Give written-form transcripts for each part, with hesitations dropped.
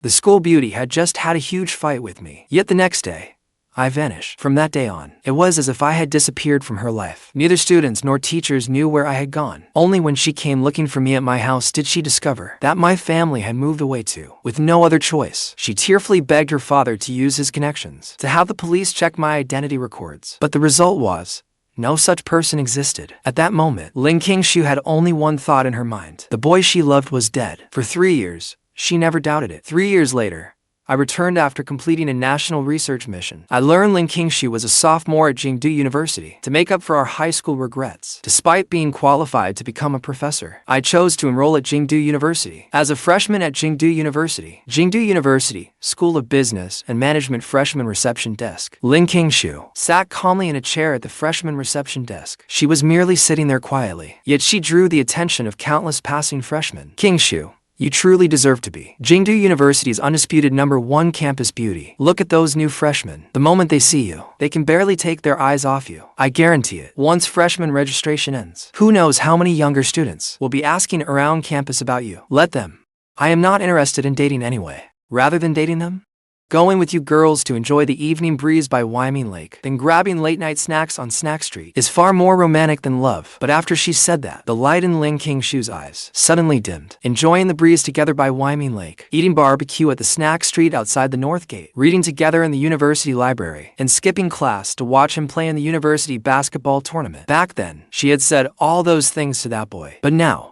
The school beauty had just had a huge fight with me. Yet the next day, I vanished. From that day on, it was as if I had disappeared from her life. Neither students nor teachers knew where I had gone. Only when she came looking for me at my house did she discover that my family had moved away too. With no other choice, she tearfully begged her father to use his connections to have the police check my identity records. But the result was, no such person existed. At that moment, Qingxue had only one thought in her mind. The boy she loved was dead. For 3 years, she never doubted it. 3 years later, I returned after completing a national research mission. I learned Qingxue was a sophomore at Jingdu University. To make up for our high school regrets, despite being qualified to become a professor, I chose to enroll at Jingdu University. As a freshman at Jingdu University, School of Business and Management freshman reception desk, Qingxue sat calmly in a chair at the freshman reception desk. She was merely sitting there quietly, yet she drew the attention of countless passing freshmen. Qingxue, you truly deserve to be Jingdu University's undisputed #1 campus beauty. Look at those new freshmen. The moment they see you, they can barely take their eyes off you. I guarantee it. Once freshman registration ends, who knows how many younger students will be asking around campus about you. Let them. I am not interested in dating anyway. Rather than dating them, going with you girls to enjoy the evening breeze by Wyoming Lake, then grabbing late-night snacks on Snack Street is far more romantic than love. But after she said that, the light in Qingxue's eyes suddenly dimmed. Enjoying the breeze together by Wyoming Lake, eating barbecue at the Snack Street outside the North Gate, reading together in the university library, and skipping class to watch him play in the university basketball tournament. Back then, she had said all those things to that boy. But now,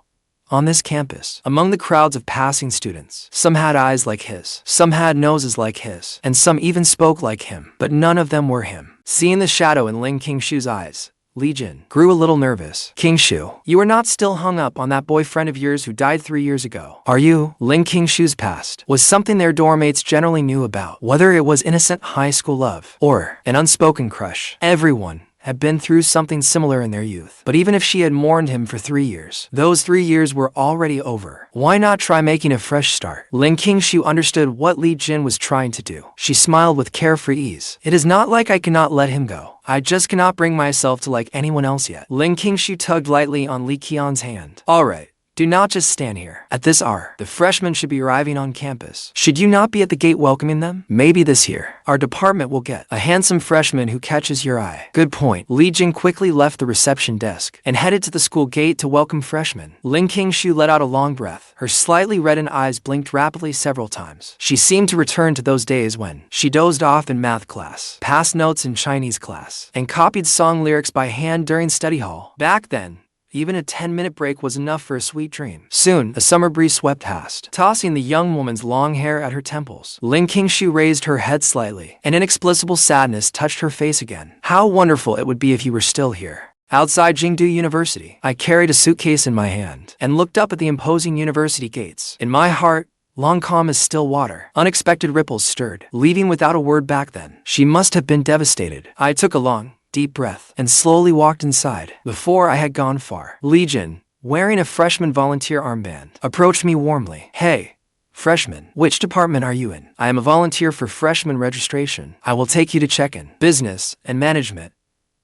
on this campus, among the crowds of passing students, some had eyes like his, some had noses like his, and some even spoke like him, but none of them were him. Seeing the shadow in Qingxue's eyes, Li Jin grew a little nervous. Qingxue, you are not still hung up on that boyfriend of yours who died 3 years ago, are you? Qingxue's past was something their dorm mates generally knew about, whether it was innocent high school love or an unspoken crush. Everyone had been through something similar in their youth. But even if she had mourned him for 3 years, those 3 years were already over. Why not try making a fresh start? Qingxue understood what Li Jin was trying to do. She smiled with carefree ease. It is not like I cannot let him go. I just cannot bring myself to like anyone else yet. Qingxue tugged lightly on Li Qian's hand. All right. Do not just stand here. At this hour, the freshmen should be arriving on campus. Should you not be at the gate welcoming them? Maybe this year, our department will get a handsome freshman who catches your eye. Good point. Li Jin quickly left the reception desk and headed to the school gate to welcome freshmen. Qingxue let out a long breath. Her slightly reddened eyes blinked rapidly several times. She seemed to return to those days when she dozed off in math class, passed notes in Chinese class, and copied song lyrics by hand during study hall. Back then, even a 10-minute break was enough for a sweet dream. Soon, a summer breeze swept past, tossing the young woman's long hair at her temples. Qingxue raised her head slightly. An inexplicable sadness touched her face again. How wonderful it would be if you were still here. Outside Jingdu University, I carried a suitcase in my hand and looked up at the imposing university gates. In my heart, long calm as still water, unexpected ripples stirred, leaving without a word back then. She must have been devastated. I took a long, deep breath and slowly walked inside. Before I had gone far, Li Jin, wearing a freshman volunteer armband, approached me warmly. Hey, freshman, which department are you in? I am a volunteer for freshman registration. I will take you to check-in, business, and management.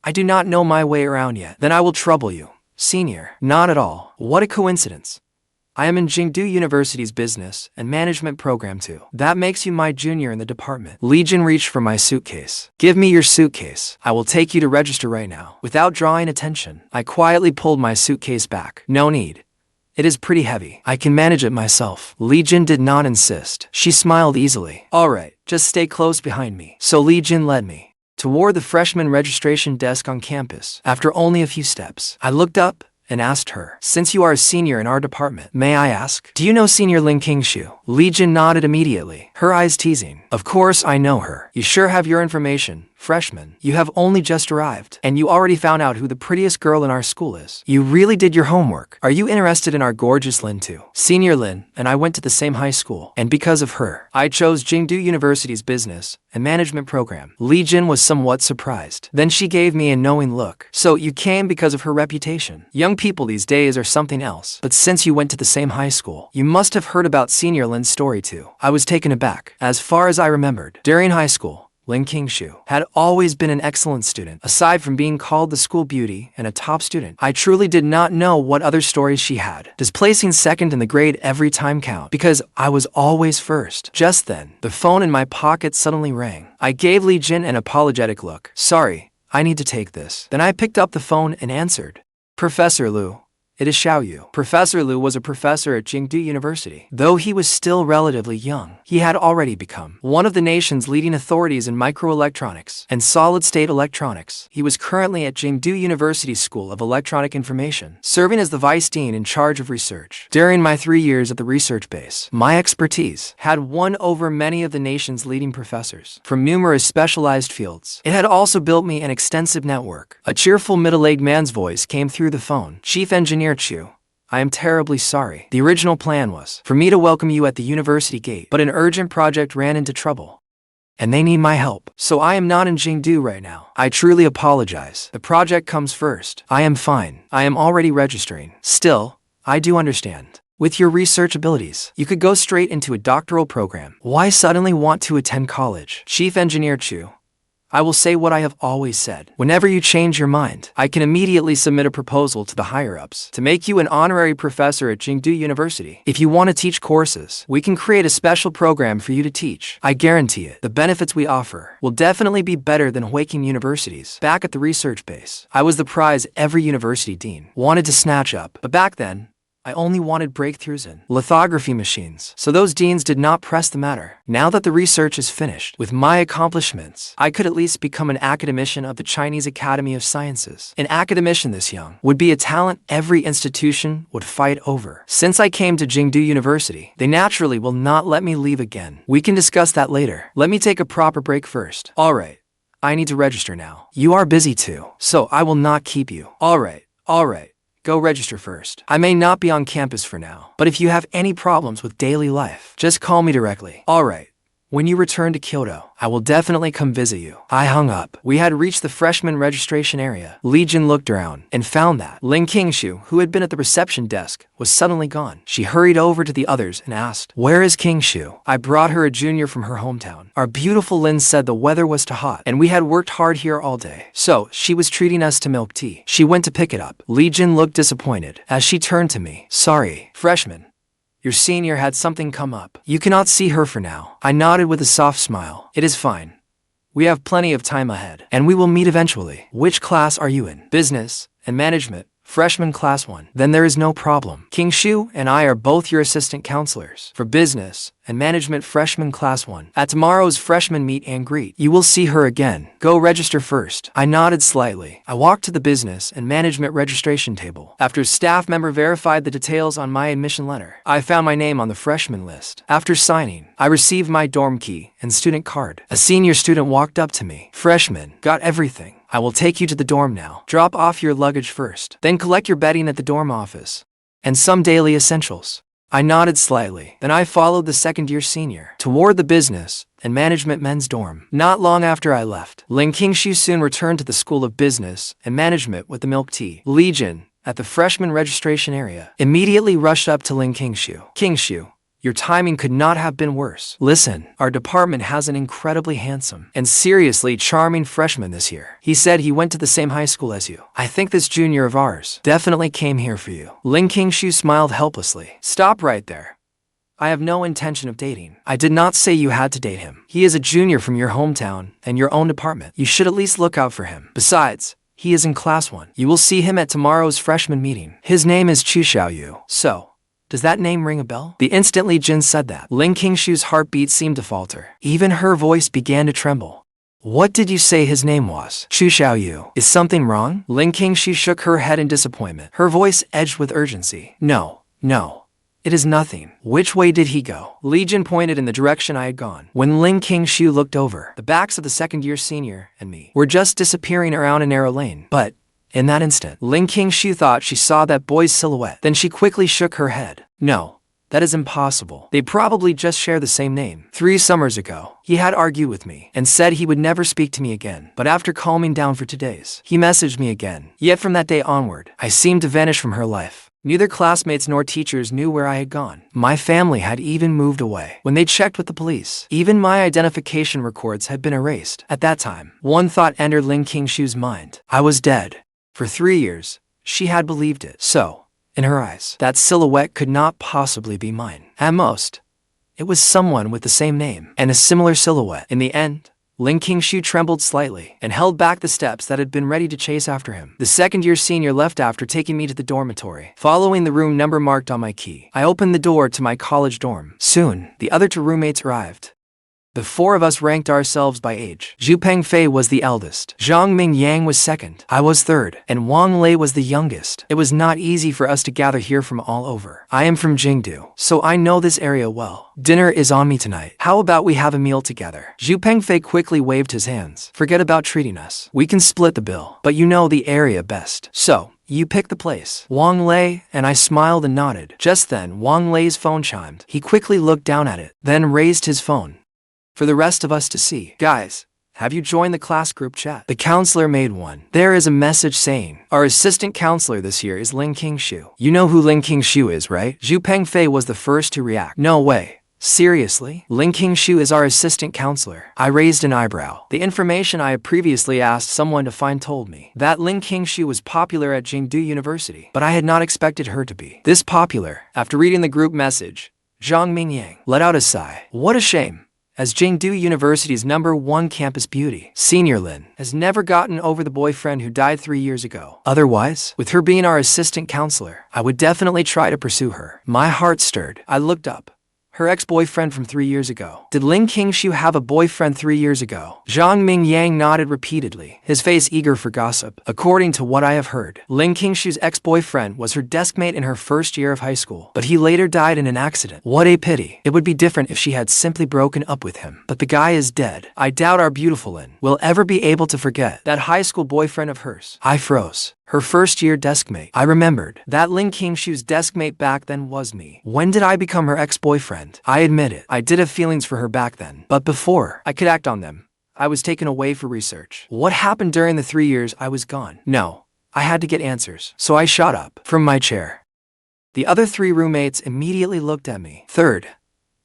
I do not know my way around yet. Then I will trouble you. Senior, not at all. What a coincidence. I am in Jingdu University's business and management program too. That makes you my junior in the department. Li Jin reached for my suitcase. Give me your suitcase. I will take you to register right now. Without drawing attention, I quietly pulled my suitcase back. No need. It is pretty heavy. I can manage it myself. Li Jin did not insist. She smiled easily. All right, just stay close behind me. So Li Jin led me toward the freshman registration desk on campus. After only a few steps, I looked up and asked her, since you are a senior in our department, may I ask, do you know Senior Qingxue? Li Jin nodded immediately, her eyes teasing. Of course I know her. You sure have your information, freshman. You have only just arrived, and you already found out who the prettiest girl in our school is. You really did your homework. Are you interested in our gorgeous Lin too? Senior Lin and I went to the same high school, and because of her, I chose Jingdu University's business and management program. Li Jin was somewhat surprised. Then she gave me a knowing look. So you came because of her reputation. Young people these days are something else. But since you went to the same high school, you must have heard about Senior Lin's story too. I was taken aback. As far as I remembered, during high school, Lin Qingxue had always been an excellent student. Aside from being called the school beauty and a top student, I truly did not know what other stories she had. Does placing second in the grade every time count? Because I was always first. Just then, the phone in my pocket suddenly rang. I gave Li Jin an apologetic look. Sorry, I need to take this. Then I picked up the phone and answered. Professor Liu. It is Xiaoyu. Professor Liu was a professor at Jingdu University. Though he was still relatively young, he had already become one of the nation's leading authorities in microelectronics and solid-state electronics. He was currently at Jingdu University School of Electronic Information, serving as the vice dean in charge of research. During my 3 years at the research base, my expertise had won over many of the nation's leading professors from numerous specialized fields. It had also built me an extensive network. A cheerful middle-aged man's voice came through the phone. Chief Engineer Chu, I am terribly sorry. The original plan was for me to welcome you at the university gate, but an urgent project ran into trouble, and they need my help. So I am not in Jingdu right now. I truly apologize. The project comes first. I am fine. I am already registering. Still, I do understand. With your research abilities, you could go straight into a doctoral program. Why suddenly want to attend college? Chief Engineer Chu, I will say what I have always said. Whenever you change your mind, I can immediately submit a proposal to the higher-ups to make you an honorary professor at Jingdu University. If you want to teach courses, we can create a special program for you to teach. I guarantee it. The benefits we offer will definitely be better than Huiking universities. Back at the research base, I was the prize every university dean wanted to snatch up. But back then, I only wanted breakthroughs in lithography machines, so those deans did not press the matter. Now that the research is finished, with my accomplishments, I could at least become an academician of the Chinese Academy of Sciences. An academician this young would be a talent every institution would fight over. Since I came to Jingdu University, they naturally will not let me leave again. We can discuss that later. Let me take a proper break first. Alright, I need to register now. You are busy too, so I will not keep you. Alright. Go register first. I may not be on campus for now, but if you have any problems with daily life, just call me directly. Alright. When you return to Kyoto, I will definitely come visit you. I hung up. We had reached the freshman registration area. Li Jin looked around and found that Lin Qingxue, who had been at the reception desk, was suddenly gone. She hurried over to the others and asked, Where is Qingxue? I brought her a junior from her hometown. Our beautiful Lin said the weather was too hot, and we had worked hard here all day. So, she was treating us to milk tea. She went to pick it up. Li Jin looked disappointed as she turned to me. Sorry, freshman. Your senior had something come up. You cannot see her for now. I nodded with a soft smile. It is fine. We have plenty of time ahead, and we will meet eventually. Which class are you in? Business and management. Freshman class 1. Then there is no problem. Qingxue and I are both your assistant counselors for business and management freshman class 1. At tomorrow's freshman meet and greet, you will see her again. Go register first. I nodded slightly. I walked to the business and management registration table. After a staff member verified the details on my admission letter, I found my name on the freshman list. After signing, I received my dorm key and student card. A senior student walked up to me. Freshman, got everything. I will take you to the dorm now. Drop off your luggage first, then collect your bedding at the dorm office, and some daily essentials. I nodded slightly. Then I followed the second-year senior toward the business and management men's dorm. Not long after I left, Lin Qingxue soon returned to the School of Business and Management with the milk tea. Li Jin, at the freshman registration area, immediately rushed up to Lin Qingxue. Qingxue, your timing could not have been worse. Listen, our department has an incredibly handsome and seriously charming freshman this year. He said he went to the same high school as you. I think this junior of ours definitely came here for you. Lin Qingxue smiled helplessly. Stop right there. I have no intention of dating. I did not say you had to date him. He is a junior from your hometown and your own department. You should at least look out for him. Besides, he is in class 1. You will see him at tomorrow's freshman meeting. His name is Xiaoyu. So, does that name ring a bell? The instant Li Jin said that, Lin Qingxue's heartbeat seemed to falter. Even her voice began to tremble. What did you say his name was? Xiaoyu. Is something wrong? Lin Qingxue shook her head in disappointment. Her voice edged with urgency. No. It is nothing. Which way did he go? Li Jin pointed in the direction I had gone. When Lin Qingxue looked over, the backs of the second-year senior and me were just disappearing around a narrow lane. But in that instant, Lin Qingxue thought she saw that boy's silhouette. Then she quickly shook her head. No, that is impossible. They probably just share the same name. 3 summers ago, he had argued with me and said he would never speak to me again. But after calming down for 2 days, he messaged me again. Yet from that day onward, I seemed to vanish from her life. Neither classmates nor teachers knew where I had gone. My family had even moved away. When they checked with the police, even my identification records had been erased. At that time, one thought entered Ling Qingxue's mind. I was dead. For 3 years, she had believed it. So, in her eyes, that silhouette could not possibly be mine. At most, it was someone with the same name and a similar silhouette. In the end, Ling Qingxue trembled slightly and held back the steps that had been ready to chase after him. The second-year senior left after taking me to the dormitory, following the room number marked on my key. I opened the door to my college dorm. Soon, the other two roommates arrived. The four of us ranked ourselves by age. Zhu Pengfei was the eldest, Zhang Mingyang was second, I was third, and Wang Lei was the youngest. It was not easy for us to gather here from all over. I am from Jingdu, so I know this area well. Dinner is on me tonight. How about we have a meal together? Zhu Pengfei quickly waved his hands. Forget about treating us. We can split the bill, but you know the area best. So, you pick the place. Wang Lei, and I smiled and nodded. Just then, Wang Lei's phone chimed. He quickly looked down at it, then raised his phone for the rest of us to see. Guys, have you joined the class group chat? The counselor made one. There is a message saying, our assistant counselor this year is Ling Qingxue. You know who Ling Qingxue is, right? Zhu Pengfei was the first to react. No way. Seriously? Ling Qingxue is our assistant counselor. I raised an eyebrow. The information I had previously asked someone to find told me that Ling Qingxue was popular at Jingdu University, but I had not expected her to be this popular. After reading the group message, Zhang Mingyang let out a sigh. What a shame. As Jingdu University's #1 campus beauty, Senior Lin has never gotten over the boyfriend who died 3 years ago. Otherwise, with her being our assistant counselor, I would definitely try to pursue her. My heart stirred. I looked up. Her ex-boyfriend from 3 years ago. Did Ling Qingxue have a boyfriend 3 years ago? Zhang Mingyang nodded repeatedly, his face eager for gossip. According to what I have heard, Ling Qingxue's ex-boyfriend was her deskmate in her first year of high school, but he later died in an accident. What a pity. It would be different if she had simply broken up with him. But the guy is dead. I doubt our beautiful Lin will ever be able to forget that high school boyfriend of hers. I froze. Her first-year deskmate. I remembered that Ling Qingxue's deskmate back then was me. When did I become her ex-boyfriend? I admit it. I did have feelings for her back then. But before I could act on them, I was taken away for research. What happened during the 3 years I was gone? No. I had to get answers. So I shot up from my chair. The other 3 roommates immediately looked at me. Third,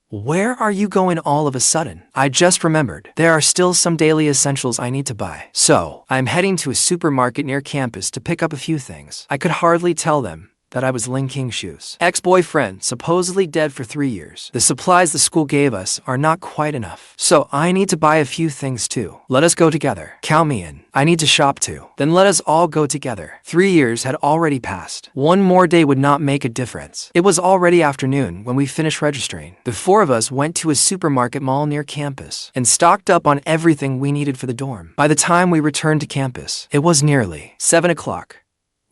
where are you going all of a sudden? I just remembered. There are still some daily essentials I need to buy. So, I'm heading to a supermarket near campus to pick up a few things. I could hardly tell them that I was Ling Qingxue's ex-boyfriend, supposedly dead for 3 years. The supplies the school gave us are not quite enough. So I need to buy a few things too. Let us go together. Count me in. I need to shop too. Then let us all go together. 3 years had already passed. One more day would not make a difference. It was already afternoon when we finished registering. The 4 of us went to a supermarket mall near campus and stocked up on everything we needed for the dorm. By the time we returned to campus, it was nearly 7 o'clock.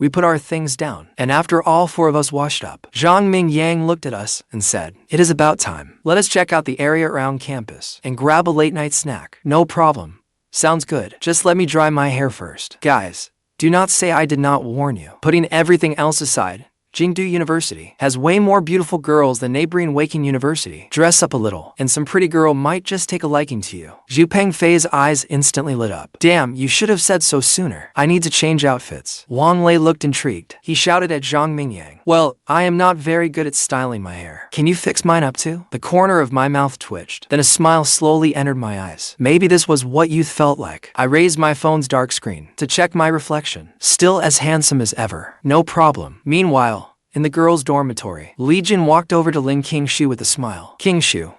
We put our things down, and after all 4 of us washed up, Zhang Mingyang looked at us and said, it is about time. Let us check out the area around campus and grab a late-night snack. No problem. Sounds good. Just let me dry my hair first. Guys, do not say I did not warn you. Putting everything else aside, Jingdu University has way more beautiful girls than neighboring Waking University. Dress up a little, and some pretty girl might just take a liking to you. Zhu Pengfei's eyes instantly lit up. Damn, you should have said so sooner. I need to change outfits. Wang Lei looked intrigued. He shouted at Zhang Mingyang. Well, I am not very good at styling my hair. Can you fix mine up too? The corner of my mouth twitched. Then a smile slowly entered my eyes. Maybe this was what youth felt like. I raised my phone's dark screen to check my reflection. Still as handsome as ever. No problem. Meanwhile, in the girls' dormitory, Li Jin walked over to Ling Qingxue with a smile. Qingxue,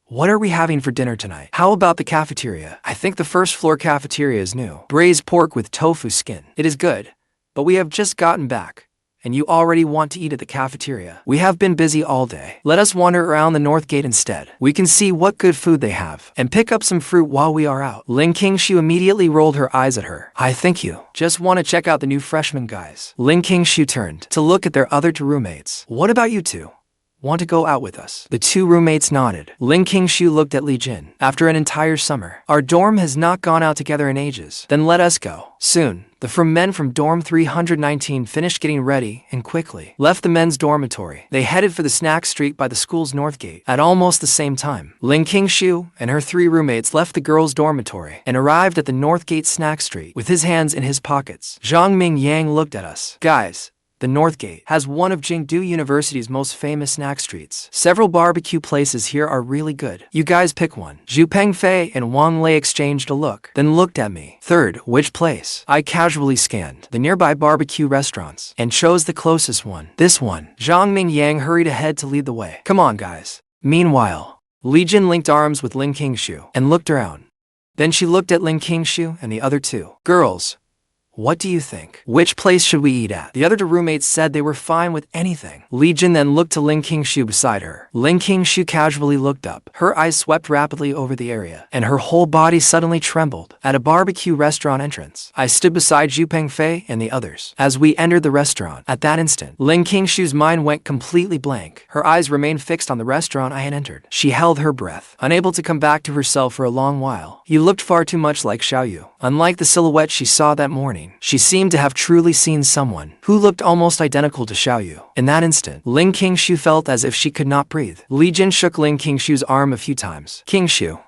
what are we having for dinner tonight? How about the cafeteria? I think the first floor cafeteria is new. Braised pork with tofu skin. It is good, but we have just gotten back, and you already want to eat at the cafeteria. We have been busy all day. Let us wander around the north gate instead. We can see what good food they have, and pick up some fruit while we are out. Ling Qingxue immediately rolled her eyes at her. I thank you. Just want to check out the new freshman guys. Ling Qingxue turned to look at their other 2 roommates. What about you two? Want to go out with us? The 2 roommates nodded. Ling Qingxue looked at Li Jin. After an entire summer, our dorm has not gone out together in ages. Then let us go. Soon, the men from dorm 319 finished getting ready and quickly left the men's dormitory. They headed for the snack street by the school's north gate. At almost the same time, Ling Qingxue and her 3 roommates left the girls' dormitory and arrived at the north gate snack street with his hands in his pockets. Zhang Mingyang looked at us. Guys, The North Gate has one of Jingdu University's most famous snack streets. Several barbecue places here are really good. You guys pick one. Zhu Pengfei and Wang Lei exchanged a look, then looked at me. Third, which place? I casually scanned the nearby barbecue restaurants and chose the closest one. This one. Zhang Mingyang hurried ahead to lead the way. Come on, guys. Meanwhile, Li Jin linked arms with Lin Qingxue and looked around. Then she looked at Lin Qingxue and the other two. Girls, what do you think? Which place should we eat at? The other two roommates said they were fine with anything. Li Jin then looked to Lin Qingxue beside her. Lin Qingxue casually looked up. Her eyes swept rapidly over the area, and her whole body suddenly trembled. At a barbecue restaurant entrance, I stood beside Zhu Pengfei and the others. As we entered the restaurant, at that instant, Lin Qingxue's mind went completely blank. Her eyes remained fixed on the restaurant I had entered. She held her breath, unable to come back to herself for a long while. He looked far too much like Xiaoyu. Unlike the silhouette she saw that morning, she seemed to have truly seen someone who looked almost identical to Xiaoyu. In that instant, Lin Qingxue felt as if she could not breathe. Li Jin shook Lin Qingxue's arm a few times. Qingxue,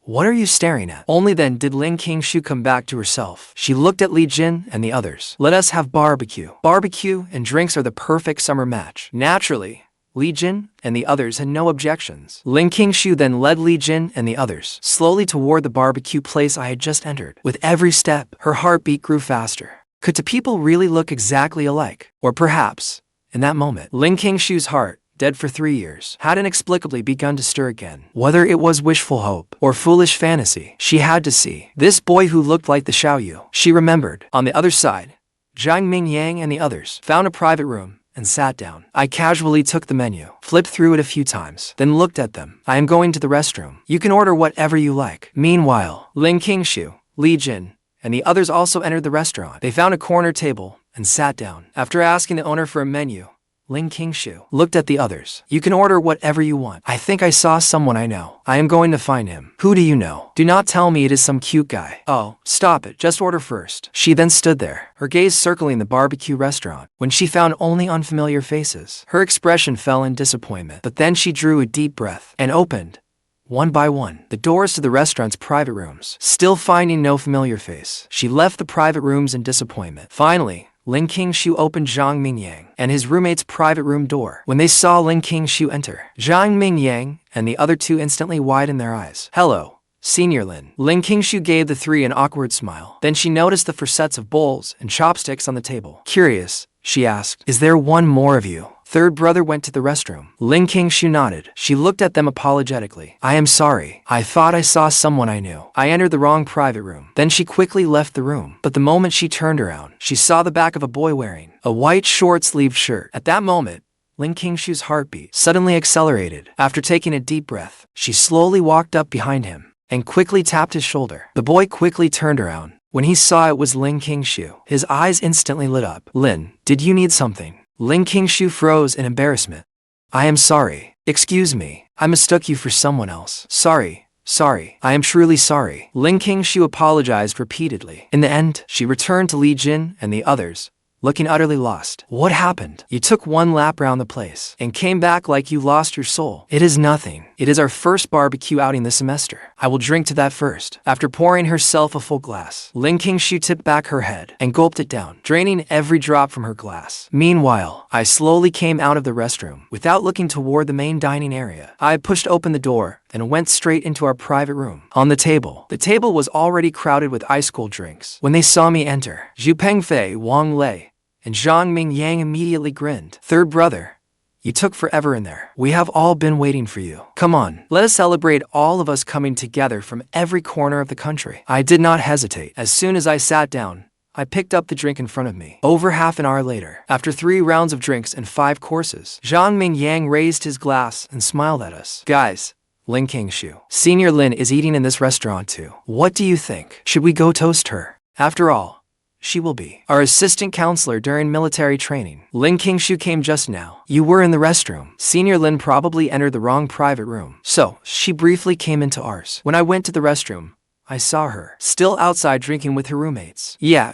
what are you staring at? Only then did Lin Qingxue come back to herself. She looked at Li Jin and the others. Let us have barbecue. Barbecue and drinks are the perfect summer match. Naturally, Li Jin and the others had no objections. Lin Qingxue then led Li Jin and the others slowly toward the barbecue place I had just entered. With every step, her heartbeat grew faster. Could two people really look exactly alike? Or perhaps, in that moment, Lin Qingxue's heart, dead for 3 years, had inexplicably begun to stir again. Whether it was wishful hope or foolish fantasy, she had to see this boy who looked like the Xiaoyu. She remembered. On the other side, Zhang Mingyang and the others found a private room and sat down. I casually took the menu, flipped through it a few times, then looked at them. I am going to the restroom. You can order whatever you like. Meanwhile, Lin Qingxue, Li Jin, and the others also entered the restaurant. They found a corner table and sat down. After asking the owner for a menu, Lin Qingxue looked at the others. You can order whatever you want. I think I saw someone I know. I am going to find him. Who do you know? Do not tell me it is some cute guy. Oh, stop it. Just order first. She then stood there, her gaze circling the barbecue restaurant. When she found only unfamiliar faces, her expression fell in disappointment. But then she drew a deep breath and opened, one by one, the doors to the restaurant's private rooms. Still finding no familiar face, she left the private rooms in disappointment. Finally, Lin Qingxue opened Zhang Mingyang and his roommate's private room door. When they saw Lin Qingxue enter, Zhang Mingyang and the other two instantly widened their eyes. Hello, Senior Lin. Lin Qingxue gave the three an awkward smile. Then she noticed the 4 sets of bowls and chopsticks on the table. Curious, she asked, is there one more of you? Third brother went to the restroom. Lin Qingxue nodded. She looked at them apologetically. I am sorry. I thought I saw someone I knew. I entered the wrong private room. Then she quickly left the room. But the moment she turned around, she saw the back of a boy wearing a white short-sleeved shirt. At that moment, Lin Qingxue's heartbeat suddenly accelerated. After taking a deep breath, she slowly walked up behind him and quickly tapped his shoulder. The boy quickly turned around. When he saw it was Lin Qingxue, his eyes instantly lit up. Lin, did you need something? Lin Qingxue froze in embarrassment. I am sorry. Excuse me. I mistook you for someone else. Sorry. I am truly sorry. Lin Qingxue apologized repeatedly. In the end, she returned to Li Jin and the others, looking utterly lost. What happened? You took one lap round the place and came back like you lost your soul. It is nothing. It is our first barbecue outing this semester. I will drink to that first. After pouring herself a full glass, Lin Qingxue tipped back her head and gulped it down, draining every drop from her glass. Meanwhile, I slowly came out of the restroom. Without looking toward the main dining area, I pushed open the door and went straight into our private room. On the table was already crowded with ice-cold drinks. When they saw me enter, Zhu Pengfei, Wang Lei, and Zhang Mingyang immediately grinned. Third brother, you took forever in there. We have all been waiting for you. Come on, let us celebrate all of us coming together from every corner of the country. I did not hesitate. As soon as I sat down, I picked up the drink in front of me. Over half an hour later, after 3 rounds of drinks and 5 courses, Zhang Mingyang raised his glass and smiled at us. Guys, Lin Qingxue, Senior Lin is eating in this restaurant too. What do you think? Should we go toast her? After all, she will be our assistant counselor during military training. Lin Qingxue came just now. You were in the restroom. Senior Lin probably entered the wrong private room. So, she briefly came into ours. When I went to the restroom, I saw her, still outside drinking with her roommates. Yeah,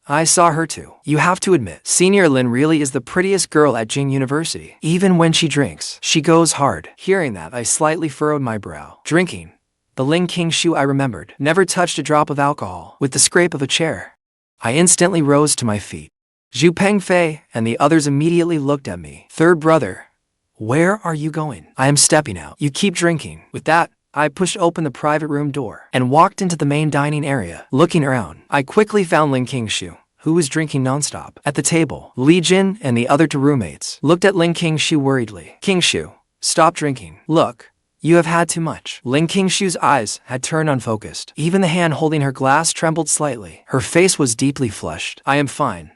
I saw her too. You have to admit, Senior Lin really is the prettiest girl at Jing University. Even when she drinks, she goes hard. Hearing that, I slightly furrowed my brow. Drinking. The Lin Qingxue I remembered never touched a drop of alcohol. With the scrape of a chair, I instantly rose to my feet. Zhu Pengfei and the others immediately looked at me. Third brother, where are you going? I am stepping out. You keep drinking. With that, I pushed open the private room door and walked into the main dining area. Looking around, I quickly found Qingxue, who was drinking nonstop. At the table, Li Jin and the other two roommates looked at Qingxue worriedly. Qingxue, stop drinking. Look, you have had too much. Qingxue's eyes had turned unfocused. Even the hand holding her glass trembled slightly. Her face was deeply flushed. I am fine.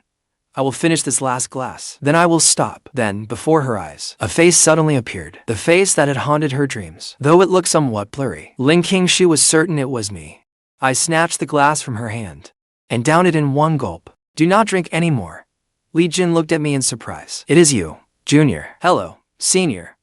I will finish this last glass. Then I will stop. Then, before her eyes, a face suddenly appeared. The face that had haunted her dreams. Though it looked somewhat blurry, Qingxue was certain it was me. I snatched the glass from her hand and downed it in one gulp. Do not drink any more. Li Jin looked at me in surprise. It is you, Junior. Hello, Senior.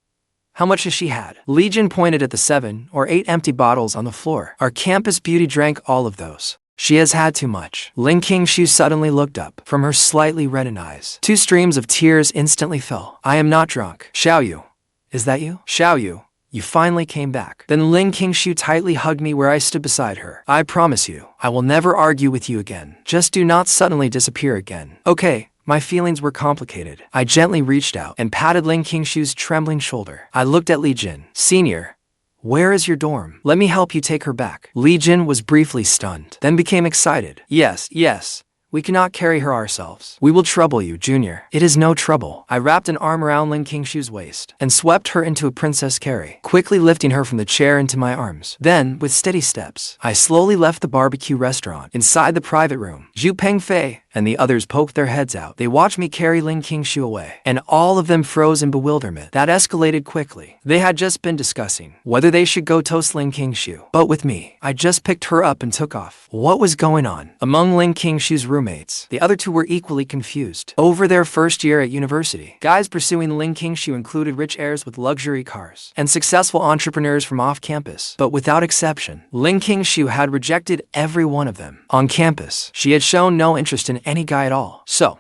How much has she had? Li Jin pointed at the 7 or 8 empty bottles on the floor. Our campus beauty drank all of those. She has had too much. Qingxue suddenly looked up from her slightly reddened eyes. 2 streams of tears instantly fell. I am not drunk. Xiaoyu, is that you? Xiaoyu, you finally came back. Then Qingxue tightly hugged me where I stood beside her. I promise you, I will never argue with you again. Just do not suddenly disappear again. Okay. My feelings were complicated. I gently reached out and patted Qingxue's trembling shoulder. I looked at Li Jin. Senior, where is your dorm? Let me help you take her back. Li Jin was briefly stunned, then became excited. Yes. We cannot carry her ourselves. We will trouble you, Junior. It is no trouble. I wrapped an arm around Qingxue's waist and swept her into a princess carry, quickly lifting her from the chair into my arms. Then, with steady steps, I slowly left the barbecue restaurant. Inside the private room, Zhu Pengfei and the others poked their heads out. They watched me carry Qingxue away, and all of them froze in bewilderment. That escalated quickly. They had just been discussing whether they should go toast Qingxue. But with me, I just picked her up and took off. What was going on? Among Qingxue's roommates, the other two were equally confused. Over their first year at university, guys pursuing Qingxue included rich heirs with luxury cars and successful entrepreneurs from off-campus. But without exception, Qingxue had rejected every one of them. On campus, she had shown no interest in any guy at all. So,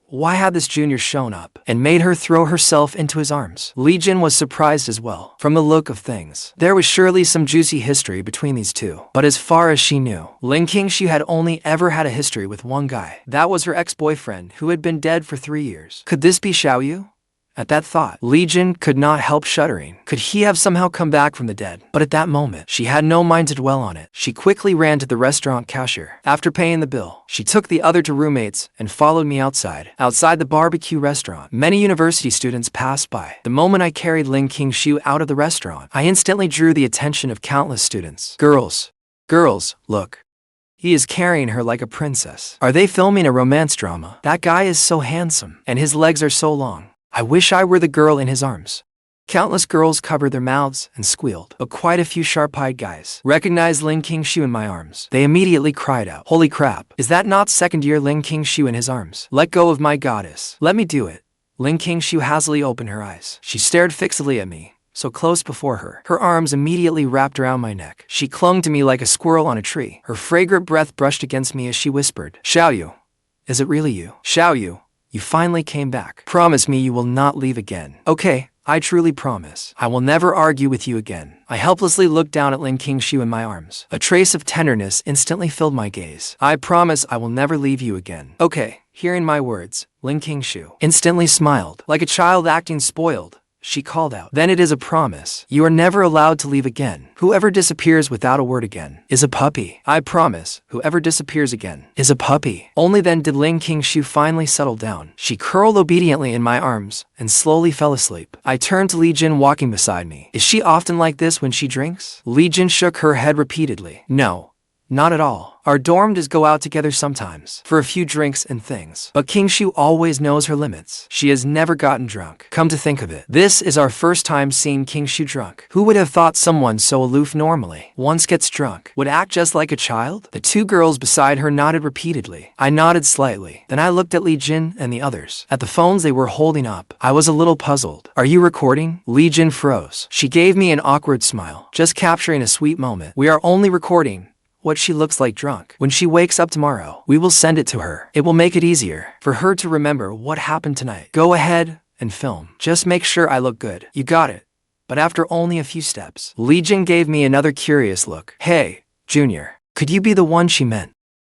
why had this junior shown up and made her throw herself into his arms? Li Jin was surprised as well. From the look of things, there was surely some juicy history between these two. But as far as she knew, Qingxue had only ever had a history with one guy. That was her ex-boyfriend, who had been dead for 3 years. Could this be Xiaoyu? At that thought, Li Jin could not help shuddering. Could he have somehow come back from the dead? But at that moment, she had no mind to dwell on it. She quickly ran to the restaurant cashier. After paying the bill, she took the other two roommates and followed me outside. Outside the barbecue restaurant, many university students passed by. The moment I carried Qingxue out of the restaurant, I instantly drew the attention of countless students. Girls, look. He is carrying her like a princess. Are they filming a romance drama? That guy is so handsome, and his legs are so long. I wish I were the girl in his arms. Countless girls covered their mouths and squealed, but quite a few sharp-eyed guys recognized Qingxue in my arms. They immediately cried out, "Holy crap, is that not second-year Qingxue in his arms? Let go of my goddess. Let me do it." Qingxue hazily opened her eyes. She stared fixedly at me, so close before her. Her arms immediately wrapped around my neck. She clung to me like a squirrel on a tree. Her fragrant breath brushed against me as she whispered, "Xiaoyu, is it really you? Xiaoyu, you finally came back. Promise me you will not leave again." "Okay, I truly promise. I will never argue with you again." I helplessly looked down at Qingxue in my arms. A trace of tenderness instantly filled my gaze. "I promise I will never leave you again." "Okay." Hearing my words, Qingxue instantly smiled. Like a child acting spoiled, she called out, "Then it is a promise. You are never allowed to leave again. Whoever disappears without a word again is a puppy. I promise, whoever disappears again is a puppy." Only then did Qingxue finally settle down. She curled obediently in my arms and slowly fell asleep. I turned to Li Jin walking beside me. "Is she often like this when she drinks?" Li Jin shook her head repeatedly. "No. Not at all. Our dorm does go out together sometimes, for a few drinks and things. But Qingxue always knows her limits. She has never gotten drunk. Come to think of it, this is our first time seeing Qingxue drunk. Who would have thought someone so aloof normally, once gets drunk, would act just like a child?" The two girls beside her nodded repeatedly. I nodded slightly. Then I looked at Li Jin and the others. At the phones they were holding up, I was a little puzzled. "Are you recording?" Li Jin froze. She gave me an awkward smile, just capturing a sweet moment. "We are only recording what she looks like drunk. When she wakes up tomorrow, we will send it to her. It will make it easier for her to remember what happened tonight. Go ahead and film. Just make sure I look good." "You got it." But after only a few steps, Li Jin gave me another curious look. "Hey, Junior, could you be the one she meant?"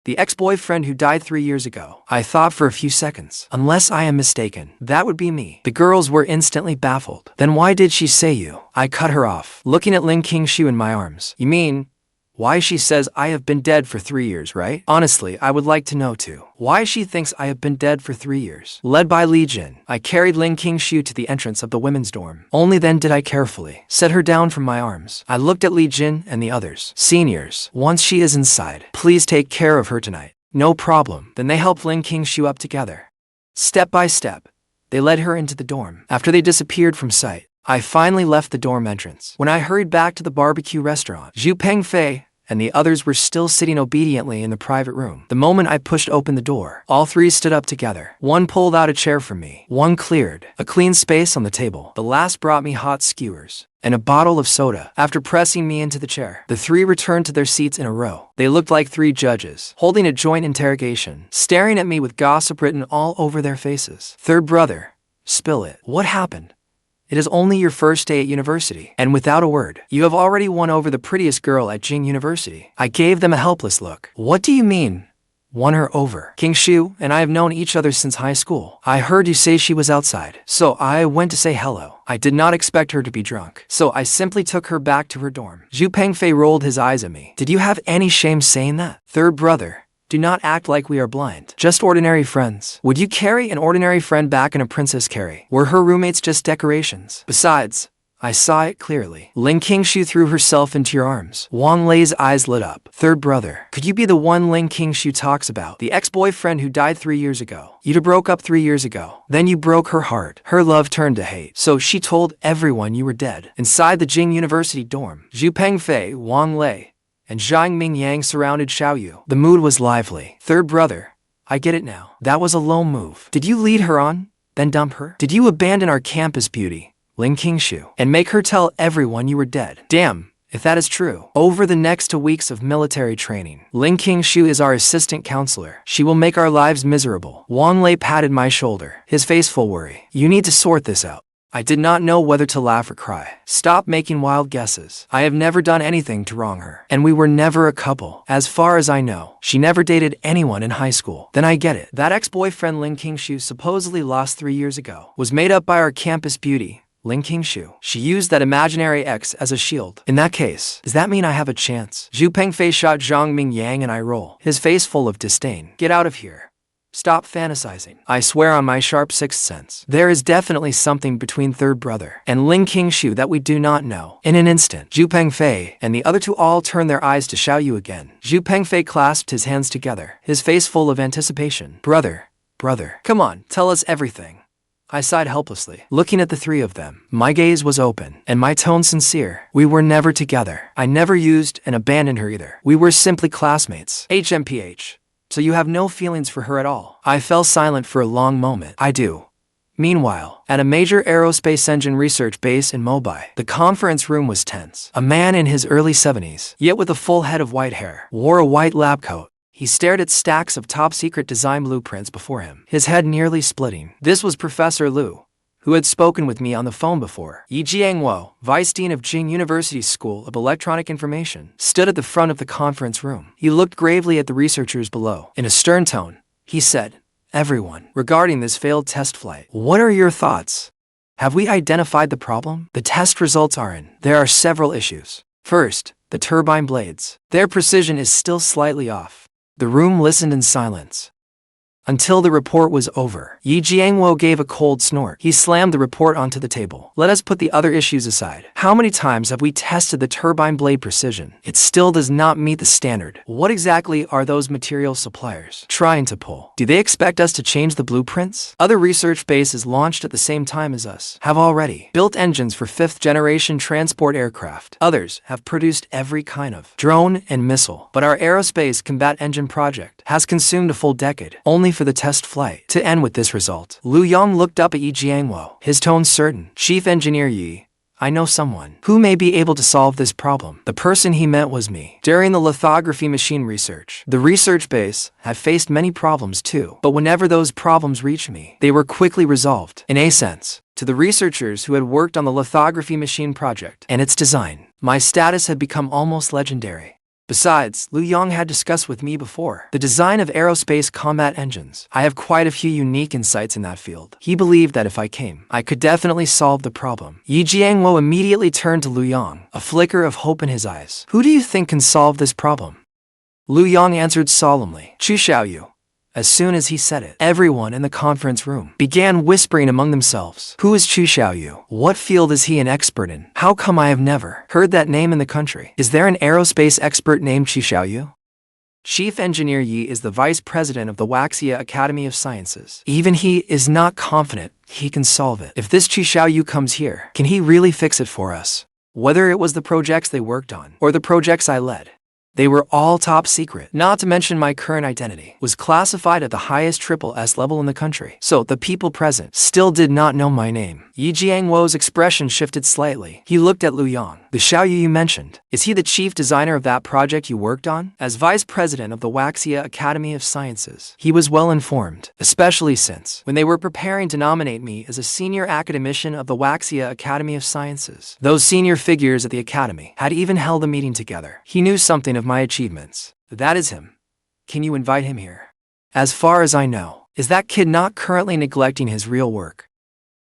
The ex-boyfriend who died 3 years ago. I thought for a few seconds. Unless I am mistaken, that would be me. The girls were instantly baffled. Then why did she say you? I cut her off, looking at Qingxue in my arms. You mean, why she says I have been dead for 3 years, right? Honestly, I would like to know too. Why she thinks I have been dead for 3 years. Led by Li Jin, I carried Qingxue to the entrance of the women's dorm. Only then did I carefully set her down from my arms. I looked at Li Jin and the others. Seniors, once she is inside, please take care of her tonight. No problem. Then they helped Qingxue up together. Step by step, they led her into the dorm. After they disappeared from sight, I finally left the dorm entrance. When I hurried back to the barbecue restaurant, Zhu Pengfei and the others were still sitting obediently in the private room. The moment I pushed open the door, all three stood up together. One pulled out a chair for me. One cleared a clean space on the table. The last brought me hot skewers and a bottle of soda. After pressing me into the chair, the three returned to their seats in a row. They looked like three judges, holding a joint interrogation, staring at me with gossip written all over their faces. Third brother, spill it. What happened? It is only your first day at university, and without a word, you have already won over the prettiest girl at Jing University. I gave them a helpless look. What do you mean, won her over? Qingxue and I have known each other since high school. I heard you say she was outside, so I went to say hello. I did not expect her to be drunk, so I simply took her back to her dorm. Zhu Pengfei rolled his eyes at me. Did you have any shame saying that? Third brother, do not act like we are blind. Just ordinary friends. Would you carry an ordinary friend back in a princess carry? Were her roommates just decorations? Besides, I saw it clearly. Qingxue threw herself into your arms. Wang Lei's eyes lit up. Third brother, could you be the one Qingxue talks about? The ex-boyfriend who died 3 years ago. You two broke up 3 years ago. Then you broke her heart. Her love turned to hate. So she told everyone you were dead. Inside the Jing University dorm, Zhu Pengfei, Wang Lei, and Zhang Mingyang surrounded Xiaoyu. The mood was lively. Third brother, I get it now. That was a low move. Did you lead her on, then dump her? Did you abandon our campus beauty, Qingxue, and make her tell everyone you were dead? Damn, if that is true. Over the next 2 weeks of military training, Qingxue is our assistant counselor. She will make our lives miserable. Wang Lei patted my shoulder, his face full worry. You need to sort this out. I did not know whether to laugh or cry. Stop making wild guesses. I have never done anything to wrong her. And we were never a couple. As far as I know, she never dated anyone in high school. Then I get it. That ex-boyfriend Qingxue supposedly lost 3 years ago was made up by our campus beauty, Qingxue. She used that imaginary ex as a shield. In that case, does that mean I have a chance? Zhu Pengfei shot Zhang Mingyang an eye roll, his face full of disdain. Get out of here. Stop fantasizing. I swear on my sharp sixth sense, there is definitely something between third brother and Qingxue that we do not know. In an instant, Zhu Pengfei and the other two all turned their eyes to Xiaoyu again. Zhu Pengfei clasped his hands together, his face full of anticipation. Brother, come on, tell us everything. I sighed helplessly, looking at the three of them. My gaze was open, and my tone sincere. We were never together. I never used and abandoned her either. We were simply classmates. HMPH. So you have no feelings for her at all? I fell silent for a long moment. I do. Meanwhile, at a major aerospace engine research base in Mumbai, the conference room was tense. A man in his early 70s, yet with a full head of white hair, wore a white lab coat. He stared at stacks of top-secret design blueprints before him, his head nearly splitting. This was Professor Liu, who had spoken with me on the phone before. Yi Jiangwo, Vice Dean of Jing University's School of Electronic Information, stood at the front of the conference room. He looked gravely at the researchers below. In a stern tone, he said, "Everyone, regarding this failed test flight, what are your thoughts? Have we identified the problem? The test results are in. There are several issues. First, the turbine blades. Their precision is still slightly off." The room listened in silence until the report was over. Yi Jiangwo gave a cold snort. He slammed the report onto the table. Let us put the other issues aside. How many times have we tested the turbine blade precision? It still does not meet the standard. What exactly are those material suppliers trying to pull? Do they expect us to change the blueprints? Other research bases launched at the same time as us have already built engines for 5th-generation transport aircraft. Others have produced every kind of drone and missile. But our aerospace combat engine project has consumed a full decade, only for the test flight to end with this result. Liu Yong looked up at Yi Jiangwo, his tone certain. Chief Engineer Yi, I know someone who may be able to solve this problem. The person he meant was me. During the lithography machine research, the research base had faced many problems too, but whenever those problems reached me, they were quickly resolved. In a sense, to the researchers who had worked on the lithography machine project and its design, my status had become almost legendary. Besides, Lu Yong had discussed with me before the design of aerospace combat engines. I have quite a few unique insights in that field. He believed that if I came, I could definitely solve the problem. Yi Jiangwo immediately turned to Lu Yong, a flicker of hope in his eyes. Who do you think can solve this problem? Lu Yong answered solemnly, Xiaoyu. As soon as he said it, everyone in the conference room began whispering among themselves. Who is Xiaoyu? What field is he an expert in? How come I have never heard that name in the country? Is there an aerospace expert named Xiaoyu? Chief Engineer Yi is the Vice President of the Waxia Academy of Sciences. Even he is not confident he can solve it. If this Xiaoyu comes here, can he really fix it for us? Whether it was the projects they worked on or the projects I led, they were all top secret. Not to mention my current identity was classified at the highest SSS level in the country. So the people present still did not know my name. Yi Jiangwo's expression shifted slightly. He looked at Lu Yong. The Xiaoyu you mentioned, is he the chief designer of that project you worked on? As vice president of the Waxia Academy of Sciences, he was well informed, especially since when they were preparing to nominate me as a senior academician of the Waxia Academy of Sciences. Those senior figures at the academy had even held a meeting together. He knew something of my achievements. That is him. Can you invite him here? As far as I know, is that kid not currently neglecting his real work?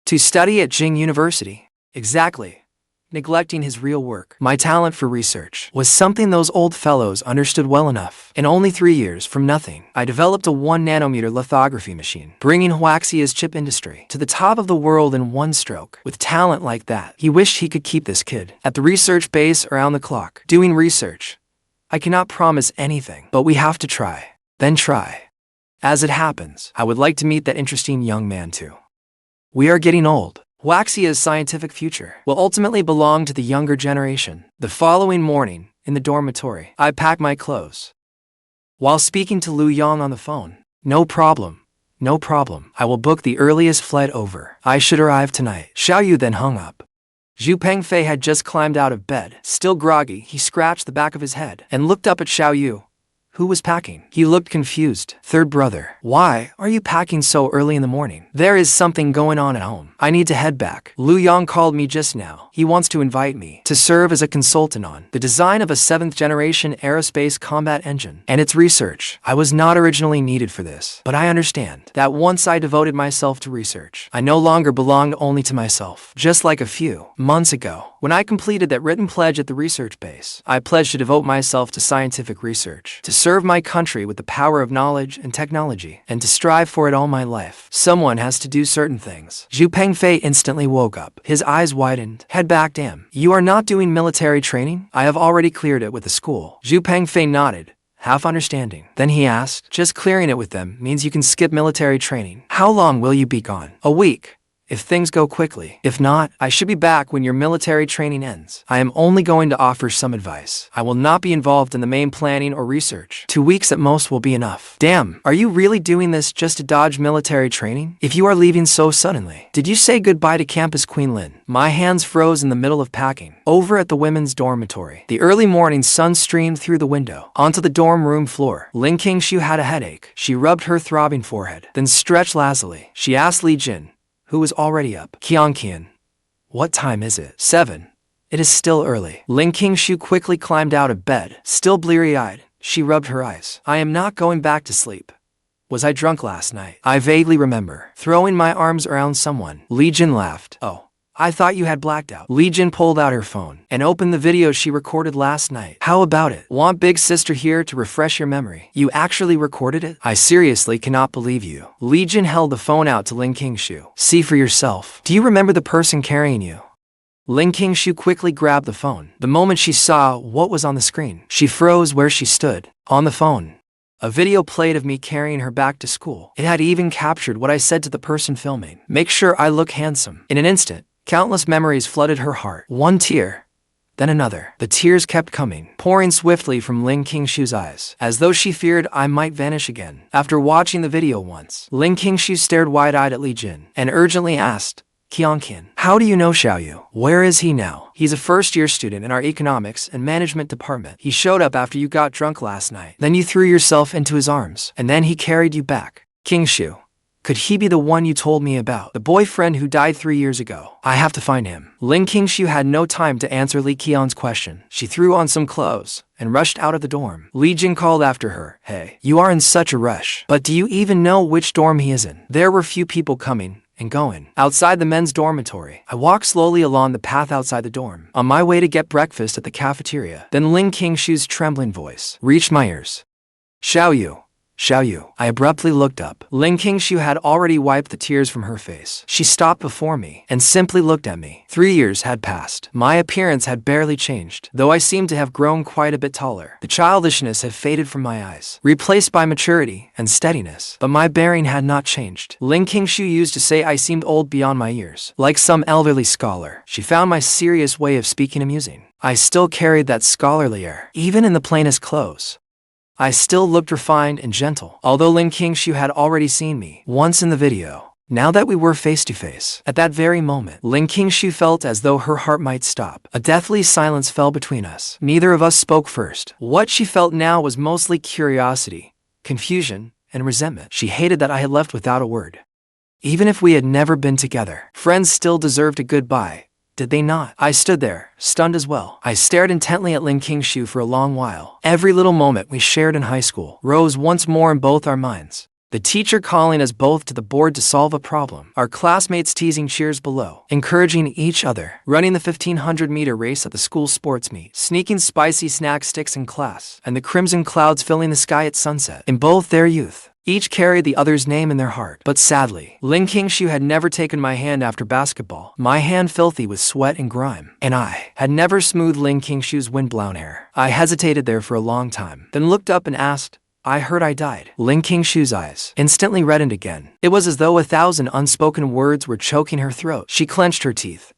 To study at Jing University? Exactly. Neglecting his real work. My talent for research was something those old fellows understood well enough. In only 3 years, from nothing, I developed a 1-nanometer lithography machine, bringing Huaxia's chip industry to the top of the world in one stroke. With talent like that, he wished he could keep this kid at the research base around the clock, doing research. I cannot promise anything, but we have to try. Then try. As it happens, I would like to meet that interesting young man too. We are getting old. Huaxia's scientific future will ultimately belong to the younger generation. The following morning, in the dormitory, I packed my clothes. While speaking to Lu Yong on the phone, no problem. I will book the earliest flight over. I should arrive tonight. Xiaoyu then hung up. Zhu Pengfei had just climbed out of bed. Still groggy, he scratched the back of his head and looked up at Xiaoyu, who was packing. He looked confused. Third brother, why are you packing so early in the morning? There is something going on at home. I need to head back. Lu Yong called me just now. He wants to invite me to serve as a consultant on the design of a 7th-generation aerospace combat engine and its research. I was not originally needed for this, but I understand that once I devoted myself to research, I no longer belonged only to myself. Just like a few months ago, when I completed that written pledge at the research base, I pledged to devote myself to scientific research, to serve my country with the power of knowledge and technology, and to strive for it all my life. Someone has to do certain things. Zhu Pengfei instantly woke up. His eyes widened. Head back, damn. You are not doing military training? I have already cleared it with the school. Zhu Pengfei nodded, half understanding. Then he asked, just clearing it with them means you can skip military training. How long will you be gone? A week. If things go quickly. If not, I should be back when your military training ends. I am only going to offer some advice. I will not be involved in the main planning or research. 2 weeks at most will be enough. Damn, are you really doing this just to dodge military training? If you are leaving so suddenly, did you say goodbye to Campus Queen Lin? My hands froze in the middle of packing. Over at the women's dormitory, the early morning sun streamed through the window onto the dorm room floor. Lin Qingxue had a headache. She rubbed her throbbing forehead, then stretched lazily. She asked Li Jin, who was already up. Qian, what time is it? 7. It is still early. Lin Qingxue quickly climbed out of bed. Still bleary-eyed, she rubbed her eyes. I am not going back to sleep. Was I drunk last night? I vaguely remember throwing my arms around someone. Li Jin laughed. Oh, I thought you had blacked out. Li Jin pulled out her phone and opened the video she recorded last night. How about it? Want big sister here to refresh your memory? You actually recorded it? I seriously cannot believe you. Li Jin held the phone out to Lin Qingxue. See for yourself. Do you remember the person carrying you? Lin Qingxue quickly grabbed the phone. The moment she saw what was on the screen, she froze where she stood. On the phone, a video played of me carrying her back to school. It had even captured what I said to the person filming. Make sure I look handsome. In an instant, countless memories flooded her heart. One tear, then another. The tears kept coming, pouring swiftly from Lin Qingxue's eyes, as though she feared I might vanish again. After watching the video once, Lin Qingxue stared wide-eyed at Li Jin and urgently asked, Qian, how do you know Xiaoyu? Where is he now? He's a first-year student in our economics and management department. He showed up after you got drunk last night. Then you threw yourself into his arms, and then he carried you back. Qingxue, Could he be the one you told me about? The boyfriend who died 3 years ago. I have to find him. Ling Qingxue had no time to answer Li Qian's question. She threw on some clothes and rushed out of the dorm. Li Jing called after her. Hey, you are in such a rush. But do you even know which dorm he is in? There were few people coming and going. Outside the men's dormitory, I walked slowly along the path outside the dorm, on my way to get breakfast at the cafeteria. Then Ling Qingxue's trembling voice reached my ears. Xiaoyu. Xiaoyu. I abruptly looked up. Ling Qingxue had already wiped the tears from her face. She stopped before me and simply looked at me. 3 years had passed. My appearance had barely changed, though I seemed to have grown quite a bit taller. The childishness had faded from my eyes, replaced by maturity and steadiness. But my bearing had not changed. Ling Qingxue used to say I seemed old beyond my years, like some elderly scholar. She found my serious way of speaking amusing. I still carried that scholarly air, even in the plainest clothes. I still looked refined and gentle, although Ling Qingxue had already seen me once in the video. Now that we were face to face, at that very moment, Ling Qingxue felt as though her heart might stop. A deathly silence fell between us. Neither of us spoke first. What she felt now was mostly curiosity, confusion, and resentment. She hated that I had left without a word. Even if we had never been together, friends still deserved a goodbye. Did they not? I stood there, stunned as well. I stared intently at Ling Qingxue for a long while. Every little moment we shared in high school rose once more in both our minds. The teacher calling us both to the board to solve a problem. Our classmates teasing cheers below, encouraging each other, running the 1500-meter race at the school sports meet, sneaking spicy snack sticks in class, and the crimson clouds filling the sky at sunset. In both their youth, each carried the other's name in their heart. But sadly, Ling Qingxue had never taken my hand after basketball, my hand filthy with sweat and grime. And I had never smoothed Ling Qingxue's wind-blown hair. I hesitated there for a long time, then looked up and asked, I heard I died. Ling Qingxue's eyes instantly reddened again. It was as though 1,000 unspoken words were choking her throat. She clenched her teeth.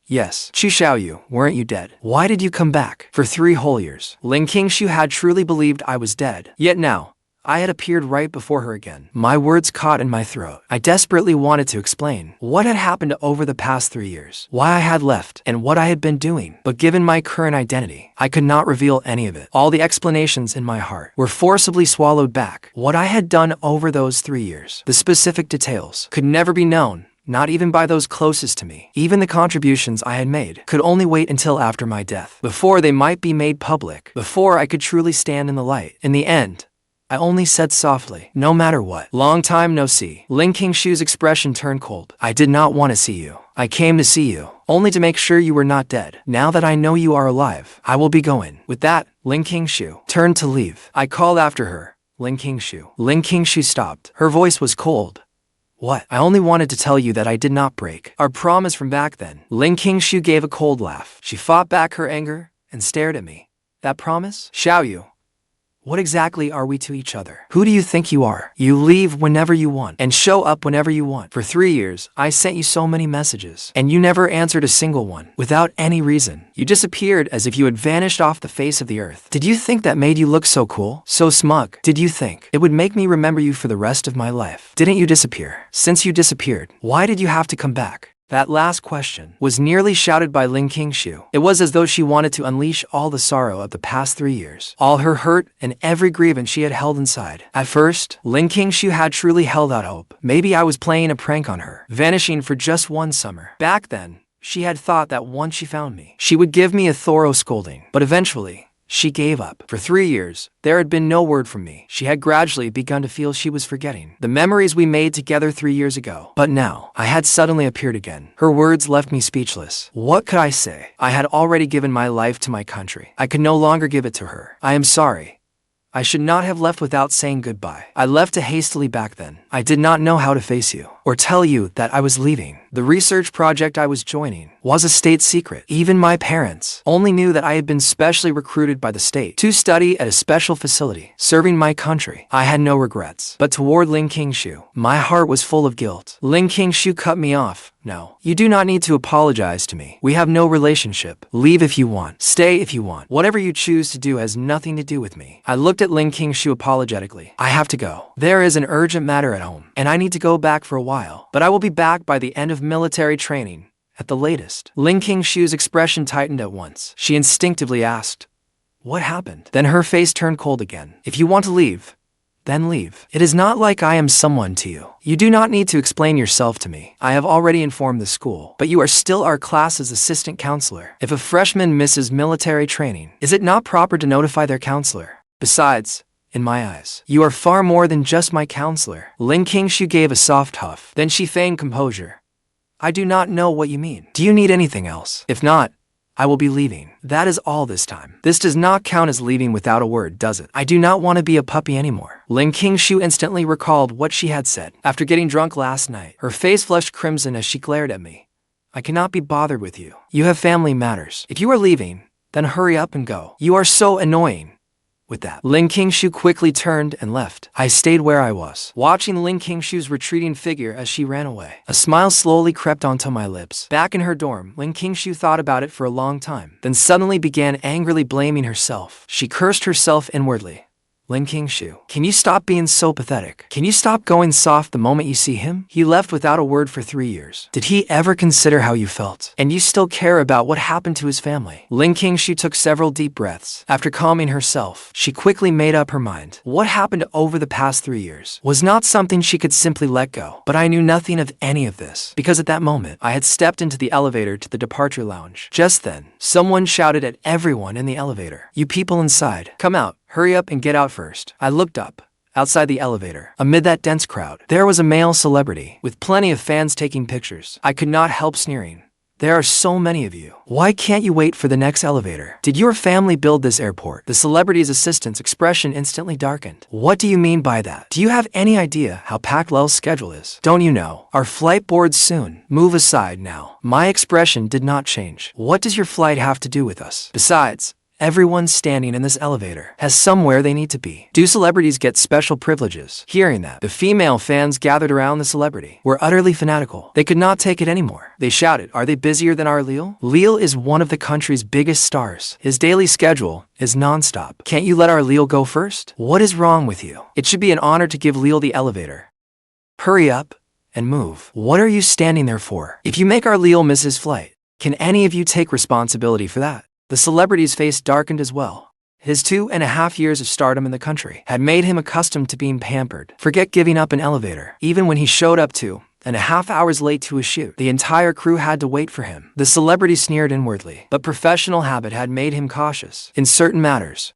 Yes, Xiaoyu, weren't you dead? Why did you come back? For 3 whole years. Ling Qingxue had truly believed I was dead. Yet now, I had appeared right before her again. My words caught in my throat. I desperately wanted to explain what had happened over the past 3 years, why I had left, and what I had been doing. But given my current identity, I could not reveal any of it. All the explanations in my heart were forcibly swallowed back. What I had done over those 3 years, the specific details, could never be known. Not even by those closest to me. Even the contributions I had made could only wait until after my death, before they might be made public, before I could truly stand in the light. In the end, I only said softly, no matter what. Long time no see. Ling Qingxue's expression turned cold. I did not want to see you. I came to see you, only to make sure you were not dead. Now that I know you are alive, I will be going. With that, Ling Qingxue turned to leave. I called after her, Ling Qingxue. Ling Qingxue stopped. Her voice was cold. What? I only wanted to tell you that I did not break our promise from back then. Ling Qingxue gave a cold laugh. She fought back her anger and stared at me. That promise? Xiaoyu. What exactly are we to each other? Who do you think you are? You leave whenever you want and show up whenever you want. For 3 years, I sent you so many messages, and you never answered a single one, without any reason. You disappeared as if you had vanished off the face of the earth. Did you think that made you look so cool? So smug? Did you think it would make me remember you for the rest of my life? Didn't you disappear? Since you disappeared, why did you have to come back? That last question was nearly shouted by Ling Qingxue. It was as though she wanted to unleash all the sorrow of the past 3 years, all her hurt and every grievance she had held inside. At first, Ling Qingxue had truly held out hope. Maybe I was playing a prank on her, vanishing for just one summer. Back then, she had thought that once she found me, she would give me a thorough scolding. But eventually, she gave up. For 3 years, there had been no word from me. She had gradually begun to feel she was forgetting the memories we made together 3 years ago. But now, I had suddenly appeared again. Her words left me speechless. What could I say? I had already given my life to my country. I could no longer give it to her. I am sorry. I should not have left without saying goodbye. I left too hastily back then. I did not know how to face you, or tell you that I was leaving. The research project I was joining was a state secret. Even my parents only knew that I had been specially recruited by the state to study at a special facility, serving my country. I had no regrets. But toward Ling Qingxue, my heart was full of guilt. Ling Qingxue cut me off. No, you do not need to apologize to me. We have no relationship. Leave if you want. Stay if you want. Whatever you choose to do has nothing to do with me. I looked at Ling Qingxue apologetically. I have to go. There is an urgent matter at home, and I need to go back for a while. But I will be back by the end of military training, at the latest. Ling Qingxue's expression tightened at once. She instinctively asked, what happened? Then her face turned cold again. If you want to leave, then leave. It is not like I am someone to you. You do not need to explain yourself to me. I have already informed the school, but you are still our class's assistant counselor. If a freshman misses military training, is it not proper to notify their counselor? Besides, in my eyes, you are far more than just my counselor. Qingxue gave a soft huff. Then she feigned composure. I do not know what you mean. Do you need anything else? If not, I will be leaving. That is all this time. This does not count as leaving without a word, does it? I do not want to be a puppy anymore. Qingxue instantly recalled what she had said. After getting drunk last night, her face flushed crimson as she glared at me. I cannot be bothered with you. You have family matters. If you are leaving, then hurry up and go. You are so annoying. With that, Qingxue quickly turned and left. I stayed where I was, watching Qingxue's retreating figure as she ran away. A smile slowly crept onto my lips. Back in her dorm, Qingxue thought about it for a long time, then suddenly began angrily blaming herself. She cursed herself inwardly. Qingxue, can you stop being so pathetic? Can you stop going soft the moment you see him? He left without a word for 3 years. Did he ever consider how you felt? And you still care about what happened to his family? Qingxue took several deep breaths. After calming herself, she quickly made up her mind. What happened over the past 3 years was not something she could simply let go. But I knew nothing of any of this, because at that moment, I had stepped into the elevator to the departure lounge. Just then, someone shouted at everyone in the elevator. You people inside, come out. Hurry up and get out first. I looked up. Outside the elevator, amid that dense crowd, there was a male celebrity, with plenty of fans taking pictures. I could not help sneering. There are so many of you. Why can't you wait for the next elevator? Did your family build this airport? The celebrity's assistant's expression instantly darkened. What do you mean by that? Do you have any idea how packed Lel's schedule is? Don't you know? Our flight boards soon. Move aside now. My expression did not change. What does your flight have to do with us? Besides, everyone standing in this elevator has somewhere they need to be. Do celebrities get special privileges? Hearing that, the female fans gathered around the celebrity were utterly fanatical. They could not take it anymore. They shouted, are they busier than our Lil? Lil is one of the country's biggest stars. His daily schedule is non-stop. Can't you let our Lil go first? What is wrong with you? It should be an honor to give Lil the elevator. Hurry up and move. What are you standing there for? If you make our Lil miss his flight, can any of you take responsibility for that? The celebrity's face darkened as well. His 2.5 years of stardom in the country had made him accustomed to being pampered. Forget giving up an elevator. Even when he showed up 2.5 hours late to a shoot, the entire crew had to wait for him. The celebrity sneered inwardly, but professional habit had made him cautious in certain matters.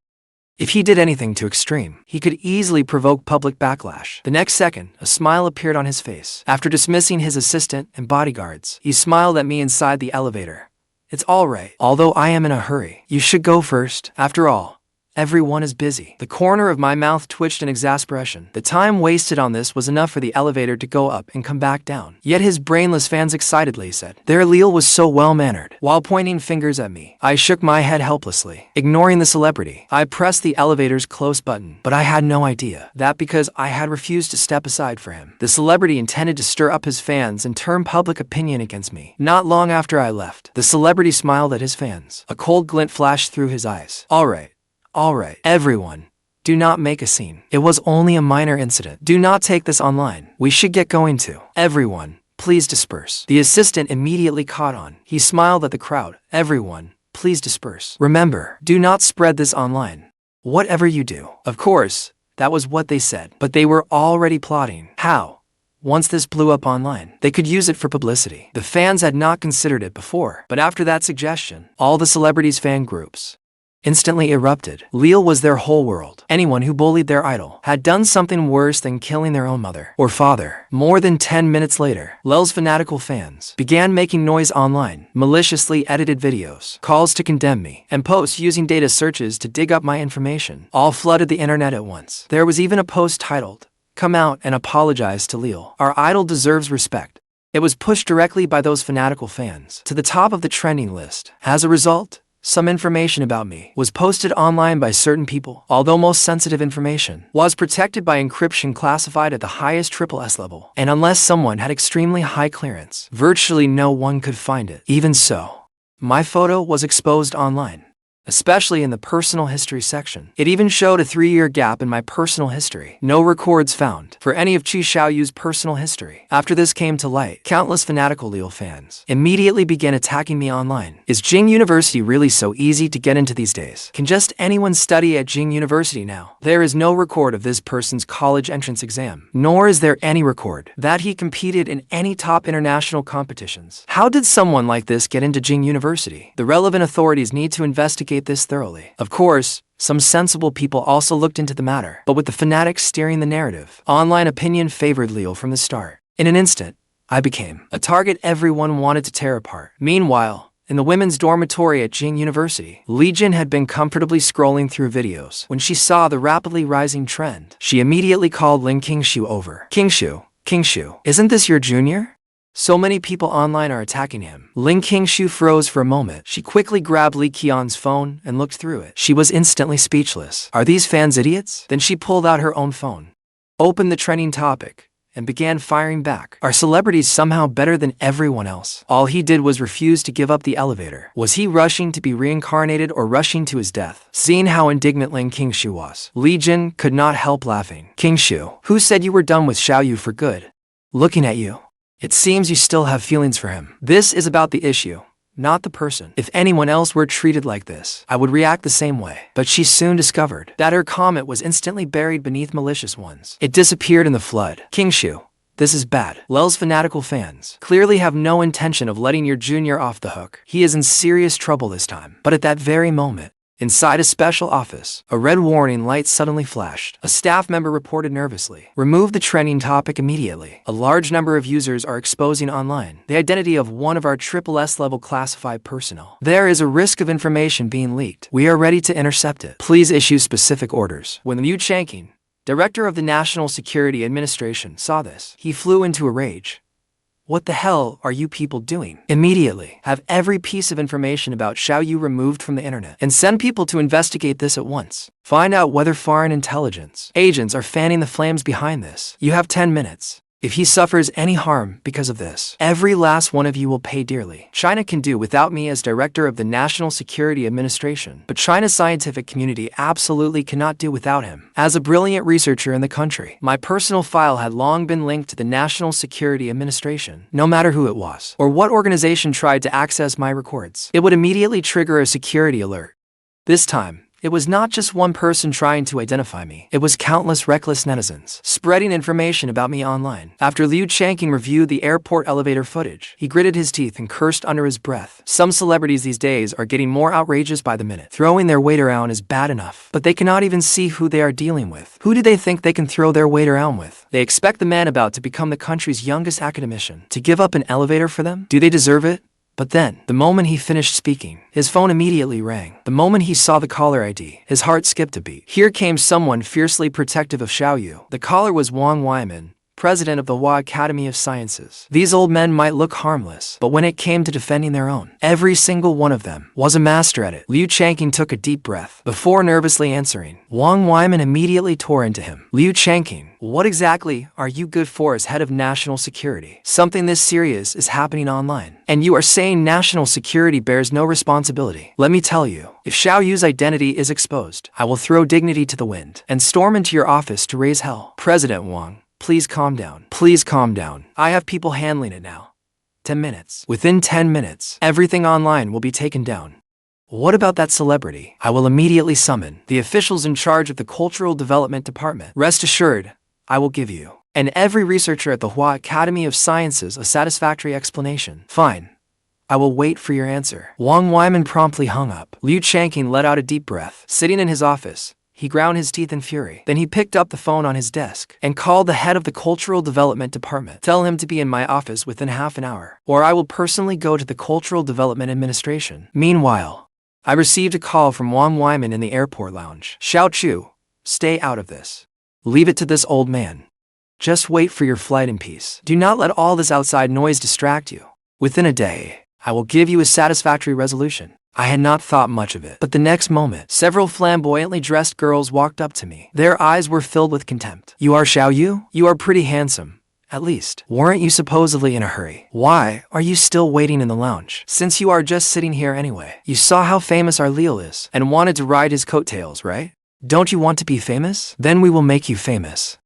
If he did anything too extreme, he could easily provoke public backlash. The next second, a smile appeared on his face. After dismissing his assistant and bodyguards, he smiled at me inside the elevator. It's all right. Although I am in a hurry, you should go first. After all, everyone is busy. The corner of my mouth twitched in exasperation. The time wasted on this was enough for the elevator to go up and come back down. Yet his brainless fans excitedly said, their Lil was so well-mannered. While pointing fingers at me, I shook my head helplessly. Ignoring the celebrity, I pressed the elevator's close button. But I had no idea that because I had refused to step aside for him, the celebrity intended to stir up his fans and turn public opinion against me. Not long after I left, the celebrity smiled at his fans. A cold glint flashed through his eyes. All right, everyone, do not make a scene. It was only a minor incident. Do not take this online. We should get going too. Everyone, please disperse. The assistant immediately caught on. He smiled at the crowd. Everyone, please disperse. Remember, do not spread this online. Whatever you do. Of course, that was what they said. But they were already plotting. How? Once this blew up online, they could use it for publicity. The fans had not considered it before. But after that suggestion, all the celebrities' fan groups instantly erupted. Lil was their whole world. Anyone who bullied their idol had done something worse than killing their own mother or father. More than 10 minutes later, Lil's fanatical fans began making noise online, maliciously edited videos, calls to condemn me, and posts using data searches to dig up my information. All flooded the internet at once. There was even a post titled, "Come out and apologize to Lil. Our idol deserves respect." It was pushed directly by those fanatical fans to the top of the trending list. As a result, some information about me was posted online by certain people. Although most sensitive information was protected by encryption classified at the highest SSS level, and unless someone had extremely high clearance, virtually no one could find it. Even so, my photo was exposed online. especially in the personal history section. It even showed a 3-year gap in my personal history. No records found for any of Xiaoyu's personal history. After this came to light, countless fanatical Liu fans immediately began attacking me online. Is Jing University really so easy to get into these days? Can just anyone study at Jing University now? There is no record of this person's college entrance exam, nor is there any record that he competed in any top international competitions. How did someone like this get into Jing University? The relevant authorities need to investigate this thoroughly. Of course, some sensible people also looked into the matter, but with the fanatics steering the narrative, online opinion favored Liu from the start. In an instant, I became a target everyone wanted to tear apart. Meanwhile, in the women's dormitory at Jing University, Li Jin had been comfortably scrolling through videos. When she saw the rapidly rising trend, she immediately called Ling Qingxue over. Qingxue, isn't this your junior? So many people online are attacking him. Ling Qingxue froze for a moment. She quickly grabbed Li Qian's phone and looked through it. She was instantly speechless. Are these fans idiots? Then she pulled out her own phone, opened the trending topic, and began firing back. Are celebrities somehow better than everyone else? All he did was refuse to give up the elevator. Was he rushing to be reincarnated or rushing to his death? Seeing how indignant Ling Qingxue was, Li Jin could not help laughing. Qingxue, who said you were done with Xiaoyu for good? Looking at you, it seems you still have feelings for him. This is about the issue, not the person. If anyone else were treated like this, I would react the same way. But she soon discovered that her comment was instantly buried beneath malicious ones. It disappeared in the flood. Qingxue, this is bad. Lel's fanatical fans clearly have no intention of letting your junior off the hook. He is in serious trouble this time. But at that very moment, inside a special office, a red warning light suddenly flashed. A staff member reported nervously. Remove the trending topic immediately. A large number of users are exposing online the identity of one of our SSS level classified personnel. There is a risk of information being leaked. We are ready to intercept it. Please issue specific orders. When Liu Changqing, director of the National Security Administration, saw this, he flew into a rage. What the hell are you people doing? Immediately, have every piece of information about Xiaoyu removed from the internet and send people to investigate this at once. Find out whether foreign intelligence agents are fanning the flames behind this. You have 10 minutes. If he suffers any harm because of this, every last one of you will pay dearly. China can do without me as director of the National Security Administration, but China's scientific community absolutely cannot do without him. As a brilliant researcher in the country, my personal file had long been linked to the National Security Administration. No matter who it was, or what organization tried to access my records, it would immediately trigger a security alert. This time, it was not just one person trying to identify me. It was countless reckless netizens spreading information about me online. After Liu Changqing reviewed the airport elevator footage, he gritted his teeth and cursed under his breath. Some celebrities these days are getting more outrageous by the minute. Throwing their weight around is bad enough, but they cannot even see who they are dealing with. Who do they think they can throw their weight around with? They expect the man about to become the country's youngest academician to give up an elevator for them? Do they deserve it? But then, the moment he finished speaking, his phone immediately rang. The moment he saw the caller ID, his heart skipped a beat. Here came someone fiercely protective of Xiaoyu. The caller was Wang Weiman, president of the Hua Academy of Sciences. These old men might look harmless, but when it came to defending their own, every single one of them was a master at it. Liu Changqing took a deep breath. Before nervously answering, Wang Weiman immediately tore into him. Liu Changqing, what exactly are you good for as head of national security? Something this serious is happening online, and you are saying national security bears no responsibility. Let me tell you, if Xiaoyu's identity is exposed, I will throw dignity to the wind and storm into your office to raise hell. President Wang, please calm down. Please calm down. I have people handling it now. 10 minutes. Within 10 minutes, everything online will be taken down. What about that celebrity? I will immediately summon the officials in charge of the Cultural Development Department. Rest assured, I will give you and every researcher at the Hua Academy of Sciences a satisfactory explanation. Fine. I will wait for your answer. Wang Weiman promptly hung up. Liu Changqing let out a deep breath. Sitting in his office, he ground his teeth in fury. Then he picked up the phone on his desk and called the head of the Cultural Development Department. Tell him to be in my office within half an hour, or I will personally go to the Cultural Development Administration. Meanwhile, I received a call from Wang Weiman in the airport lounge. Xiaoyu, stay out of this. Leave it to this old man. Just wait for your flight in peace. Do not let all this outside noise distract you. Within a day, I will give you a satisfactory resolution. I had not thought much of it, but the next moment, several flamboyantly dressed girls walked up to me. Their eyes were filled with contempt. You are Xiaoyu? You are pretty handsome, At least, weren't you supposedly in a hurry? Why are you still waiting in the lounge? Since you are just sitting here anyway. You saw how famous our Leo is and wanted to ride his coattails, right? Don't you want to be famous? Then we will make you famous.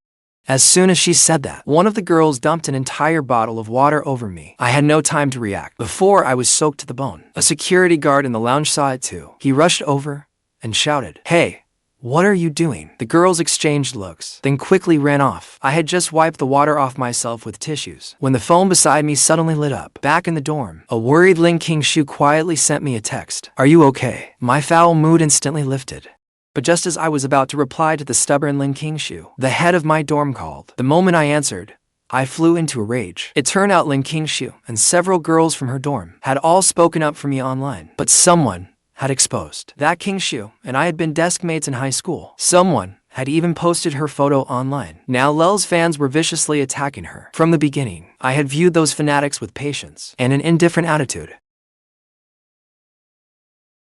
As soon as she said that, one of the girls dumped an entire bottle of water over me. I had no time to react. Before I was soaked to the bone. A security guard in the lounge saw it too. He rushed over and shouted, "Hey, what are you doing?" The girls exchanged looks, then quickly ran off. I had just wiped the water off myself with tissues when the phone beside me suddenly lit up. Back in the dorm, a worried Qingxue quietly sent me a text. "Are you okay?" My foul mood instantly lifted. But just as I was about to reply to the stubborn Qingxue, the head of my dorm called. The moment I answered, I flew into a rage. It turned out Qingxue and several girls from her dorm had all spoken up for me online. But someone had exposed that Qingxue and I had been desk mates in high school. Someone had even posted her photo online. Now Lel's fans were viciously attacking her. From the beginning, I had viewed those fanatics with patience and an indifferent attitude.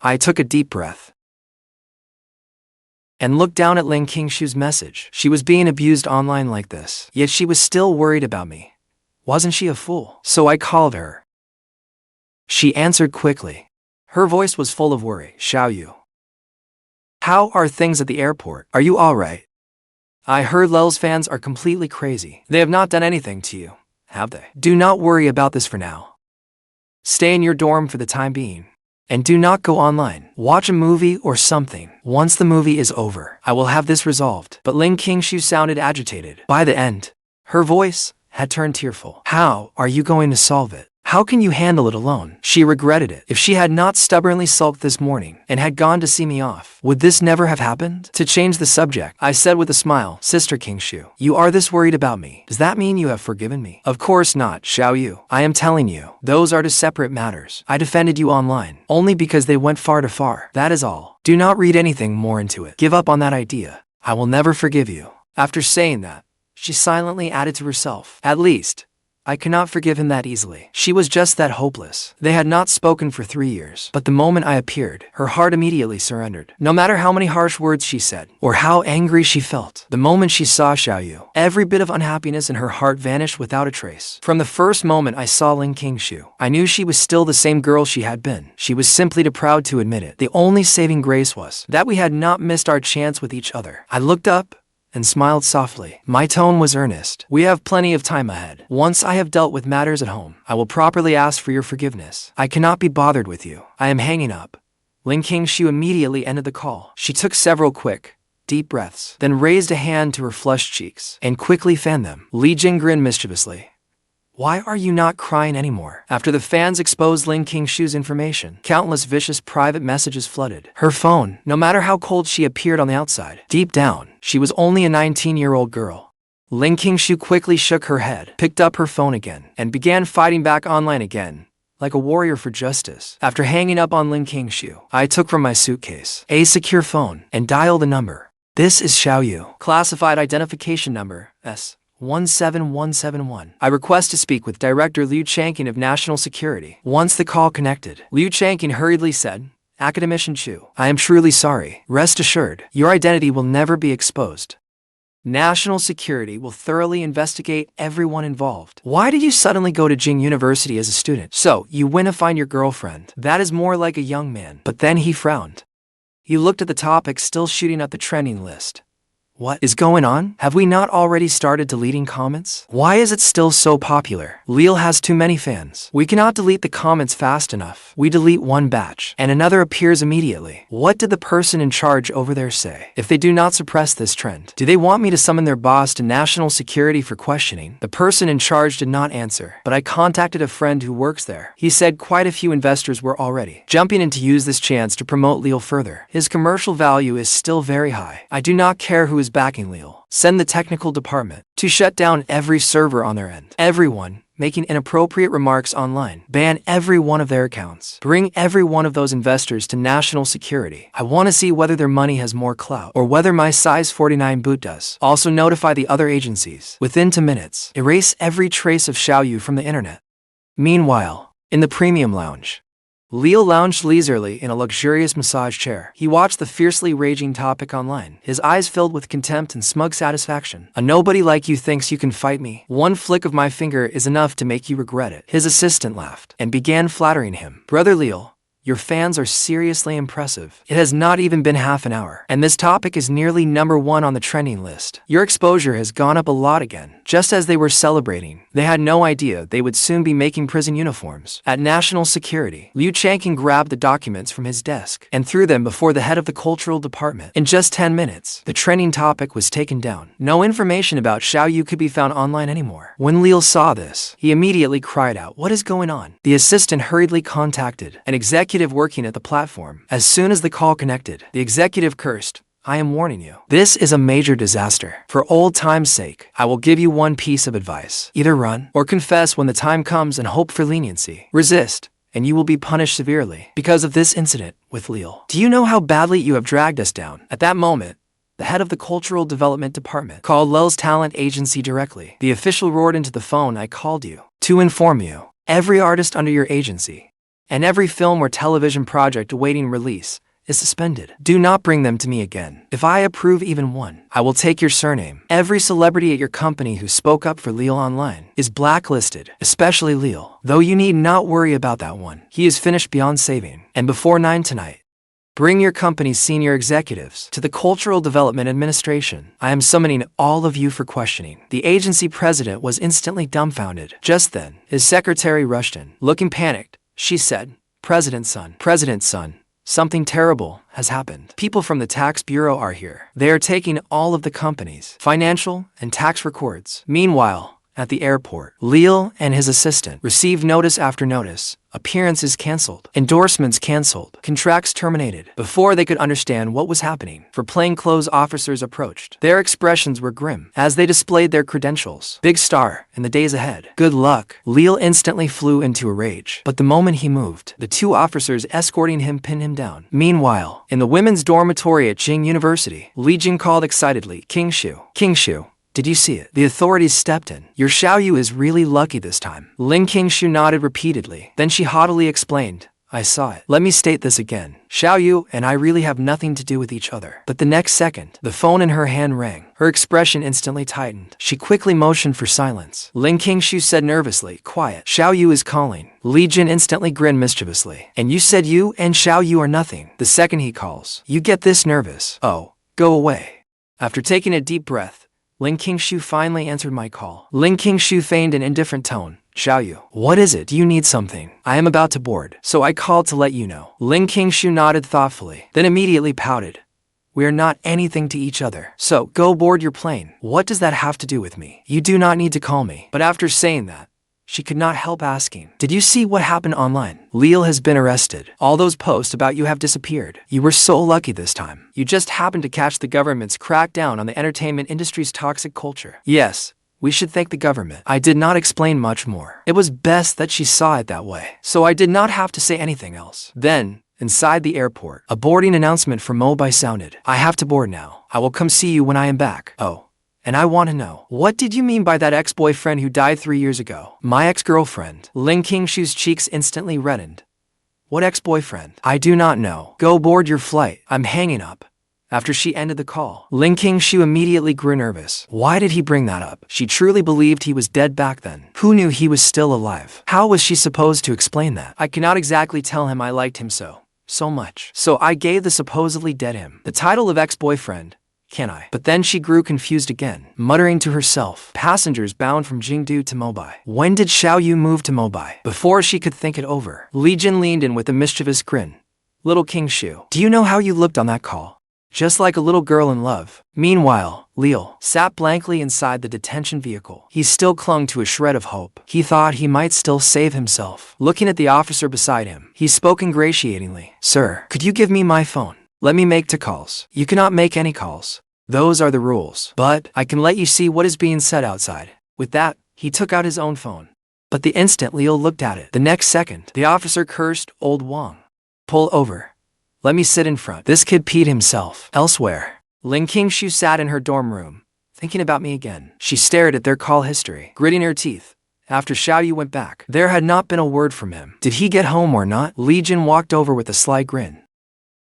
I took a deep breath and looked down at Qingxue's message. She was being abused online like this, yet she was still worried about me. Wasn't she a fool? So I called her. She answered quickly. Her voice was full of worry. "Xiaoyu, how are things at the airport? Are you alright? I heard Lel's fans are completely crazy. They have not done anything to you, have they? Do not worry about this for now. Stay in your dorm for the time being. And do not go online. Watch a movie or something. Once the movie is over, I will have this resolved." But Qingxue sounded agitated. By the end, her voice had turned tearful. "How are you going to solve it? How can you handle it alone?" She regretted it. If she had not stubbornly sulked this morning and had gone to see me off, would this never have happened? To change the subject, I said with a smile, "Sister Qingxue, you are this worried about me. Does that mean you have forgiven me?" "Of course not, Xiaoyu. I am telling you, those are two separate matters. I defended you online, only because they went far too far. That is all. Do not read anything more into it. Give up on that idea. I will never forgive you." After saying that, she silently added to herself, "At least, I cannot forgive him that easily." She was just that hopeless. They had not spoken for 3 years, but the moment I appeared, her heart immediately surrendered. No matter how many harsh words she said, or how angry she felt, the moment she saw Xiaoyu, every bit of unhappiness in her heart vanished without a trace. From the first moment I saw Qingxue, I knew she was still the same girl she had been. She was simply too proud to admit it. The only saving grace was that we had not missed our chance with each other. I looked up and smiled softly. My tone was earnest. "We have plenty of time ahead. Once I have dealt with matters at home, I will properly ask for your forgiveness. I cannot be bothered with you. I am hanging up." Qingxue immediately ended the call. She took several quick, deep breaths, then raised a hand to her flushed cheeks and quickly fanned them. Li Jing grinned mischievously. "Why are you not crying anymore?" After the fans exposed Qingxue's information, countless vicious private messages flooded her phone. No matter how cold she appeared on the outside, deep down, she was only a 19-year-old girl. Qingxue quickly shook her head, picked up her phone again, and began fighting back online again, like a warrior for justice. After hanging up on Qingxue, I took from my suitcase a secure phone and dialed a number. "This is Xiaoyu. Classified identification number, S17171. I request to speak with Director Liu Changqing of National Security." Once the call connected, Liu Changqing hurriedly said, "Academician Chu, I am truly sorry. Rest assured, your identity will never be exposed. National Security will thoroughly investigate everyone involved." "Why did you suddenly go to Jing University as a student?" "So, you went to find your girlfriend. That is more like a young man." But then he frowned. He looked at the topic still shooting up the trending list. What is going on? Have we not already started deleting comments? Why is it still so popular? Lil has too many fans. We cannot delete the comments fast enough. We delete one batch, and another appears immediately. What did the person in charge over there say? If they do not suppress this trend, do they want me to summon their boss to national security for questioning? The person in charge did not answer, but I contacted a friend who works there. He said quite a few investors were already jumping in to use this chance to promote Lil further. His commercial value is still very high. I do not care who is backing Lil. Send the technical department to shut down every server on their end. Everyone making inappropriate remarks online. Ban every one of their accounts. Bring every one of those investors to national security. I want to see whether their money has more clout or whether my size 49 boot does. Also notify the other agencies. Within 2 minutes, erase every trace of Xiaoyu from the internet. Meanwhile, in the premium lounge, Leo lounged leisurely in a luxurious massage chair. He watched the fiercely raging topic online, his eyes filled with contempt and smug satisfaction. A nobody like you thinks you can fight me. One flick of my finger is enough to make you regret it. His assistant laughed and began flattering him. Brother Leo, your fans are seriously impressive. It has not even been half an hour, and this topic is nearly #1 on the trending list. Your exposure has gone up a lot again. Just as they were celebrating, they had no idea they would soon be making prison uniforms. At National Security, Liu Changqing grabbed the documents from his desk and threw them before the head of the cultural department. In just 10 minutes, the trending topic was taken down. No information about Xiaoyu could be found online anymore. When Liu saw this, he immediately cried out, "What is going on?" The assistant hurriedly contacted an executive working at the platform. As soon as the call connected, the executive cursed, "I am warning you. This is a major disaster. For old time's sake, I will give you one piece of advice. Either run or confess when the time comes and hope for leniency. Resist, and you will be punished severely because of this incident with Leo. Do you know how badly you have dragged us down?" At that moment, the head of the Cultural Development Department called Lil's talent agency directly. The official roared into the phone, "I called you to inform you. Every artist under your agency and every film or television project awaiting release is suspended. Do not bring them to me again. If I approve even one, I will take your surname. Every celebrity at your company who spoke up for Leo online is blacklisted, especially Leo. Though you need not worry about that one. He is finished beyond saving. And before 9 tonight, bring your company's senior executives to the Cultural Development Administration. I am summoning all of you for questioning." The agency president was instantly dumbfounded. Just then, his secretary rushed in. Looking panicked, she said, President's son, something terrible has happened. People from the tax bureau are here. They are taking all of the company's financial and tax records." Meanwhile, at the airport, Leo and his assistant received notice after notice. Appearances cancelled, endorsements cancelled, contracts terminated. Before they could understand what was happening, for plainclothes officers approached. Their expressions were grim as they displayed their credentials. "Big star in the days ahead. Good luck." Leo instantly flew into a rage, but the moment he moved, the 2 officers escorting him pinned him down. Meanwhile, in the women's dormitory at Jing University, Li Jing called excitedly, Qingxue, did you see it? The authorities stepped in. Your Xiaoyu is really lucky this time." Qingxue nodded repeatedly. Then she haughtily explained, "I saw it. Let me state this again. Xiaoyu and I really have nothing to do with each other." But the next second, the phone in her hand rang. Her expression instantly tightened. She quickly motioned for silence. Qingxue said nervously, "Quiet. Xiaoyu is calling." Li Jin instantly grinned mischievously. "And you said you and Xiaoyu are nothing. The second he calls, you get this nervous. Oh, go away." After taking a deep breath, Qingxue finally answered my call. Qingxue feigned an indifferent tone. "Xiaoyu, what is it? Do you need something? I am about to board, so I called to let you know." Qingxue nodded thoughtfully, then immediately pouted. "We are not anything to each other, so go board your plane." "What does that have to do with me? You do not need to call me." But after saying that, she could not help asking, "Did you see what happened online? Leo has been arrested. All those posts about you have disappeared. You were so lucky this time. You just happened to catch the government's crackdown on the entertainment industry's toxic culture." Yes, we should thank the government. I did not explain much more. It was best that she saw it that way, so I did not have to say anything else. Then, inside the airport, a boarding announcement from Mobai sounded. "I have to board now. I will come see you when I am back. Oh, and I want to know, what did you mean by that ex-boyfriend who died 3 years ago?" "My ex-girlfriend." Qingxue's cheeks instantly reddened. "What ex-boyfriend?" "I do not know. Go board your flight. I'm hanging up." After she ended the call, Qingxue immediately grew nervous. Why did he bring that up? She truly believed he was dead back then. Who knew he was still alive? How was she supposed to explain that? "I cannot exactly tell him I liked him so much. So I gave the supposedly dead him the title of ex-boyfriend. Can I?" But then she grew confused again, muttering to herself, "Passengers bound from Jingdu to Mobai. When did Xiaoyu move to Mobai?" Before she could think it over, Li Jin leaned in with a mischievous grin. "Little Qingxue, do you know how you looked on that call? Just like a little girl in love." Meanwhile, Leo sat blankly inside the detention vehicle. He still clung to a shred of hope. He thought he might still save himself. Looking at the officer beside him, he spoke ingratiatingly. "Sir, could you give me my phone? Let me make 2 calls." "You cannot make any calls. Those are the rules. But I can let you see what is being said outside." With that, he took out his own phone. But the instant Leo looked at it, the next second, the officer cursed, "Old Wang. Pull over. Let me sit in front. This kid peed himself." Elsewhere, Qingxue sat in her dorm room, thinking about me again. She stared at their call history, gritting her teeth, After Xiaoyu went back, there had not been a word from him. Did he get home or not? Li Jin walked over with a sly grin.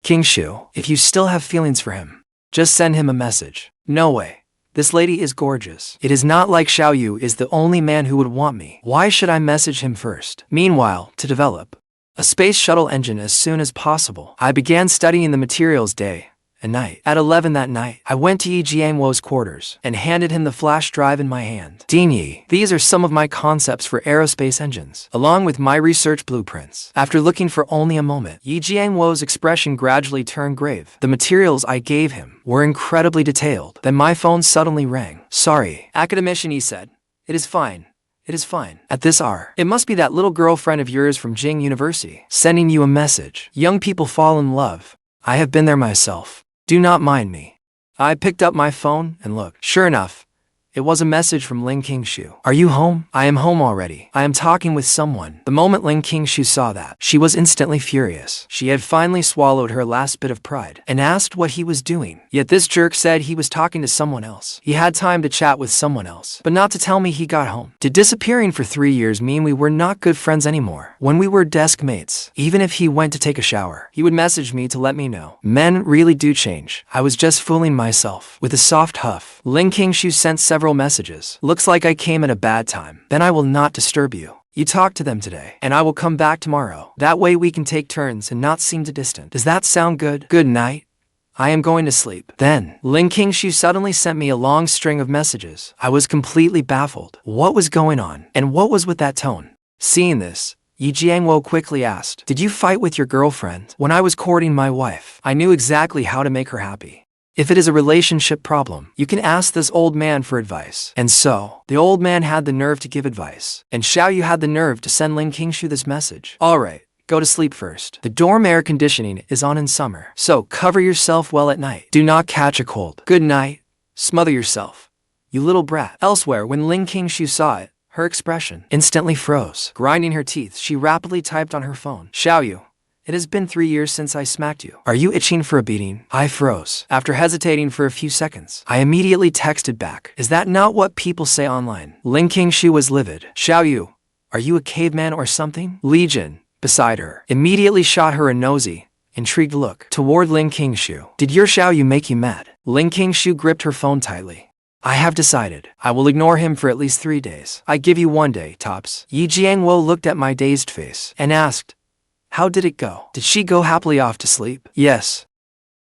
Qingxue, if you still have feelings for him, just send him a message. No way. This lady is gorgeous. It is not like Xiaoyu is the only man who would want me. Why should I message him first? Meanwhile, to develop a space shuttle engine as soon as possible, I began studying the materials day and night. At 11 that night, I went to Yi Jiangwo's quarters and handed him the flash drive in my hand. Dinyi, these are some of my concepts for aerospace engines, along with my research blueprints. After looking for only a moment, Yi Jiangwo's expression gradually turned grave. The materials I gave him were incredibly detailed. Then my phone suddenly rang. Sorry, academician, he said. It is fine. It is fine. At this hour, it must be that little girlfriend of yours from Jing University sending you a message. Young people fall in love. I have been there myself. Do not mind me. I picked up my phone and looked. Sure enough, it was a message from Ling Qingxue. Are you home? I am home already. I am talking with someone. The moment Ling Qingxue saw that, she was instantly furious. She had finally swallowed her last bit of pride and asked what he was doing. Yet this jerk said he was talking to someone else. He had time to chat with someone else, but not to tell me he got home. Did disappearing for 3 years mean we were not good friends anymore? When we were desk mates, even if he went to take a shower, he would message me to let me know. Men really do change. I was just fooling myself. With a soft huff, Ling Qingxue sent several messages. Looks like I came at a bad time. Then I will not disturb you. You talk to them today, and I will come back tomorrow. That way we can take turns and not seem too distant. Does that sound good? Good night. I am going to sleep. Then, Ling Qingxue suddenly sent me a long string of messages. I was completely baffled. What was going on? And what was with that tone? Seeing this, Yi Jiangwo quickly asked, Did you fight with your girlfriend? When I was courting my wife, I knew exactly how to make her happy. If it is a relationship problem, you can ask this old man for advice. And so, the old man had the nerve to give advice. And Xiaoyu had the nerve to send Ling Qingxue this message. Alright, go to sleep first. The dorm air conditioning is on in summer, so cover yourself well at night. Do not catch a cold. Good night. Smother yourself. You little brat. Elsewhere, when Ling Qingxue saw it, her expression instantly froze. Grinding her teeth, she rapidly typed on her phone. Xiaoyu. It has been 3 years since I smacked you. Are you itching for a beating? I froze. After hesitating for a few seconds, I immediately texted back. Is that not what people say online? Ling Qingxue was livid. Xiaoyu, are you a caveman or something? Li Jin, beside her, immediately shot her a nosy, intrigued look toward Ling Qingxue. Did your Xiaoyu make you mad? Ling Qingxue gripped her phone tightly. I have decided. I will ignore him for at least 3 days. I give you 1 day, tops. Yi Jiangwo looked at my dazed face and asked, how did it go? Did she go happily off to sleep? Yes.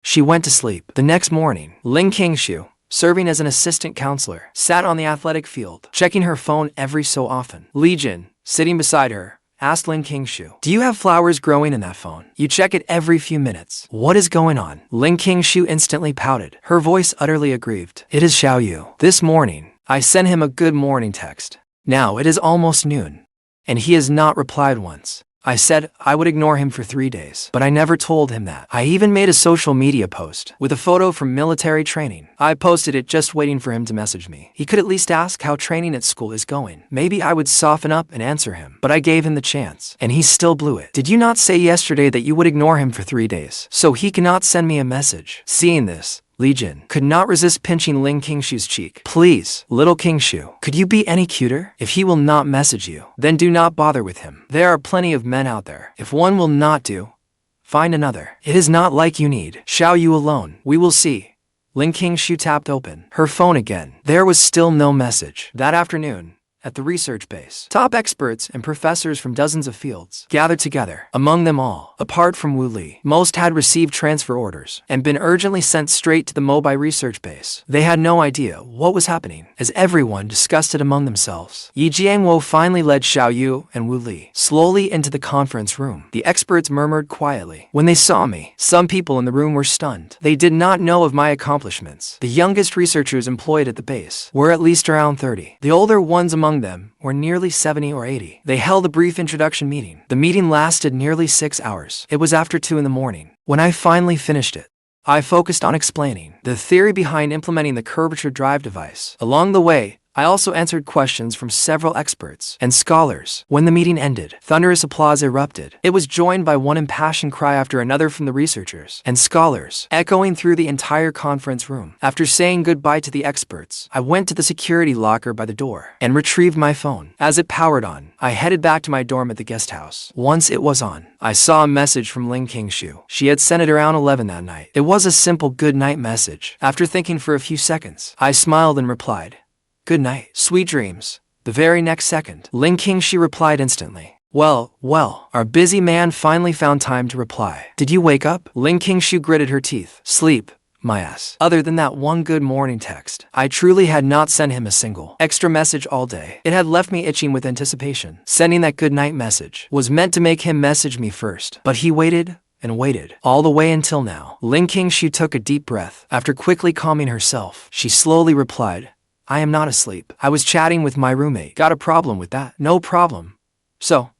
She went to sleep. The next morning, Ling Qingxue, serving as an assistant counselor, sat on the athletic field, checking her phone every so often. Li Jin, sitting beside her, asked Ling Qingxue, Do you have flowers growing in that phone? You check it every few minutes. What is going on? Ling Qingxue instantly pouted, her voice utterly aggrieved. It is Xiaoyu. This morning, I sent him a good morning text. Now it is almost noon, and he has not replied once. I said I would ignore him for 3 days, but I never told him that. I even made a social media post with a photo from military training. I posted it just waiting for him to message me. He could at least ask how training at school is going. Maybe I would soften up and answer him, but I gave him the chance, and he still blew it. Did you not say yesterday that you would ignore him for 3 days, so he cannot send me a message? Seeing this, Li Jin could not resist pinching Ling Qingxue's cheek. Please, little Qingxue, could you be any cuter? If he will not message you, then do not bother with him. There are plenty of men out there. If one will not do, find another. It is not like you need Xiaoyu alone. We will see. Ling Qingxue tapped open her phone again. There was still no message. That afternoon, at the research base, top experts and professors from dozens of fields gathered together. Among them all, apart from Wu Li, most had received transfer orders and been urgently sent straight to the Mobai research base. They had no idea what was happening, as everyone discussed it among themselves. Yi Jiangwo finally led Xiaoyu and Wu Li slowly into the conference room. The experts murmured quietly. When they saw me, some people in the room were stunned. They did not know of my accomplishments. The youngest researchers employed at the base were at least around 30. The older ones among them were nearly 70 or 80. They held a brief introduction meeting. The meeting lasted nearly 6 hours. It was after 2 in the morning when I finally finished it. I focused on explaining the theory behind implementing the curvature-drive device. Along the way, I also answered questions from several experts and scholars. When the meeting ended, thunderous applause erupted. It was joined by one impassioned cry after another from the researchers and scholars, echoing through the entire conference room. After saying goodbye to the experts, I went to the security locker by the door and retrieved my phone. As it powered on, I headed back to my dorm at the guest house. Once it was on, I saw a message from Qingxue. She had sent it around 11 that night. It was a simple good night message. After thinking for a few seconds, I smiled and replied, "Good night, sweet dreams." The very next second, Qingxue replied instantly. Well, our busy man finally found time to reply. "Did you wake up?" Qingxue gritted her teeth. "Sleep, my ass." Other than that one good morning text, I truly had not sent him a single extra message all day. It had left me itching with anticipation. Sending that good night message was meant to make him message me first, but he waited and waited, all the way until now. Qingxue took a deep breath. After quickly calming herself, she slowly replied, "I am not asleep. I was chatting with my roommate. Got a problem with that?" "No problem. So,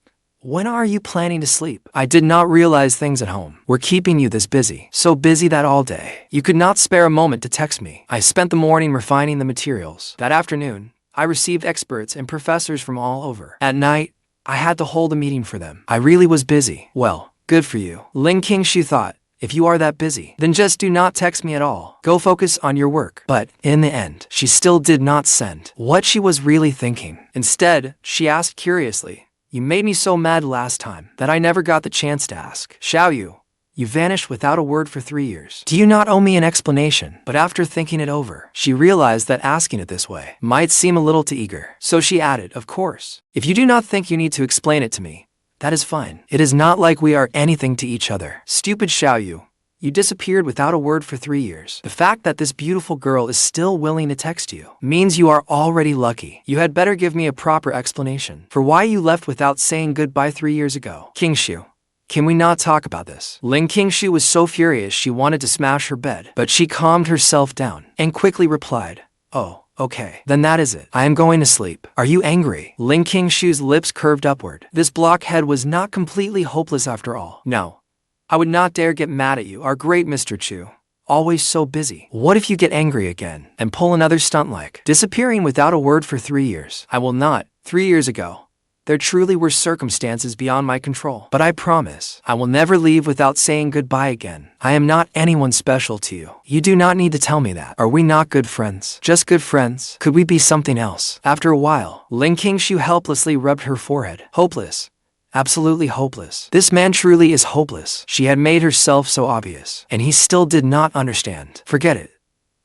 when are you planning to sleep?" "I did not realize things at home were keeping you this busy. So busy that all day you could not spare a moment to text me." I spent the morning refining the materials. That afternoon, I received experts and professors from all over. At night, I had to hold a meeting for them. I really was busy. Well, good for you. Qingxue thought, if you are that busy, then just do not text me at all. Go focus on your work. But in the end, she still did not send what she was really thinking. Instead, she asked curiously, "You made me so mad last time that I never got the chance to ask. Xiaoyu, you vanished without a word for 3 years. Do you not owe me an explanation?" But after thinking it over, she realized that asking it this way might seem a little too eager. So she added, "Of course, if you do not think you need to explain it to me, that is fine. It is not like we are anything to each other." Stupid Xiaoyu, you disappeared without a word for 3 years. The fact that this beautiful girl is still willing to text you means you are already lucky. You had better give me a proper explanation for why you left without saying goodbye 3 years ago. Qingxue, can we not talk about this? Qingxue was so furious she wanted to smash her bed, but she calmed herself down and quickly replied, "Oh, okay, then that is it. I am going to sleep. Are you angry?" Qingxue's lips curved upward. This blockhead was not completely hopeless after all. "No, I would not dare get mad at you, our great Mr. Chu. Always so busy. What if you get angry again and pull another stunt like disappearing without a word for 3 years? I will not. 3 years ago, there truly were circumstances beyond my control. But I promise, I will never leave without saying goodbye again. I am not anyone special to you. You do not need to tell me that. Are we not good friends? Just good friends? Could we be something else?" After a while, Qingxue helplessly rubbed her forehead. Hopeless. Absolutely hopeless. This man truly is hopeless. She had made herself so obvious, and he still did not understand. "Forget it.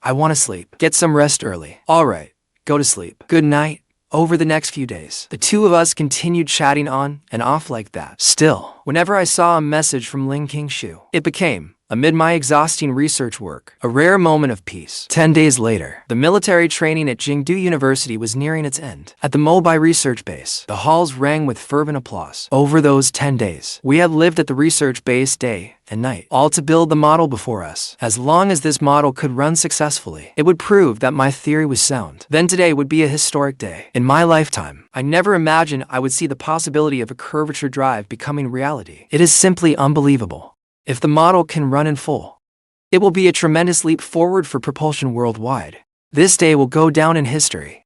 I want to sleep. Get some rest early." "All right, go to sleep. Good night." Over the next few days, the two of us continued chatting on and off like that. Still, whenever I saw a message from Qingxue, it became, amid my exhausting research work, a rare moment of peace. 10 days later, the military training at Jingdu University was nearing its end. At the Mobai research base, the halls rang with fervent applause. Over those 10 days, we had lived at the research base day and night, all to build the model before us. As long as this model could run successfully, it would prove that my theory was sound. Then today would be a historic day. In my lifetime, I never imagined I would see the possibility of a curvature-drive becoming reality. It is simply unbelievable. If the model can run in full, it will be a tremendous leap forward for propulsion worldwide. This day will go down in history.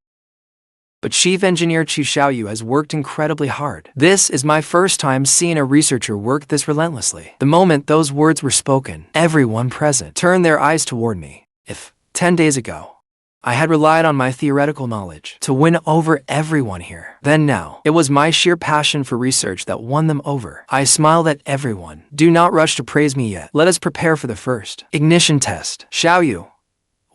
But Chief Engineer Xiaoyu has worked incredibly hard. This is my first time seeing a researcher work this relentlessly. The moment those words were spoken, everyone present turned their eyes toward me. If 10 days ago, I had relied on my theoretical knowledge to win over everyone here, then now, it was my sheer passion for research that won them over. I smiled at everyone. Do not rush to praise me yet. Let us prepare for the first ignition test. Xiaoyu,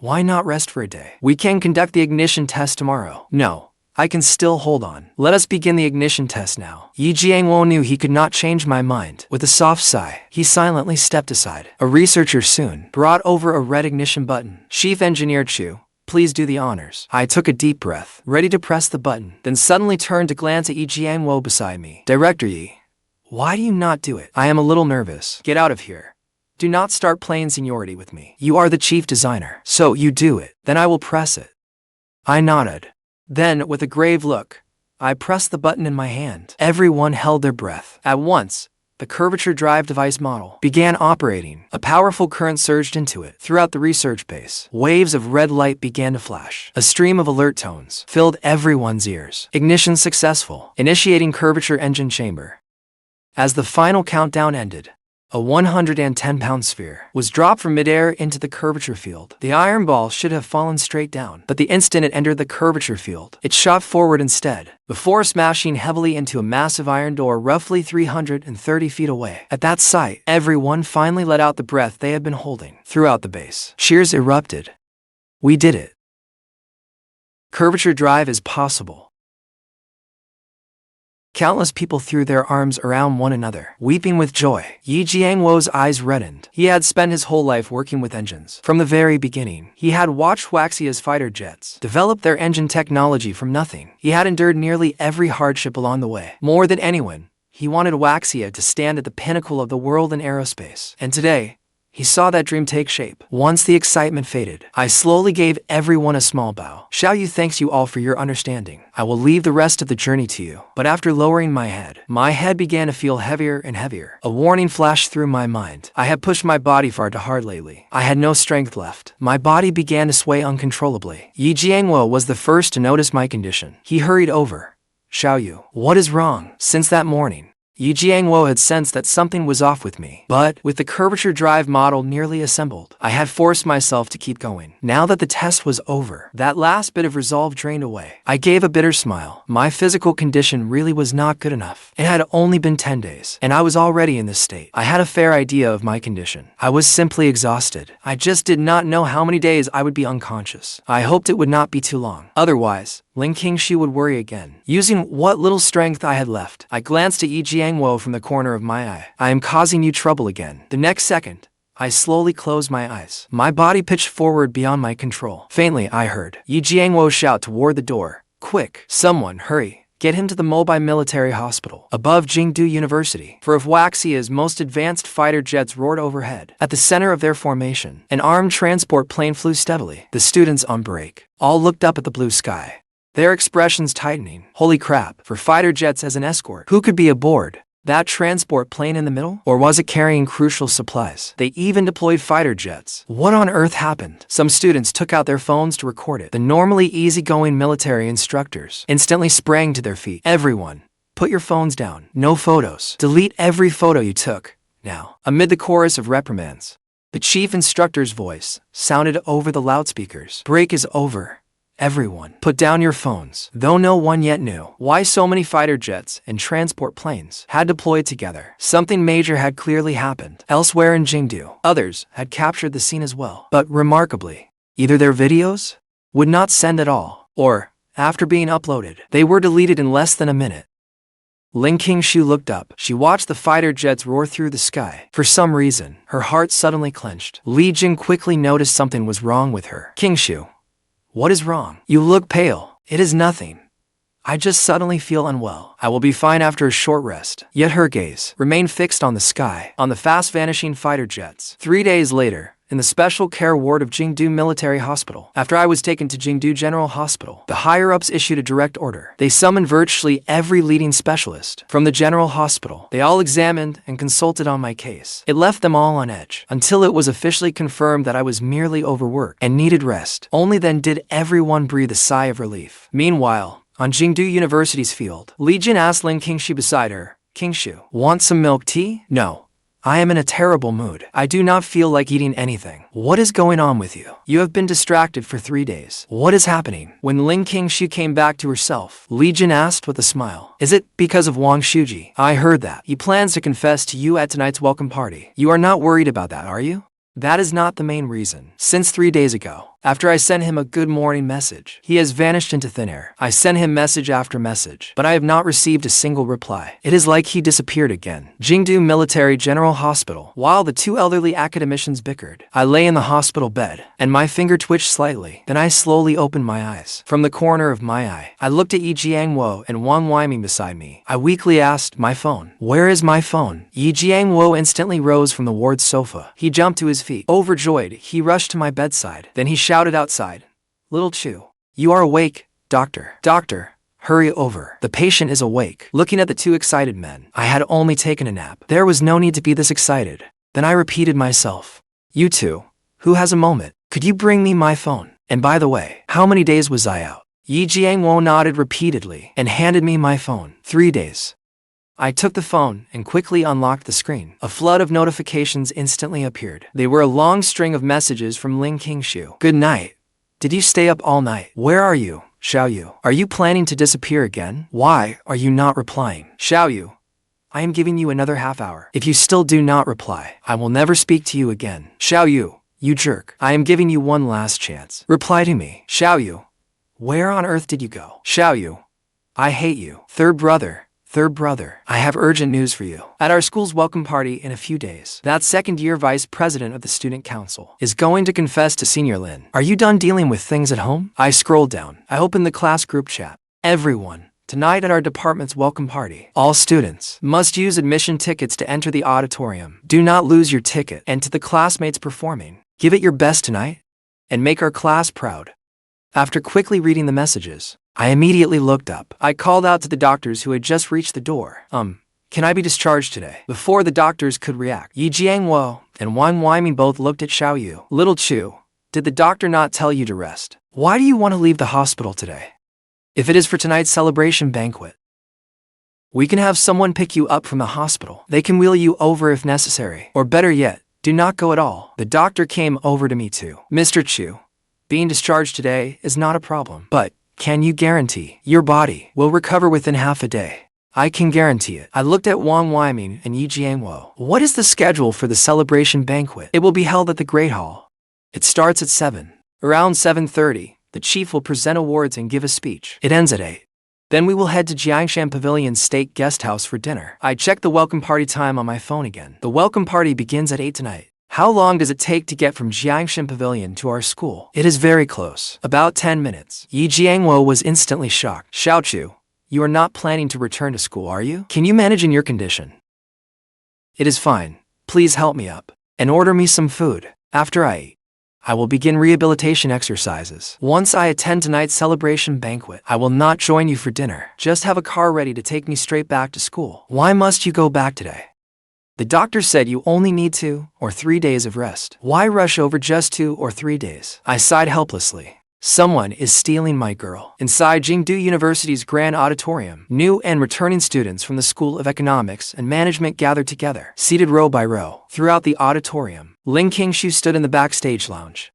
why not rest for a day? We can conduct the ignition test tomorrow. No, I can still hold on. Let us begin the ignition test now. Yi Jiangwo knew he could not change my mind. With a soft sigh, he silently stepped aside. A researcher soon brought over a red ignition button. Chief Engineer Chu, please do the honors. I took a deep breath, ready to press the button, then suddenly turned to glance at Yi Jiangwo beside me. Director Yi, why do you not do it? I am a little nervous. Get out of here. Do not start playing seniority with me. You are the chief designer, so you do it. Then I will press it. I nodded. Then, with a grave look, I pressed the button in my hand. Everyone held their breath. At once, the curvature-drive device model, began operating. A powerful current surged into it. Throughout the research base, waves of red light began to flash. A stream of alert tones filled everyone's ears. Ignition successful. Initiating curvature engine chamber. As the final countdown ended, a 110-pound sphere was dropped from midair into the curvature field. The iron ball should have fallen straight down, but the instant it entered the curvature field, it shot forward instead, before smashing heavily into a massive iron door roughly 330 feet away. At that sight, everyone finally let out the breath they had been holding. Throughout the base, cheers erupted. We did it. Curvature drive is possible. Countless people threw their arms around one another, weeping with joy. Yi Jiangwo's eyes reddened. He had spent his whole life working with engines. From the very beginning, he had watched Huaxia's fighter jets develop their engine technology from nothing. He had endured nearly every hardship along the way. More than anyone, he wanted Huaxia to stand at the pinnacle of the world in aerospace. And today, he saw that dream take shape. Once the excitement faded, I slowly gave everyone a small bow. Xiaoyu thanks you all for your understanding. I will leave the rest of the journey to you. But after lowering my head began to feel heavier and heavier. A warning flashed through my mind. I had pushed my body far too hard lately. I had no strength left. My body began to sway uncontrollably. Yi Jiangwo was the first to notice my condition. He hurried over. Xiaoyu, what is wrong? Since that morning, Yi Jiangwo had sensed that something was off with me. But, with the curvature drive model nearly assembled, I had forced myself to keep going. Now that the test was over, that last bit of resolve drained away. I gave a bitter smile. My physical condition really was not good enough. It had only been 10 days, and I was already in this state. I had a fair idea of my condition. I was simply exhausted. I just did not know how many days I would be unconscious. I hoped it would not be too long. Otherwise, Qingxue would worry again. Using what little strength I had left, I glanced at Yi Jiangwo from the corner of my eye. I am causing you trouble again. The next second, I slowly closed my eyes. My body pitched forward beyond my control. Faintly, I heard Yi Jiangwo shout toward the door. Quick, someone, hurry. Get him to the mobile military hospital above Jingdu University. For if Huaxia's most advanced fighter jets roared overhead, at the center of their formation, an armed transport plane flew steadily. The students on break all looked up at the blue sky, their expressions tightening. Holy crap, for fighter jets as an escort. Who could be aboard that transport plane in the middle? Or was it carrying crucial supplies? They even deployed fighter jets. What on earth happened? Some students took out their phones to record it. The normally easygoing military instructors instantly sprang to their feet. Everyone, put your phones down. No photos. Delete every photo you took. Now, amid the chorus of reprimands, the chief instructor's voice sounded over the loudspeakers. Break is over. Everyone, put down your phones. Though no one yet knew why so many fighter jets and transport planes had deployed together, something major had clearly happened. Elsewhere in Jingdu, others had captured the scene as well. But remarkably, either their videos would not send at all, or, after being uploaded, they were deleted in less than a minute. Qingxue looked up. She watched the fighter jets roar through the sky. For some reason, her heart suddenly clenched. Li Jing quickly noticed something was wrong with her. Qingxue, what is wrong? You look pale. It is nothing. I just suddenly feel unwell. I will be fine after a short rest. Yet her gaze remained fixed on the sky, on the fast-vanishing fighter jets. 3 days later, in the special care ward of Jingdu Military Hospital, after I was taken to Jingdu General Hospital, the higher-ups issued a direct order. They summoned virtually every leading specialist from the General Hospital. They all examined and consulted on my case. It left them all on edge, until it was officially confirmed that I was merely overworked and needed rest. Only then did everyone breathe a sigh of relief. Meanwhile, on Jingdu University's field, Li Jin asked Qingxue beside her, Qingxue, want some milk tea? No. I am in a terrible mood. I do not feel like eating anything. What is going on with you? You have been distracted for 3 days. What is happening? When Qingxue came back to herself, Li Jin asked with a smile, is it because of Wang Shuji? I heard that. He plans to confess to you at tonight's welcome party. You are not worried about that, are you? That is not the main reason. Since 3 days ago, after I sent him a good morning message, he has vanished into thin air. I sent him message after message, but I have not received a single reply. It is like he disappeared again. Jingdu Military General Hospital. While the 2 elderly academicians bickered, I lay in the hospital bed, and my finger twitched slightly. Then I slowly opened my eyes. From the corner of my eye, I looked at Yi Jiangwo and Wang Weiming beside me. I weakly asked, my phone. Where is my phone? Yi Jiangwo instantly rose from the ward's sofa. He jumped to his feet. Overjoyed, he rushed to my bedside. Then he shouted outside, Little Chu, you are awake, doctor. Doctor, Hurry over. The patient is awake. Looking at the two excited men, I had only taken a nap. There was no need to be this excited. Then I repeated myself. You two, who has a moment? Could you bring me my phone? And by the way, how many days was I out? Yi Jiangwo nodded repeatedly and handed me my phone. 3 days. I took the phone and quickly unlocked the screen. A flood of notifications instantly appeared. They were a long string of messages from Qingxue. Good night. Did you stay up all night? Where are you, Xiaoyu? Are you planning to disappear again? Why are you not replying? Xiaoyu, I am giving you another half hour. If you still do not reply, I will never speak to you again. Xiaoyu, you jerk. I am giving you one last chance. Reply to me. Xiaoyu, where on earth did you go? Xiaoyu, I hate you. Third brother, I have urgent news for you. At our school's welcome party in a few days, that second-year vice president of the student council is going to confess to Senior Lin. Are you done dealing with things at home? I scrolled down. I opened the class group chat. Everyone, tonight at our department's welcome party, all students must use admission tickets to enter the auditorium. Do not lose your ticket. And to the classmates performing, give it your best tonight and make our class proud. After quickly reading the messages, I immediately looked up. I called out to the doctors who had just reached the door. Can I be discharged today? Before the doctors could react, Yi Jiangwo and Wang Weiming both looked at Xiaoyu. Little Chu, did the doctor not tell you to rest? Why do you want to leave the hospital today? If it is for tonight's celebration banquet, we can have someone pick you up from the hospital. They can wheel you over if necessary. Or better yet, do not go at all. The doctor came over to me too. Mr. Chu, being discharged today is not a problem, but can you guarantee your body will recover within half a day? I can guarantee it. I looked at Wang Weiming and Yi Jiangwo. What is the schedule for the celebration banquet? It will be held at the Great Hall. It starts at 7. Around 7:30, the chief will present awards and give a speech. It ends at 8. Then we will head to Jiangshan Pavilion's State Guest House for dinner. I checked the welcome party time on my phone again. The welcome party begins at 8 tonight. How long does it take to get from Jiangshan Pavilion to our school? It is very close. About 10 minutes. Yi Jiangwo was instantly shocked. Xiaochu, you are not planning to return to school, are you? Can you manage in your condition? It is fine. Please help me up and order me some food. After I eat, I will begin rehabilitation exercises. Once I attend tonight's celebration banquet, I will not join you for dinner. Just have a car ready to take me straight back to school. Why must you go back today? The doctor said you only need 2 or 3 days of rest. Why rush over just 2 or 3 days? I sighed helplessly. Someone is stealing my girl. Inside Jingdu University's grand auditorium, new and returning students from the School of Economics and Management gathered together, seated row by row. Throughout the auditorium, Qingxue stood in the backstage lounge.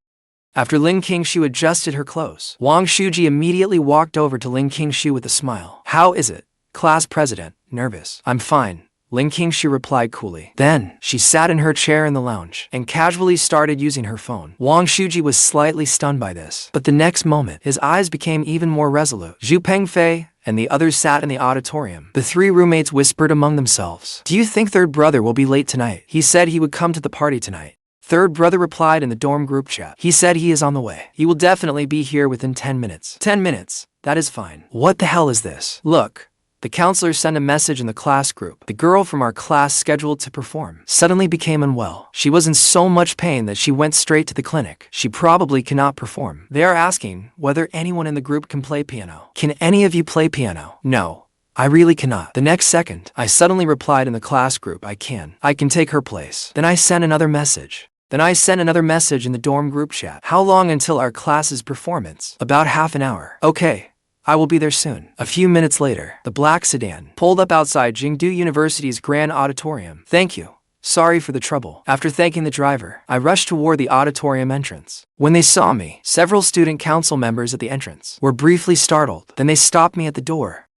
After Qingxue adjusted her clothes, Wang Shuji immediately walked over to Qingxue with a smile. How is it, class president? Nervous? I'm fine, Qingxue replied coolly. Then, she sat in her chair in the lounge and casually started using her phone. Wang Shuji was slightly stunned by this, but the next moment, his eyes became even more resolute. Zhu Pengfei and the others sat in the auditorium. The 3 roommates whispered among themselves. Do you think third brother will be late tonight? He said he would come to the party tonight. Third brother replied in the dorm group chat. He said he is on the way. He will definitely be here within 10 minutes. 10 minutes? That is fine. What the hell is this? Look. The counselor sent a message in the class group. The girl from our class scheduled to perform suddenly became unwell. She was in so much pain that she went straight to the clinic. She probably cannot perform. They are asking whether anyone in the group can play piano. Can any of you play piano? No, I really cannot. The next second, I suddenly replied in the class group, I can take her place. Then I sent another message. In the dorm group chat. How long until our class's performance? About half an hour. Okay. I will be there soon. A few minutes later, the black sedan pulled up outside Jingdu University's grand auditorium. Thank you. Sorry for the trouble. After thanking the driver, I rushed toward the auditorium entrance. When they saw me, several student council members at the entrance were briefly startled. Then they stopped me at the door.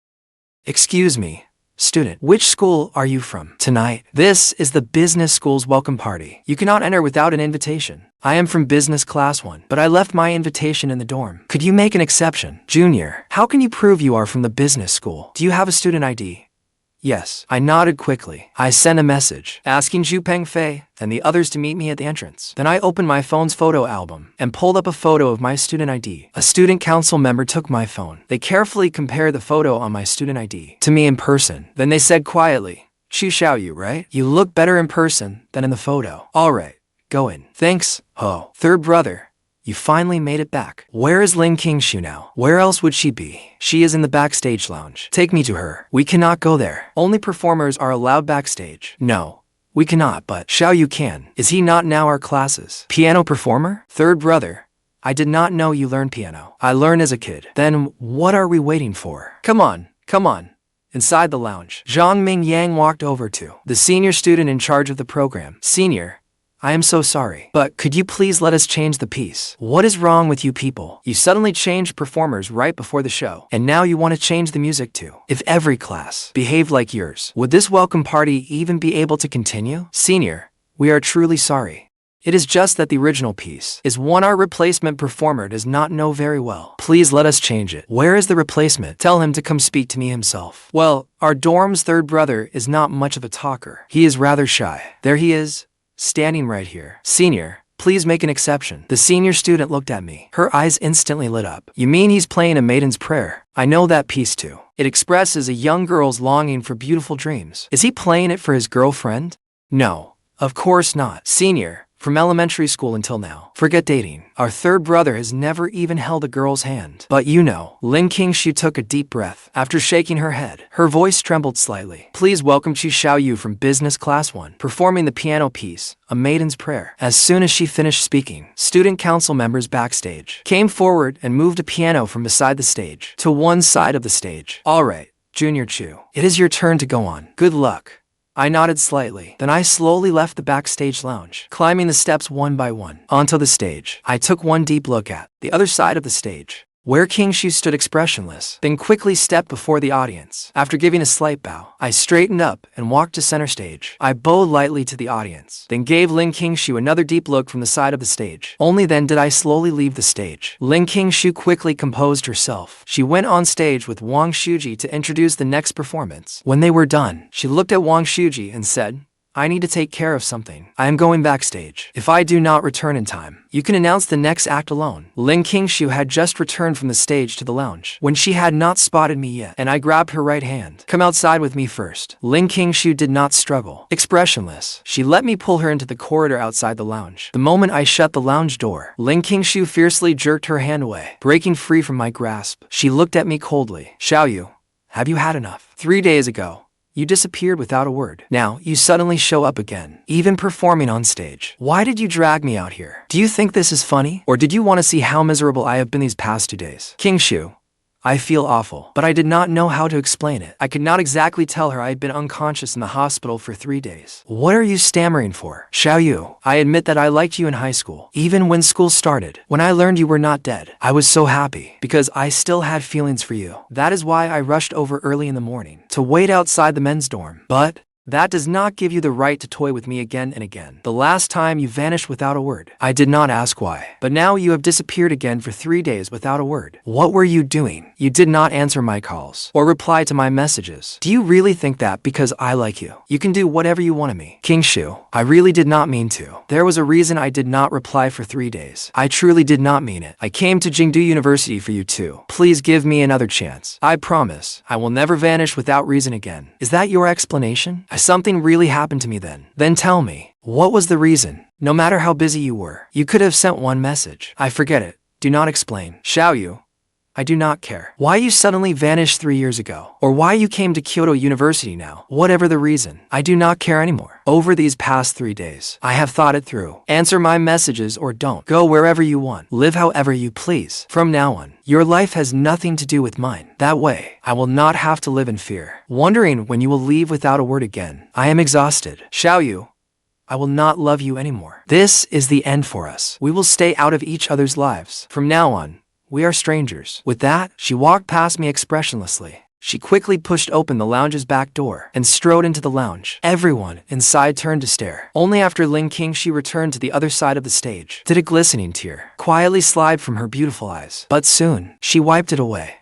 Excuse me, student, which school are you from? Tonight, this is the business school's welcome party. You cannot enter without an invitation. I am from business class 1, but I left my invitation in the dorm. Could you make an exception? Junior, how can you prove you are from the business school? Do you have a student ID? Yes. I nodded quickly. I sent a message asking Zhu Pengfei and the others to meet me at the entrance. Then I opened my phone's photo album and pulled up a photo of my student ID. A student council member took my phone. They carefully compared the photo on my student ID to me in person. Then they said quietly, Xiaoyu, right? You look better in person than in the photo. All right. Go in. Thanks, Ho. Third brother, You finally made it back. Where is Qingxue now? Where else would she be? She is in the backstage lounge. Take me to her. We cannot go there. Only performers are allowed backstage. No. We cannot, but Xiaoyu can. Is he not now our classes? Piano performer? Third brother. I did not know you learned piano. I learned as a kid. Then what are we waiting for? Come on, come on. Inside the lounge, Zhang Ming Yang walked over to the senior student in charge of the program. Senior, I am so sorry, but could you please let us change the piece? What is wrong with you people? You suddenly changed performers right before the show, and now you want to change the music too. If every class behaved like yours, would this welcome party even be able to continue? Senior, we are truly sorry. It is just that the original piece is one our replacement performer does not know very well. Please let us change it. Where is the replacement? Tell him to come speak to me himself. Well, our dorm's third brother is not much of a talker. He is rather shy. There he is, standing right here. Senior, please make an exception. The senior student looked at me. Her eyes instantly lit up. You mean he's playing a Maiden's prayer? I know that piece too. It expresses a young girl's longing for beautiful dreams. Is he playing it for his girlfriend? No, of course not. Senior, from elementary school until now, forget dating. Our third brother has never even held a girl's hand. But you know, Qingxue took a deep breath. After shaking her head, her voice trembled slightly. Please welcome Xiaoyu from Business Class 1, performing the piano piece, A Maiden's Prayer. As soon as she finished speaking, student council members backstage came forward and moved a piano from beside the stage to one side of the stage. All right, Junior Chu, it is your turn to go on. Good luck. I nodded slightly. Then I slowly left the backstage lounge, climbing the steps one by one onto the stage. I took one deep look at the other side of the stage, where Qingxue stood expressionless, then quickly stepped before the audience. After giving a slight bow, I straightened up and walked to center stage. I bowed lightly to the audience, then gave Qingxue another deep look from the side of the stage. Only then did I slowly leave the stage. Qingxue quickly composed herself. She went on stage with Wang Shuji to introduce the next performance. When they were done, she looked at Wang Shuji and said, I need to take care of something. I am going backstage. If I do not return in time, you can announce the next act alone. Qingxue had just returned from the stage to the lounge when she had not spotted me yet, and I grabbed her right hand. Come outside with me first. Qingxue did not struggle. Expressionless, she let me pull her into the corridor outside the lounge. The moment I shut the lounge door, Qingxue fiercely jerked her hand away, breaking free from my grasp. She looked at me coldly. Xiaoyu, have you had enough? 3 days ago, you disappeared without a word. Now, you suddenly show up again, even performing on stage. Why did you drag me out here? Do you think this is funny? Or did you want to see how miserable I have been these past 2 days? Qingxue, I feel awful, but I did not know how to explain it. I could not exactly tell her I had been unconscious in the hospital for 3 days. What are you stammering for? Xiaoyu, I admit that I liked you in high school, even when school started. When I learned you were not dead, I was so happy, because I still had feelings for you. That is why I rushed over early in the morning, to wait outside the men's dorm. But that does not give you the right to toy with me again and again. The last time you vanished without a word. I did not ask why. But now you have disappeared again for 3 days without a word. What were you doing? You did not answer my calls or reply to my messages. Do you really think that because I like you, you can do whatever you want of me? Qingxue, I really did not mean to. There was a reason I did not reply for 3 days. I truly did not mean it. I came to Jingdu University for you too. Please give me another chance. I promise I will never vanish without reason again. Is that your explanation? Something really happened to me then. Then tell me, what was the reason? No matter how busy you were, you could have sent one message. I forget it. Do not explain. Xiaoyu, I do not care. Why you suddenly vanished 3 years ago, or why you came to Kyoto University now. Whatever the reason, I do not care anymore. Over these past 3 days, I have thought it through. Answer my messages or don't. Go wherever you want. Live however you please. From now on, your life has nothing to do with mine. That way, I will not have to live in fear, wondering when you will leave without a word again. I am exhausted. Xiaoyu, I will not love you anymore. This is the end for us. We will stay out of each other's lives. From now on, we are strangers. With that, she walked past me expressionlessly. She quickly pushed open the lounge's back door and strode into the lounge. Everyone inside turned to stare. Only after Qingxue returned to the other side of the stage did a glistening tear quietly slide from her beautiful eyes. But soon, she wiped it away.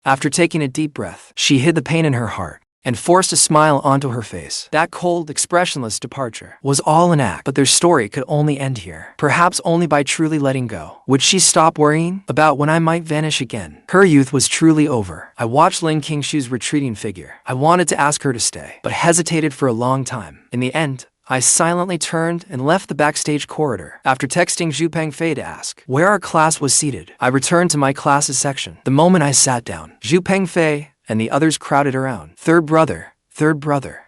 After taking a deep breath, she hid the pain in her heart and forced a smile onto her face. That cold, expressionless departure was all an act, but their story could only end here. Perhaps only by truly letting go. Would she stop worrying about when I might vanish again? Her youth was truly over. I watched Qingxue's retreating figure. I wanted to ask her to stay, but hesitated for a long time. In the end, I silently turned and left the backstage corridor. After texting Zhu Pengfei to ask where our class was seated, I returned to my class's section. The moment I sat down, Zhu Pengfei and the others crowded around. Third brother,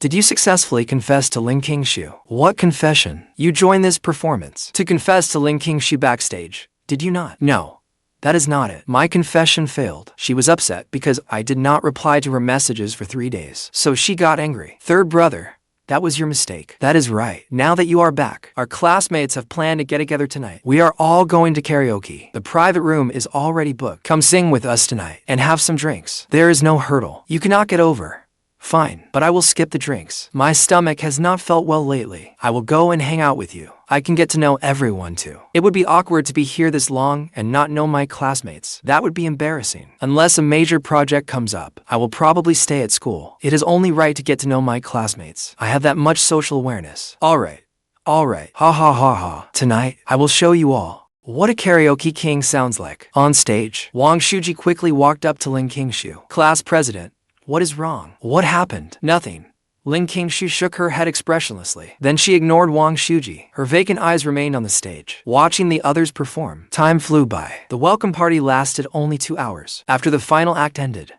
did you successfully confess to Ling Qingxue? What confession? You joined this performance to confess to Ling Qingxue backstage, did you not? No. That is not it. My confession failed. She was upset because I did not reply to her messages for 3 days. So she got angry. Third brother, that was your mistake. That is right. Now that you are back, our classmates have planned to get together tonight. We are all going to karaoke. The private room is already booked. Come sing with us tonight and have some drinks. There is no hurdle you cannot get over. Fine, but I will skip the drinks. My stomach has not felt well lately. I will go and hang out with you. I can get to know everyone too. It would be awkward to be here this long and not know my classmates. That would be embarrassing. Unless a major project comes up, I will probably stay at school. It is only right to get to know my classmates. I have that much social awareness. All right. Ha ha ha ha. Tonight, I will show you all what a karaoke king sounds like. On stage, Wang Shuji quickly walked up to Ling Qingxue. Class president, what is wrong? What happened? Nothing. Ling Qingxue shook her head expressionlessly. Then she ignored Wang Shuji. Her vacant eyes remained on the stage, watching the others perform. Time flew by. The welcome party lasted only 2 hours. After the final act ended,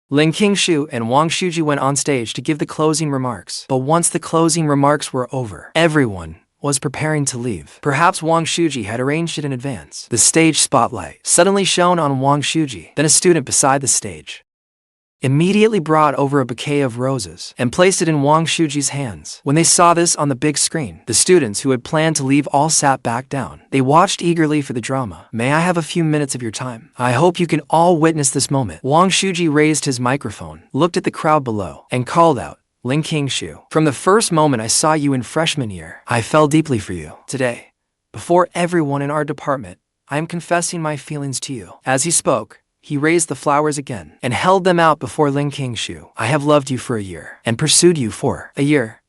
Ling Qingxue and Wang Shuji went on stage to give the closing remarks. But once the closing remarks were over, everyone was preparing to leave. Perhaps Wang Shuji had arranged it in advance. The stage spotlight suddenly shone on Wang Shuji. Then a student beside the stage immediately brought over a bouquet of roses and placed it in Wang Shuji's hands. When they saw this on the big screen, the students who had planned to leave all sat back down. They watched eagerly for the drama. May I have a few minutes of your time? I hope you can all witness this moment. Wang Shuji raised his microphone, looked at the crowd below, and called out, Ling Qingxue, from the first moment I saw you in freshman year, I fell deeply for you. Today, before everyone in our department, I am confessing my feelings to you. As he spoke, he raised the flowers again and held them out before Ling Qingxue. I have loved you for a year and pursued you for a year.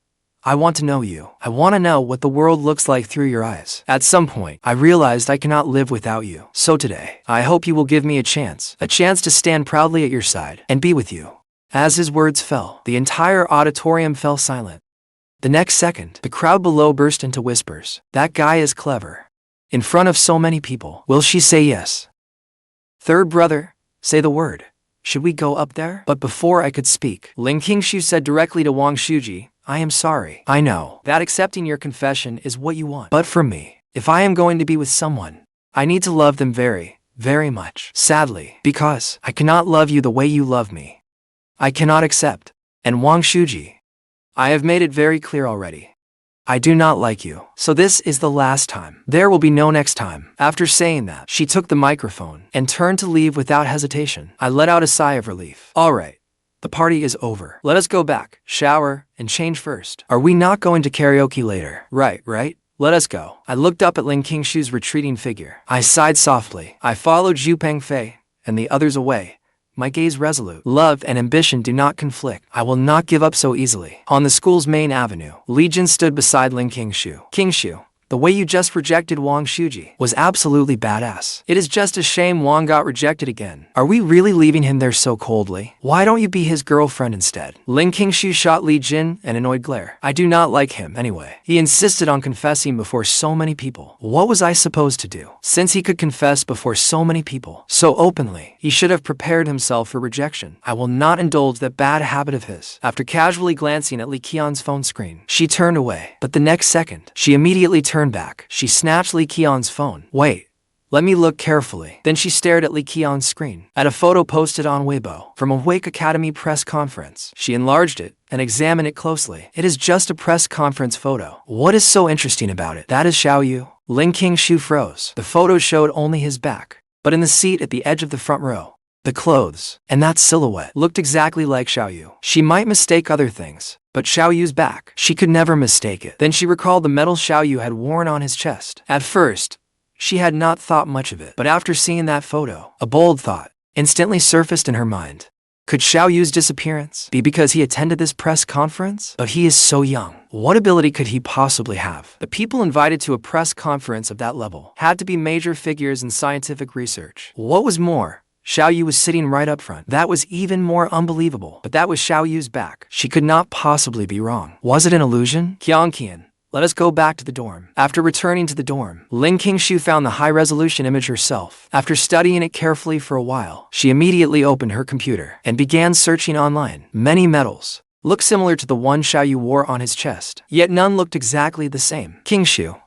I want to know you. I want to know what the world looks like through your eyes. At some point, I realized I cannot live without you. So today, I hope you will give me a chance to stand proudly at your side and be with you. As his words fell, the entire auditorium fell silent. The next second, the crowd below burst into whispers. That guy is clever. In front of so many people, will she say yes? Third brother, say the word. Should we go up there? But before I could speak, Ling Qingxue said directly to Wang Shuji, I am sorry. I know that accepting your confession is what you want. But for me, if I am going to be with someone, I need to love them very, very much. Sadly, because I cannot love you the way you love me. I cannot accept. And Wang Shuji, I have made it very clear already. I do not like you. So this is the last time. There will be no next time. After saying that, she took the microphone and turned to leave without hesitation. I let out a sigh of relief. All right. The party is over. Let us go back, shower, and change first. Are we not going to karaoke later? Right. Let us go. I looked up at Ling Qingxue's retreating figure. I sighed softly. I followed Zhu Pengfei and the others away. My gaze resolute. Love and ambition do not conflict. I will not give up so easily. On the school's main avenue, Li Jin stood beside Ling Qingxue. Qingxue, the way you just rejected Wang Shuji was absolutely badass. It is just a shame Wang got rejected again. Are we really leaving him there so coldly? Why don't you be his girlfriend instead? Ling Qingxue shot Li Jin an annoyed glare. I do not like him anyway. He insisted on confessing before so many people. What was I supposed to do? Since he could confess before so many people, so openly, he should have prepared himself for rejection. I will not indulge that bad habit of his. After casually glancing at Li Qian's phone screen, she turned away. But the next second, she immediately turned back. She snatched Li Qian's phone. Wait, let me look carefully. Then she stared at Li Qian's screen, at a photo posted on Weibo from a Wake Academy press conference. She enlarged it and examined it closely. It is just a press conference photo. What is so interesting about it? That is Xiaoyu. Ling Qingxue froze. The photo showed only his back, but in the seat at the edge of the front row, the clothes and that silhouette looked exactly like Xiaoyu. She might mistake other things, but Xiaoyu's back, she could never mistake it. Then she recalled the medal Xiaoyu had worn on his chest. At first, she had not thought much of it, but after seeing that photo, a bold thought instantly surfaced in her mind. Could Xiaoyu's disappearance be because he attended this press conference? But he is so young. What ability could he possibly have? The people invited to a press conference of that level had to be major figures in scientific research. What was more, Xiaoyu was sitting right up front. That was even more unbelievable. But that was Xiaoyu's back. She could not possibly be wrong. Was it an illusion? Qian, Let us go back to the dorm. After returning to the dorm, Qingxue found the high-resolution image herself. After studying it carefully for a while, she immediately opened her computer and began searching online. Many medals looked similar to the one Xiaoyu wore on his chest, yet none looked exactly the same. Qingxue,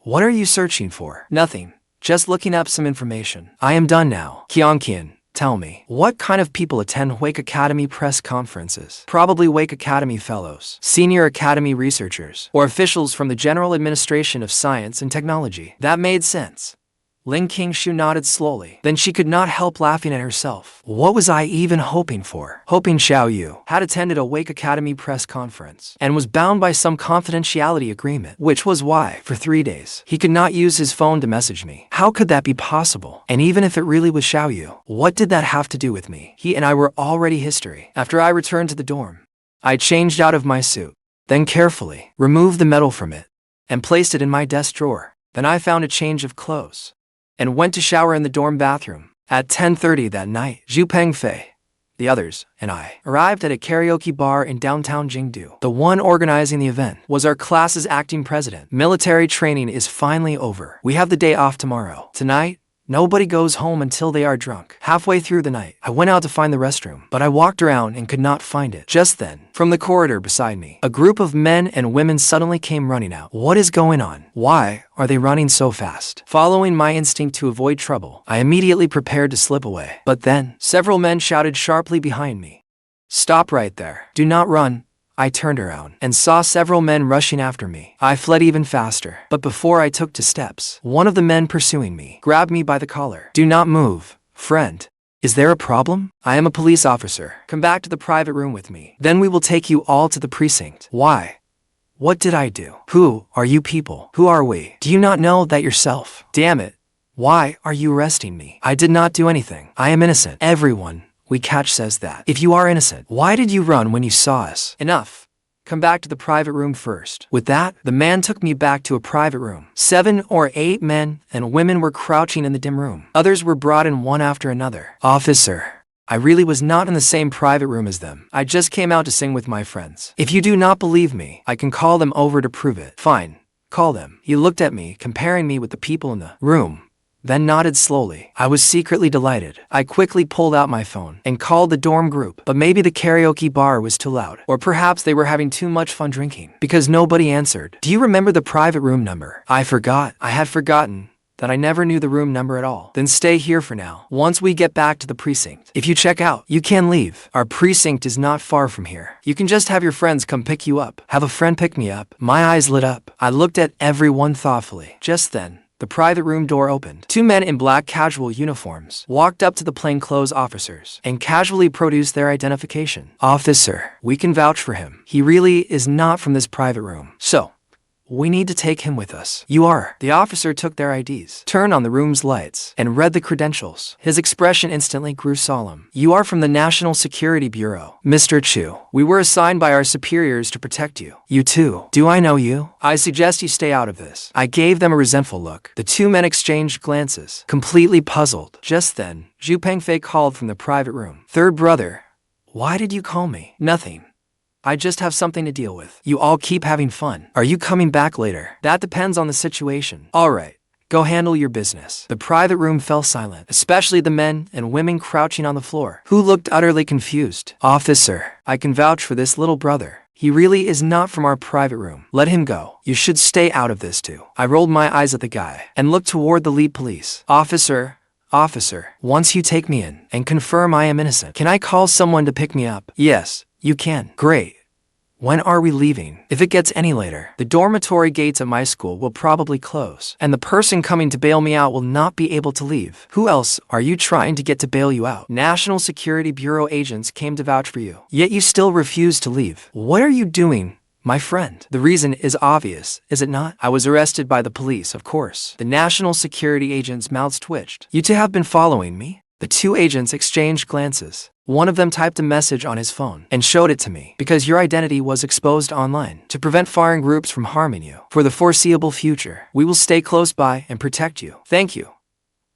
what are you searching for? Nothing. Just looking up some information. I am done now. Qian, tell me, what kind of people attend Wake Academy press conferences? Probably Wake Academy fellows, senior academy researchers, or officials from the General Administration of Science and Technology. That made sense. Qingxue nodded slowly. Then she could not help laughing at herself. What was I even hoping for? Hoping Xiaoyu had attended a Wake Academy press conference and was bound by some confidentiality agreement, which was why, for 3 days, he could not use his phone to message me. How could that be possible? And even if it really was Xiaoyu, what did that have to do with me? He and I were already history. After I returned to the dorm, I changed out of my suit, then carefully removed the medal from it and placed it in my desk drawer. Then I found a change of clothes and went to shower in the dorm bathroom. At 10:30 that night, Zhu Pengfei, the others, and I arrived at a karaoke bar in downtown Jingdu. The one organizing the event was our class's acting president. Military training is finally over. We have the day off tomorrow. Tonight, nobody goes home until they are drunk. Halfway through the night, I went out to find the restroom, but I walked around and could not find it. Just then, from the corridor beside me, a group of men and women suddenly came running out. What is going on? Why are they running so fast? Following my instinct to avoid trouble, I immediately prepared to slip away. But then, several men shouted sharply behind me, "Stop right there. Do not run." I turned around and saw several men rushing after me. I fled even faster, but before I took 2 steps, one of the men pursuing me grabbed me by the collar. "Do not move, friend. Is there a problem? I am a police officer. Come back to the private room with me. Then we will take you all to the precinct." Why? What did I do? Who are you people? Who are we? Do you not know that yourself? Damn it. Why are you arresting me? I did not do anything. I am innocent. Everyone we catch says that. If you are innocent, why did you run when you saw us? Enough. Come back to the private room first. With that, the man took me back to a private room. 7 or 8 men and women were crouching in the dim room. Others were brought in one after another. Officer, I really was not in the same private room as them. I just came out to sing with my friends. If you do not believe me, I can call them over to prove it. Fine. Call them. He looked at me, comparing me with the people in the room, then nodded slowly. I was secretly delighted. I quickly pulled out my phone and called the dorm group, but maybe the karaoke bar was too loud, or perhaps they were having too much fun drinking, because nobody answered. Do you remember the private room number? I forgot. I had forgotten that I never knew the room number at all. Then stay here for now. Once we get back to the precinct, if you check out, you can leave. Our precinct is not far from here. You can just have your friends come pick you up. Have a friend pick me up. My eyes lit up. I looked at everyone thoughtfully. Just then, the private room door opened. 2 men in black casual uniforms walked up to the plainclothes officers and casually produced their identification. Officer, we can vouch for him. He really is not from this private room. So, we need to take him with us. You are. The officer took their IDs, turned on the room's lights, and read the credentials. His expression instantly grew solemn. You are from the National Security Bureau. Mr. Chu, we were assigned by our superiors to protect you. You too. Do I know you? I suggest you stay out of this. I gave them a resentful look. The 2 men exchanged glances, completely puzzled. Just then, Zhu Pengfei called from the private room. Third brother, why did you call me? Nothing. I just have something to deal with. You all keep having fun. Are you coming back later? That depends on the situation. All right. Go handle your business. The private room fell silent, especially the men and women crouching on the floor, who looked utterly confused. Officer, I can vouch for this little brother. He really is not from our private room. Let him go. You should stay out of this too. I rolled my eyes at the guy and looked toward the lead police. Officer, once you take me in and confirm I am innocent, can I call someone to pick me up? Yes. You can. Great. When are we leaving? If it gets any later, the dormitory gates at my school will probably close, and the person coming to bail me out will not be able to leave. Who else are you trying to get to bail you out? National Security Bureau agents came to vouch for you, yet you still refuse to leave. What are you doing, my friend? The reason is obvious, is it not? I was arrested by the police, of course. The National Security agents' mouths twitched. You two have been following me? The 2 agents exchanged glances. One of them typed a message on his phone and showed it to me. Because your identity was exposed online, to prevent foreign groups from harming you. For the foreseeable future, we will stay close by and protect you. Thank you.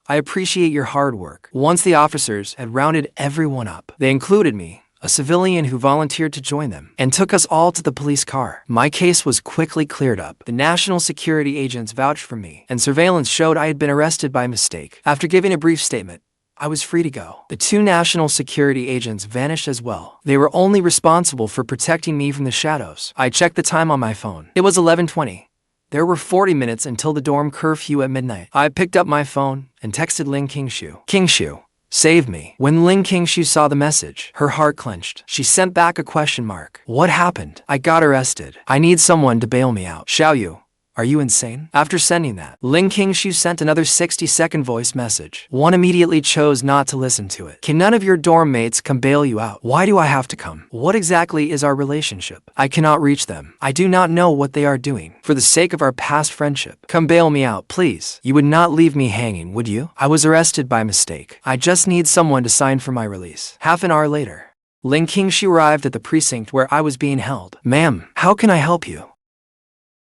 I appreciate your hard work. Once the officers had rounded everyone up, they included me, a civilian who volunteered to join them, and took us all to the police car. My case was quickly cleared up. The national security agents vouched for me, and surveillance showed I had been arrested by mistake. After giving a brief statement, I was free to go. The 2 national security agents vanished as well. They were only responsible for protecting me from the shadows. I checked the time on my phone. It was 11:20. There were 40 minutes until the dorm curfew at midnight. I picked up my phone and texted Ling Qingxue. Qingxue, save me. When Ling Qingxue saw the message, her heart clenched. She sent back a question mark. What happened? I got arrested. I need someone to bail me out. Xiaoyu, are you insane? After sending that, Ling Qingxue sent another 60-second voice message. One immediately chose not to listen to it. Can none of your dorm mates come bail you out? Why do I have to come? What exactly is our relationship? I cannot reach them. I do not know what they are doing. For the sake of our past friendship, come bail me out, please. You would not leave me hanging, would you? I was arrested by mistake. I just need someone to sign for my release. Half an hour later, Ling Qingxue arrived at the precinct where I was being held. Ma'am, how can I help you?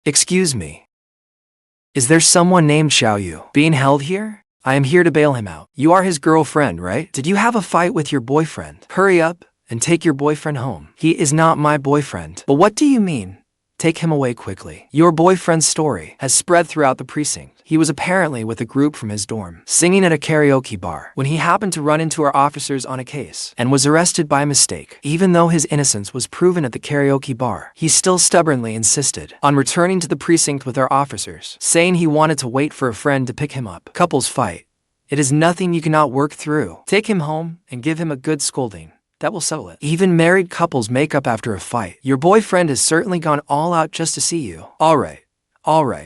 Excuse me. Is there someone named Xiaoyu being held here? I am here to bail him out. You are his girlfriend, right? Did you have a fight with your boyfriend? Hurry up and take your boyfriend home. He is not my boyfriend. But what do you mean? Take him away quickly. Your boyfriend's story has spread throughout the precinct. He was apparently with a group from his dorm, singing at a karaoke bar, when he happened to run into our officers on a case, and was arrested by mistake. Even though his innocence was proven at the karaoke bar, he still stubbornly insisted on returning to the precinct with our officers, saying he wanted to wait for a friend to pick him up. Couples fight. It is nothing you cannot work through. Take him home and give him a good scolding. That will settle it. Even married couples make up after a fight. Your boyfriend has certainly gone all out just to see you. All right.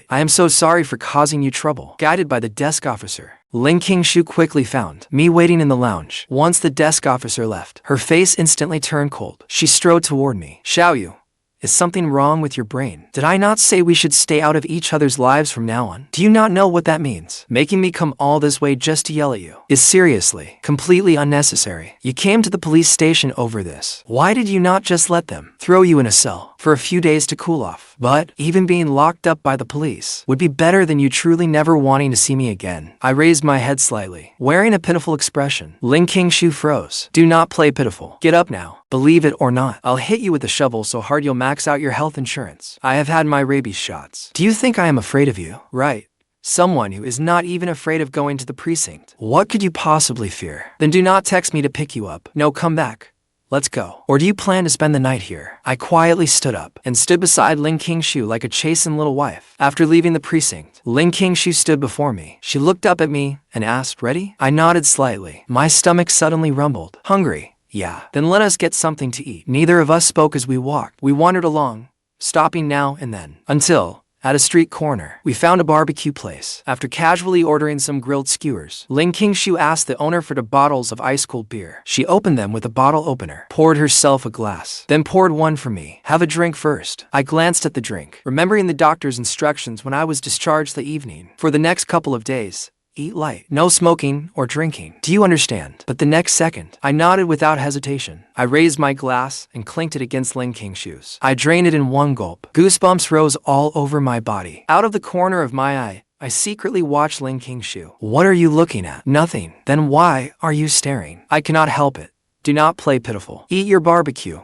I am so sorry for causing you trouble. Guided by the desk officer, Ling Qingxue quickly found me waiting in the lounge. Once the desk officer left, her face instantly turned cold. She strode toward me. Xiaoyu, is something wrong with your brain? Did I not say we should stay out of each other's lives from now on? Do you not know what that means? Making me come all this way just to yell at you is seriously, completely unnecessary. You came to the police station over this. Why did you not just let them throw you in a cell for a few days to cool off? But even being locked up by the police would be better than you truly never wanting to see me again. I raised my head slightly, wearing a pitiful expression. Ling Qingxue froze. Do not play pitiful. Get up now. Believe it or not, I'll hit you with a shovel so hard you'll max out your health insurance. I have had my rabies shots. Do you think I am afraid of you? Right. Someone who is not even afraid of going to the precinct. What could you possibly fear? Then do not text me to pick you up. No, come back. Let's go. Or do you plan to spend the night here? I quietly stood up and stood beside Ling Qingxue like a chastened little wife. After leaving the precinct, Ling Qingxue stood before me. She looked up at me and asked, "Ready?" I nodded slightly. My stomach suddenly rumbled. Hungry? Yeah. Then let us get something to eat. Neither of us spoke as we walked. We wandered along, stopping now and then, until, at a street corner, we found a barbecue place. After casually ordering some grilled skewers, Ling Qingxue asked the owner for the bottles of ice-cold beer. She opened them with a bottle opener, poured herself a glass, then poured one for me. Have a drink first. I glanced at the drink, remembering the doctor's instructions when I was discharged the evening. For the next couple of days, eat light. No smoking or drinking. Do you understand? But the next second, I nodded without hesitation. I raised my glass and clinked it against Ling Qingxue's. I drained it in one gulp. Goosebumps rose all over my body. Out of the corner of my eye, I secretly watched Ling Qingxue. What are you looking at? Nothing. Then why are you staring? I cannot help it. Do not play pitiful. Eat your barbecue.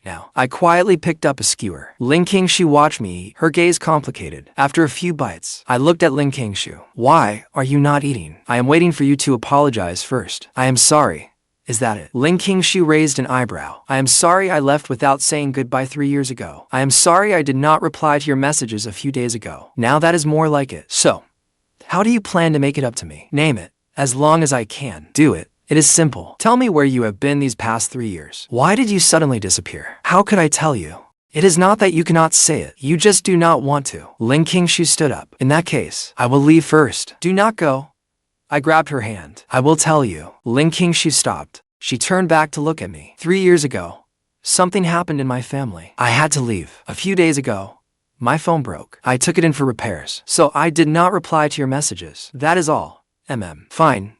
Now, I quietly picked up a skewer. Ling Qingxue watched me eat, her gaze complicated. After a few bites, I looked at Ling Qingxue. Why are you not eating? I am waiting for you to apologize first. I am sorry. Is that it? Ling Qingxue raised an eyebrow. I am sorry I left without saying goodbye 3 years ago. I am sorry I did not reply to your messages a few days ago. Now that is more like it. So, how do you plan to make it up to me? Name it. As long as I can. Do it. It is simple. Tell me where you have been these past 3 years. Why did you suddenly disappear? How could I tell you? It is not that you cannot say it. You just do not want to. Ling Qingxue stood up. In that case, I will leave first. Do not go. I grabbed her hand. I will tell you. Ling Qingxue stopped. She turned back to look at me. 3 years ago, something happened in my family. I had to leave. A few days ago, my phone broke. I took it in for repairs. So I did not reply to your messages. That is all. Fine.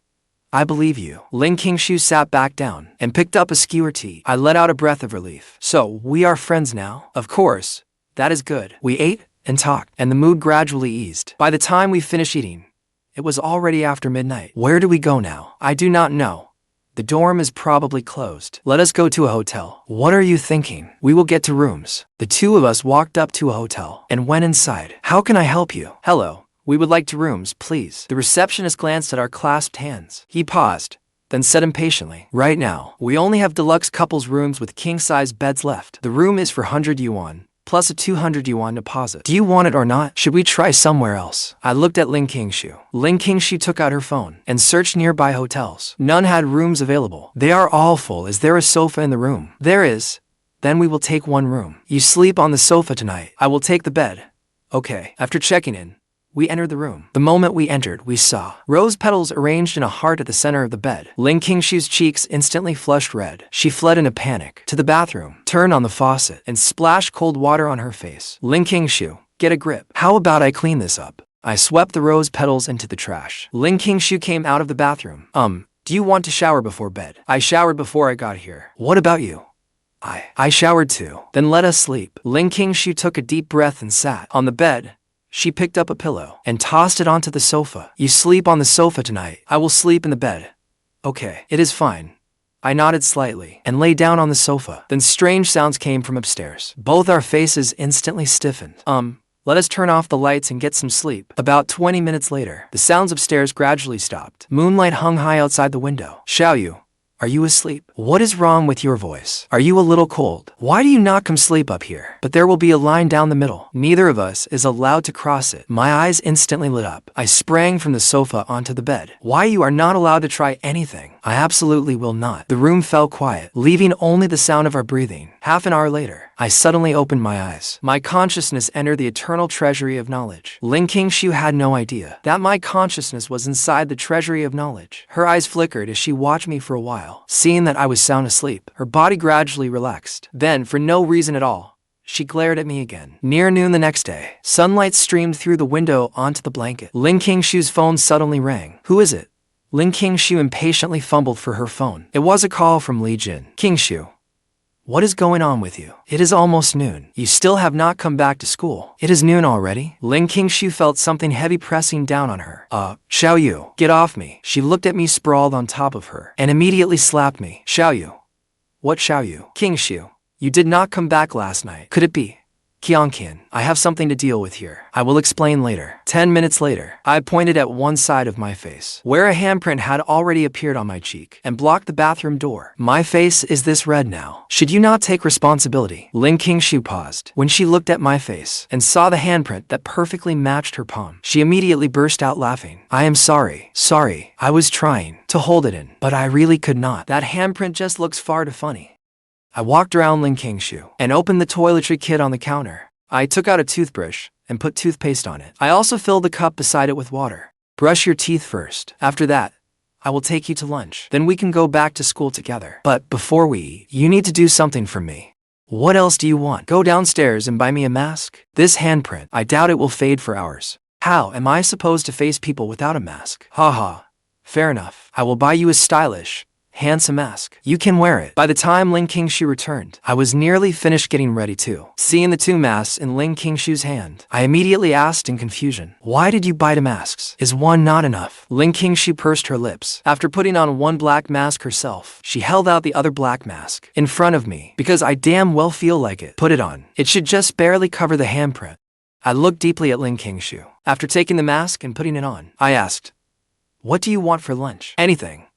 I believe you. Ling Qingxue sat back down and picked up a skewer to eat. I let out a breath of relief. So, we are friends now? Of course. That is good. We ate and talked, and the mood gradually eased. By the time we finished eating, it was already after midnight. Where do we go now? I do not know. The dorm is probably closed. Let us go to a hotel. What are you thinking? We will get to rooms. The two of us walked up to a hotel and went inside. How can I help you? Hello. We would like to rooms, please. The receptionist glanced at our clasped hands. He paused, then said impatiently, right now, we only have deluxe couples rooms with king-size beds left. The room is for 100 yuan. Plus a 200 yuan deposit. Do you want it or not? Should we try somewhere else? I looked at Qingxue. Qingxue took out her phone and searched nearby hotels. None had rooms available. They are all full. Is there a sofa in the room? There is. Then we will take one room. You sleep on the sofa tonight. I will take the bed. Okay. After checking in, we entered the room. The moment we entered, we saw rose petals arranged in a heart at the center of the bed. Qingxue's cheeks instantly flushed red. She fled in a panic to the bathroom, turned on the faucet, and splashed cold water on her face. Qingxue, get a grip. How about I clean this up? I swept the rose petals into the trash. Qingxue came out of the bathroom. Do you want to shower before bed? I showered before I got here. What about you? I showered too. Then let us sleep. Qingxue took a deep breath and sat on the bed. She picked up a pillow and tossed it onto the sofa. You sleep on the sofa tonight. I will sleep in the bed. Okay, it is fine. I nodded slightly and lay down on the sofa. Then strange sounds came from upstairs. Both our faces instantly stiffened. Let us turn off the lights and get some sleep. About 20 minutes later, the sounds upstairs gradually stopped. Moonlight hung high outside the window. Xiaoyu, are you asleep? What is wrong with your voice? Are you a little cold? Why do you not come sleep up here? But there will be a line down the middle. Neither of us is allowed to cross it. My eyes instantly lit up. I sprang from the sofa onto the bed. Why you are not allowed to try anything? I absolutely will not. The room fell quiet, leaving only the sound of our breathing. Half an hour later, I suddenly opened my eyes. My consciousness entered the eternal treasury of knowledge. Qingxue had no idea that my consciousness was inside the treasury of knowledge. Her eyes flickered as she watched me for a while. Seeing that I was sound asleep, her body gradually relaxed. Then, for no reason at all, she glared at me again. Near noon the next day, sunlight streamed through the window onto the blanket. Qingxue's phone suddenly rang. Who is it? Qingxue impatiently fumbled for her phone. It was a call from Li Jin. Qingxue, what is going on with you? It is almost noon. You still have not come back to school. It is noon already. Qingxue felt something heavy pressing down on her. Xiaoyu, get off me. She looked at me sprawled on top of her and immediately slapped me. Xiaoyu. What Xiaoyu? Qingxue, you did not come back last night. Could it be? Qianqian, I have something to deal with here. I will explain later. 10 minutes later, I pointed at one side of my face, where a handprint had already appeared on my cheek, and blocked the bathroom door. My face is this red now. Should you not take responsibility? Qingxue paused. When she looked at my face and saw the handprint that perfectly matched her palm, she immediately burst out laughing. I am sorry. Sorry. I was trying to hold it in, but I really could not. That handprint just looks far too funny. I walked around Qingxue and opened the toiletry kit on the counter. I took out a toothbrush and put toothpaste on it. I also filled the cup beside it with water. Brush your teeth first. After that, I will take you to lunch. Then we can go back to school together. But before we eat, you need to do something for me. What else do you want? Go downstairs and buy me a mask. This handprint, I doubt it will fade for hours. How am I supposed to face people without a mask? Haha. Fair enough. I will buy you a stylish, handsome mask. You can wear it. By the time Qingxue returned, I was nearly finished getting ready too. Seeing the two masks in Qingxue's hand, I immediately asked in confusion, why did you buy the masks? Is one not enough? Qingxue pursed her lips. After putting on one black mask herself, she held out the other black mask in front of me, because I damn well feel like it. Put it on. It should just barely cover the handprint. I looked deeply at Qingxue. After taking the mask and putting it on, I asked, what do you want for lunch? Anything.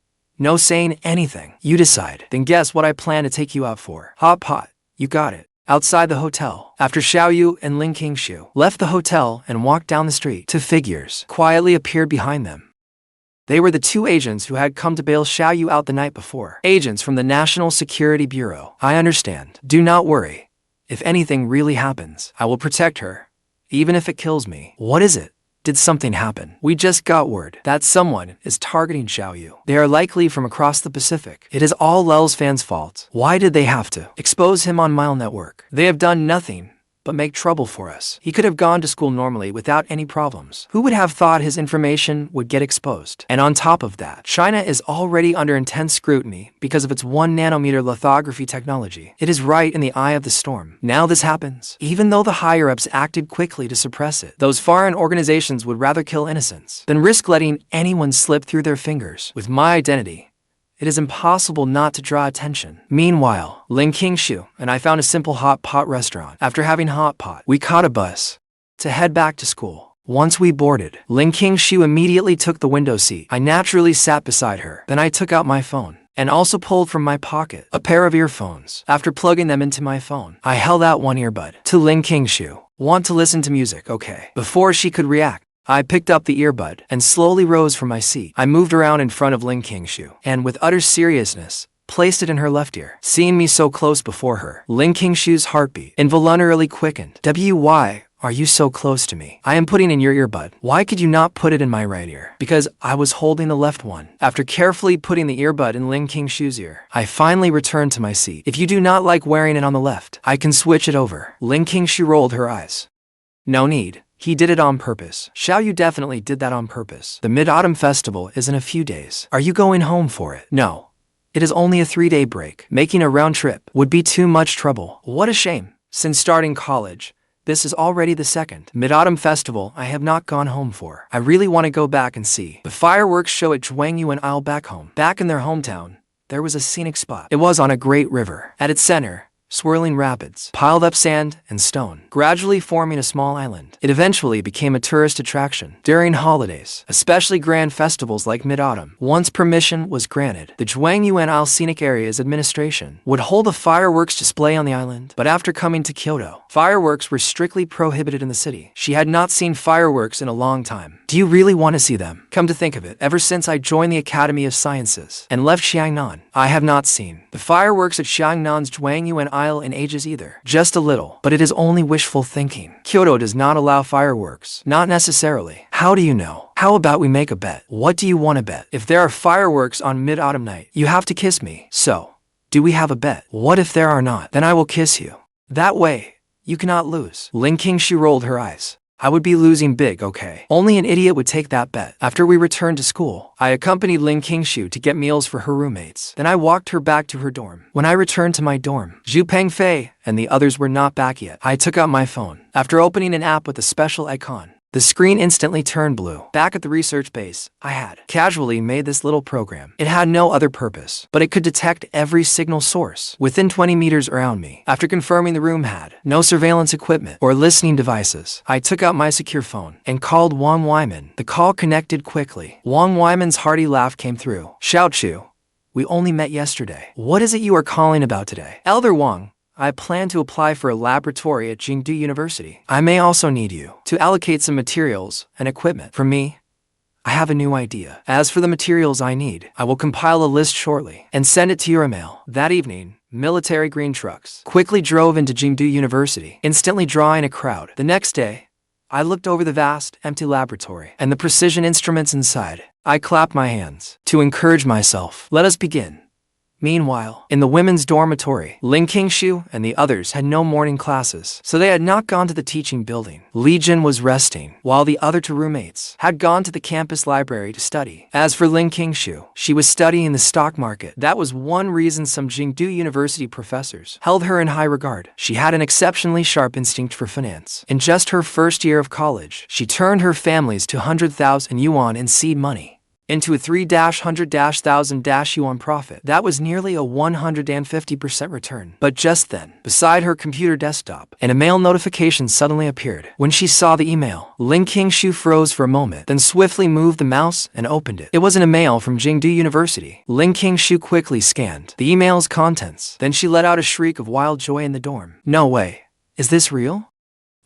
No saying anything. You decide. Then guess what I plan to take you out for. Hot pot. You got it. Outside the hotel. After Xiaoyu and Qingxue left the hotel and walked down the street, two figures quietly appeared behind them. They were the two agents who had come to bail Xiaoyu out the night before. Agents from the National Security Bureau. I understand. Do not worry. If anything really happens, I will protect her, even if it kills me. What is it? Did something happen? We just got word that someone is targeting Xiaoyu. They are likely from across the Pacific. It is all Lel's fans' fault. Why did they have to expose him on Mile Network? They have done nothing but make trouble for us. He could have gone to school normally without any problems. Who would have thought his information would get exposed? And on top of that, China is already under intense scrutiny because of its 1 nanometer lithography technology. It is right in the eye of the storm. Now this happens, even though the higher-ups acted quickly to suppress it. Those foreign organizations would rather kill innocents than risk letting anyone slip through their fingers. With my identity, it is impossible not to draw attention. Meanwhile, Qingxue and I found a simple hot pot restaurant. After having hot pot, we caught a bus to head back to school. Once we boarded, Qingxue immediately took the window seat. I naturally sat beside her. Then I took out my phone and also pulled from my pocket a pair of earphones. After plugging them into my phone, I held out one earbud to Qingxue. Want to listen to music, okay? Before she could react, I picked up the earbud and slowly rose from my seat. I moved around in front of Qingxue and with utter seriousness, placed it in her left ear. Seeing me so close before her, Qingxue's heartbeat involuntarily quickened. Why are you so close to me? I am putting in your earbud. Why could you not put it in my right ear? Because I was holding the left one. After carefully putting the earbud in Qingxue's ear, I finally returned to my seat. If you do not like wearing it on the left, I can switch it over. Qingxue rolled her eyes. No need. He did it on purpose. Xiaoyu definitely did that on purpose. The Mid-Autumn Festival is in a few days. Are you going home for it? No. It is only a 3-day break. Making a round trip would be too much trouble. What a shame. Since starting college, this is already the second Mid-Autumn Festival I have not gone home for. I really want to go back and see the fireworks show at Zhuangyu and Isle back home. Back in their hometown, there was a scenic spot. It was on a great river. At its center, swirling rapids, piled up sand and stone, gradually forming a small island. It eventually became a tourist attraction. During holidays, especially grand festivals like Mid-Autumn, once permission was granted, the Zhuangyu and Isle Scenic Areas Administration would hold a fireworks display on the island. But after coming to Kyoto, fireworks were strictly prohibited in the city. She had not seen fireworks in a long time. Do you really want to see them? Come to think of it, ever since I joined the Academy of Sciences and left Xiangnan, I have not seen the fireworks at Xiangnan's Zhuangyu and Isle in ages either. Just a little, but it is only wishful thinking. Kyoto does not allow fireworks. Not necessarily. How do you know? How about we make a bet? What do you want to bet? If there are fireworks on Mid-Autumn night, you have to kiss me. So, do we have a bet? What if there are not? Then I will kiss you. That way, you cannot lose. Qingxue rolled her eyes. I would be losing big, okay? Only an idiot would take that bet. After we returned to school, I accompanied Qingxue to get meals for her roommates. Then I walked her back to her dorm. When I returned to my dorm, Zhu Pengfei and the others were not back yet. I took out my phone. After opening an app with a special icon, the screen instantly turned blue. Back at the research base, I had casually made this little program. It had no other purpose, but it could detect every signal source within 20 meters around me. After confirming the room had no surveillance equipment or listening devices, I took out my secure phone and called Wang Wyman. The call connected quickly. Wang Wyman's hearty laugh came through. Xiaoyu, we only met yesterday. What is it you are calling about today? Elder Wang, I plan to apply for a laboratory at Jingdu University. I may also need you to allocate some materials and equipment. For me, I have a new idea. As for the materials I need, I will compile a list shortly and send it to your email. That evening, military green trucks quickly drove into Jingdu University, instantly drawing a crowd. The next day, I looked over the vast, empty laboratory and the precision instruments inside. I clapped my hands to encourage myself. Let us begin. Meanwhile, in the women's dormitory, Qingxue and the others had no morning classes, so they had not gone to the teaching building. Li Jin was resting, while the other two roommates had gone to the campus library to study. As for Qingxue, she was studying the stock market. That was one reason some Jingdu University professors held her in high regard. She had an exceptionally sharp instinct for finance. In just her first year of college, she turned her family's 200,000 yuan in seed money into a 3-100,000 yuan profit. That was nearly a 150% return. But just then, beside her computer desktop, an email notification suddenly appeared. When she saw the email, Qingxue froze for a moment, then swiftly moved the mouse and opened it. It was an email from Jingdu University. Qingxue quickly scanned the email's contents. Then she let out a shriek of wild joy in the dorm. No way. Is this real?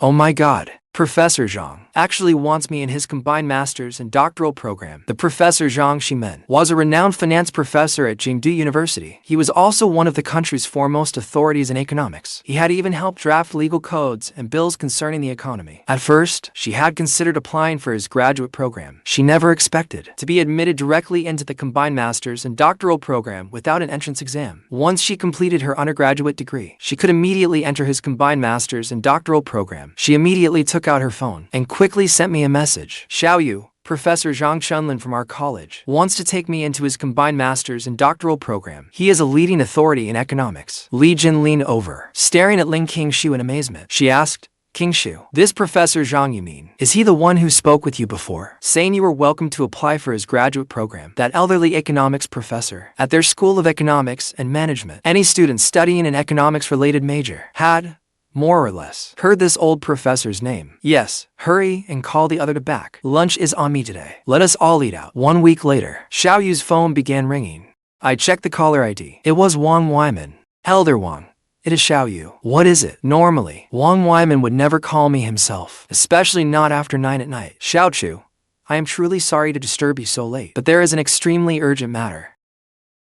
Oh my god. Professor Zhang actually wants me in his combined master's and doctoral program. The Professor Zhang she meant was a renowned finance professor at Jingdu University. He was also one of the country's foremost authorities in economics. He had even helped draft legal codes and bills concerning the economy. At first, she had considered applying for his graduate program. She never expected to be admitted directly into the combined master's and doctoral program without an entrance exam. Once she completed her undergraduate degree, she could immediately enter his combined master's and doctoral program. She immediately took out her phone and quickly sent me a message. Xiaoyu, Professor Zhang Chunlin from our college, wants to take me into his combined master's and doctoral program. He is a leading authority in economics. Li Jin leaned over, staring at Qingxue in amazement. She asked, Qingxue. This Professor Zhang you mean? Is he the one who spoke with you before, saying you were welcome to apply for his graduate program? That elderly economics professor at their School of Economics and Management. Any student studying an economics-related major had, more or less, heard this old professor's name. Yes, hurry and call the other to back. Lunch is on me today. Let us all eat out. 1 week later, Xiaoyu's phone began ringing. I checked the caller ID. It was Wang Wyman. Elder Wang. It is Xiaoyu. What is it? Normally, Wang Wyman would never call me himself, especially not after 9 at night. Xiaoyu, I am truly sorry to disturb you so late, but there is an extremely urgent matter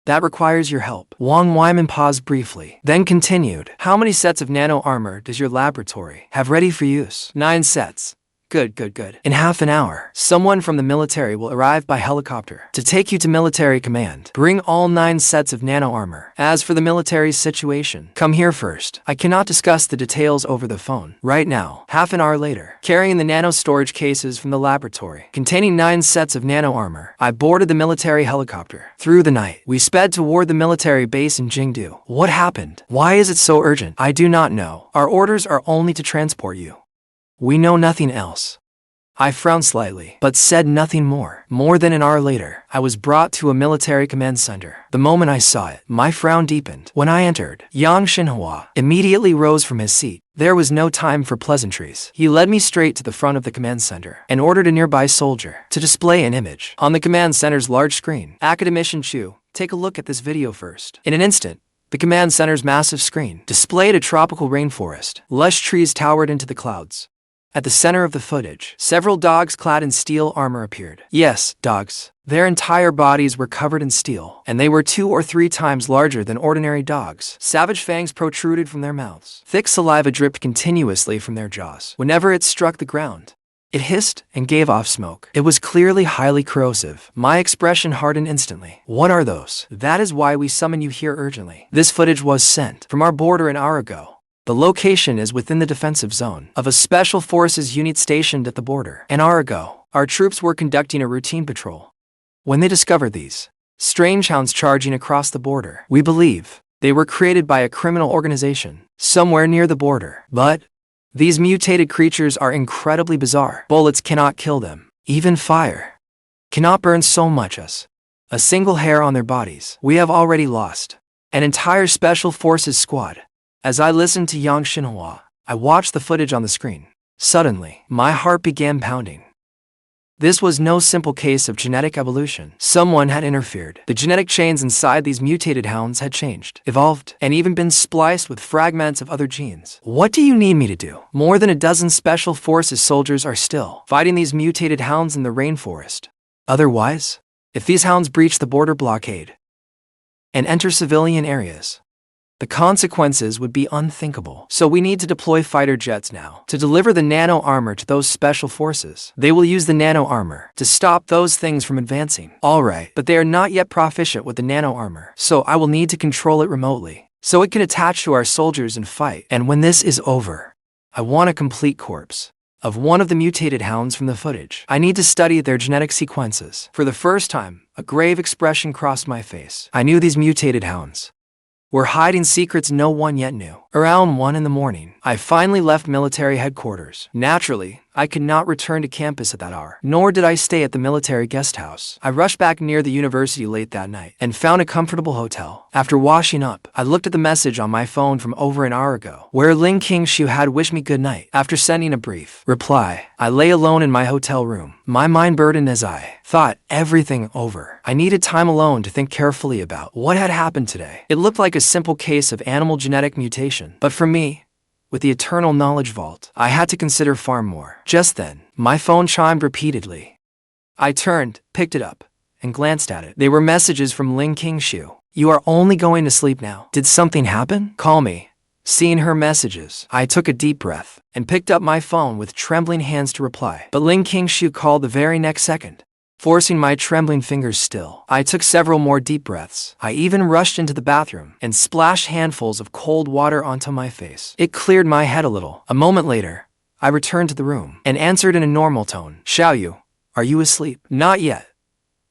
that requires your help. Wang Wyman paused briefly, then continued. How many sets of nano armor does your laboratory have ready for use? 9 sets. Good. In half an hour, someone from the military will arrive by helicopter to take you to military command. Bring all 9 sets of nano armor. As for the military's situation, come here first. I cannot discuss the details over the phone right now. Half an hour later, carrying the nano storage cases from the laboratory containing 9 sets of nano armor, I boarded the military helicopter. Through the night, we sped toward the military base in Jingdu. What happened? Why is it so urgent? I do not know. Our orders are only to transport you. We know nothing else. I frowned slightly, but said nothing more. More than an hour later, I was brought to a military command center. The moment I saw it, my frown deepened. When I entered, Yang Xinhua immediately rose from his seat. There was no time for pleasantries. He led me straight to the front of the command center and ordered a nearby soldier to display an image on the command center's large screen. Academician Chu, take a look at this video first. In an instant, the command center's massive screen displayed a tropical rainforest. Lush trees towered into the clouds. At the center of the footage, several dogs clad in steel armor appeared. Yes, dogs. Their entire bodies were covered in steel, and they were 2 or 3 times larger than ordinary dogs. Savage fangs protruded from their mouths. Thick saliva dripped continuously from their jaws whenever it struck the ground. It hissed and gave off smoke. It was clearly highly corrosive. My expression hardened instantly. What are those? That is why we summon you here urgently. This footage was sent from our border an hour ago. The location is within the defensive zone of a special forces unit stationed at the border. An hour ago, our troops were conducting a routine patrol when they discovered these strange hounds charging across the border. We believe they were created by a criminal organization somewhere near the border. But these mutated creatures are incredibly bizarre. Bullets cannot kill them. Even fire cannot burn so much as a single hair on their bodies. We have already lost an entire special forces squad. As I listened to Yang Xinhua, I watched the footage on the screen. Suddenly, my heart began pounding. This was no simple case of genetic evolution. Someone had interfered. The genetic chains inside these mutated hounds had changed, evolved, and even been spliced with fragments of other genes. What do you need me to do? More than a dozen special forces soldiers are still fighting these mutated hounds in the rainforest. Otherwise, if these hounds breach the border blockade and enter civilian areas, the consequences would be unthinkable. So we need to deploy fighter jets now to deliver the nano armor to those special forces. They will use the nano armor to stop those things from advancing. Alright, but they are not yet proficient with the nano armor, so I will need to control it remotely, so it can attach to our soldiers and fight. And when this is over, I want a complete corpse of one of the mutated hounds from the footage. I need to study their genetic sequences. For the first time, a grave expression crossed my face. I knew these mutated hounds were hiding secrets no one yet knew. Around 1 in the morning, I finally left military headquarters. Naturally, I could not return to campus at that hour, nor did I stay at the military guest house. I rushed back near the university late that night and found a comfortable hotel. After washing up, I looked at the message on my phone from over an hour ago, where Qingxue had wished me good night. After sending a brief reply, I lay alone in my hotel room, my mind burdened as I thought everything over. I needed time alone to think carefully about what had happened today. It looked like a simple case of animal genetic mutation, but for me, with the eternal knowledge vault, I had to consider far more. Just then, my phone chimed repeatedly. I turned, picked it up, and glanced at it. They were messages from Qingxue. You are only going to sleep now. Did something happen? Call me. Seeing her messages, I took a deep breath and picked up my phone with trembling hands to reply. But Qingxue called the very next second, forcing my trembling fingers still. I took several more deep breaths. I even rushed into the bathroom and splashed handfuls of cold water onto my face. It cleared my head a little. A moment later, I returned to the room and answered in a normal tone. Xiaoyu, are you asleep? Not yet.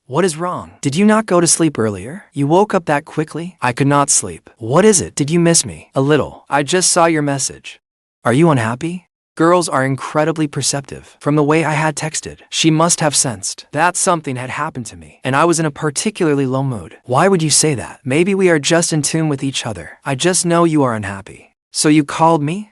What is wrong? Did you not go to sleep earlier? You woke up that quickly? I could not sleep. What is it? Did you miss me? A little. I just saw your message. Are you unhappy? Girls are incredibly perceptive. From the way I had texted, she must have sensed that something had happened to me, and I was in a particularly low mood. Why would you say that? Maybe we are just in tune with each other. I just know you are unhappy. So you called me?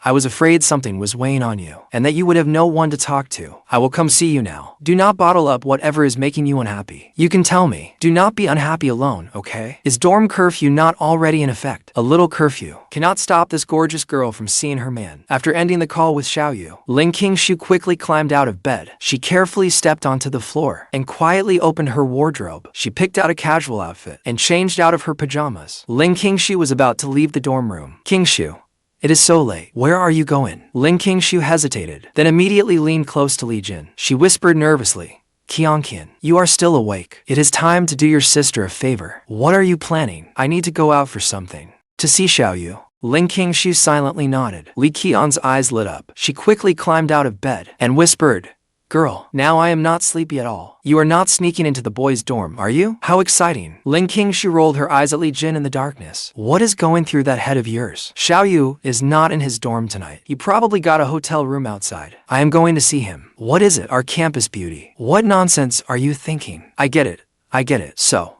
I was afraid something was weighing on you, and that you would have no one to talk to. I will come see you now. Do not bottle up whatever is making you unhappy. You can tell me. Do not be unhappy alone, okay? Is dorm curfew not already in effect? A little curfew cannot stop this gorgeous girl from seeing her man. After ending the call with Xiaoyu, Qingxue quickly climbed out of bed. She carefully stepped onto the floor and quietly opened her wardrobe. She picked out a casual outfit and changed out of her pajamas. Qingxue was about to leave the dorm room. Qingxue, it is so late. Where are you going? Qingxue hesitated, then immediately leaned close to Li Jin. She whispered nervously, Qianqian, you are still awake. It is time to do your sister a favor. What are you planning? I need to go out for something. To see Xiaoyu. Qingxue silently nodded. Li Qian's eyes lit up. She quickly climbed out of bed and whispered, Girl, now I am not sleepy at all. You are not sneaking into the boys' dorm, are you? How exciting. Qingxue rolled her eyes at Li Jin in the darkness. What is going through that head of yours? Xiaoyu is not in his dorm tonight. He probably got a hotel room outside. I am going to see him. What is it? Our campus beauty. What nonsense are you thinking? I get it. I get it. So,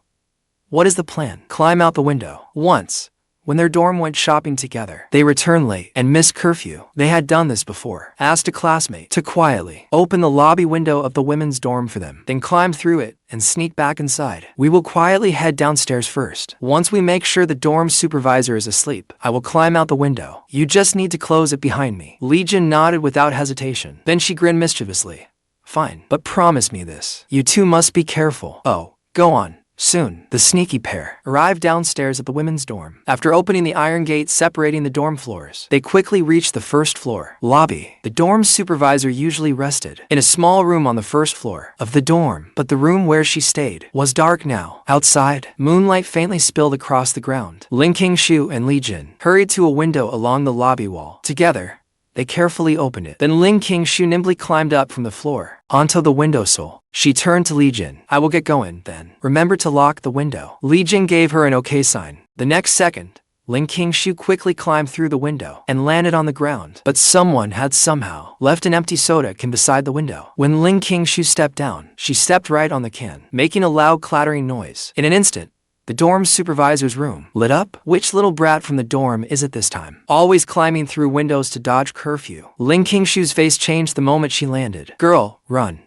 what is the plan? Climb out the window. Once, when their dorm went shopping together, they returned late and missed curfew. They had done this before. Asked a classmate to quietly open the lobby window of the women's dorm for them, then climb through it and sneak back inside. We will quietly head downstairs first. Once we make sure the dorm supervisor is asleep, I will climb out the window. You just need to close it behind me. Li Jin nodded without hesitation. Then she grinned mischievously. Fine, but promise me this. You two must be careful. Oh, go on. Soon, the sneaky pair arrived downstairs at the women's dorm. After opening the iron gate separating the dorm floors, they quickly reached the first floor lobby. The dorm supervisor usually rested in a small room on the first floor of the dorm, but the room where she stayed was dark now. Outside, moonlight faintly spilled across the ground. Qingxue and Li Jin hurried to a window along the lobby wall. Together, they carefully opened it. Then Qingxue nimbly climbed up from the floor onto the windowsill. She turned to Li Jin. I will get going, then. Remember to lock the window. Li Jin gave her an okay sign. The next second, Qingxue quickly climbed through the window and landed on the ground. But someone had somehow left an empty soda can beside the window. When Qingxue stepped down, she stepped right on the can, making a loud clattering noise. In an instant, the dorm supervisor's room lit up. Which little brat from the dorm is it this time? Always climbing through windows to dodge curfew. Qingxue's face changed the moment she landed. Girl, run.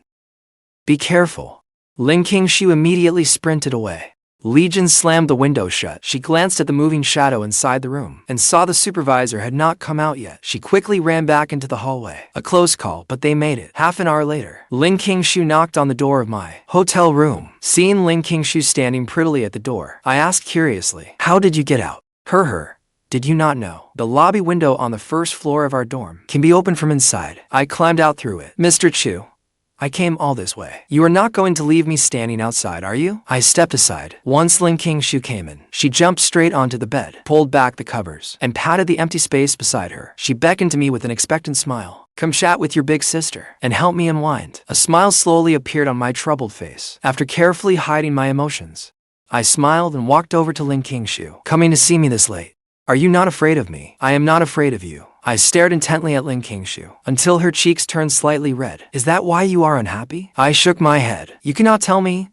Be careful. Qingxue immediately sprinted away. Li Jin slammed the window shut. She glanced at the moving shadow inside the room and saw the supervisor had not come out yet. She quickly ran back into the hallway. A close call, but they made it. Half an hour later, Qingxue knocked on the door of my hotel room. Seeing Qingxue standing prettily at the door, I asked curiously, How did you get out? Did you not know? The lobby window on the first floor of our dorm can be opened from inside. I climbed out through it. Mr. Chu, I came all this way. You are not going to leave me standing outside, are you? I stepped aside. Once Qingxue came in, she jumped straight onto the bed, pulled back the covers, and patted the empty space beside her. She beckoned to me with an expectant smile. Come chat with your big sister and help me unwind. A smile slowly appeared on my troubled face. After carefully hiding my emotions, I smiled and walked over to Qingxue. Coming to see me this late? Are you not afraid of me? I am not afraid of you. I stared intently at Qingxue until her cheeks turned slightly red. Is that why you are unhappy? I shook my head. You cannot tell me?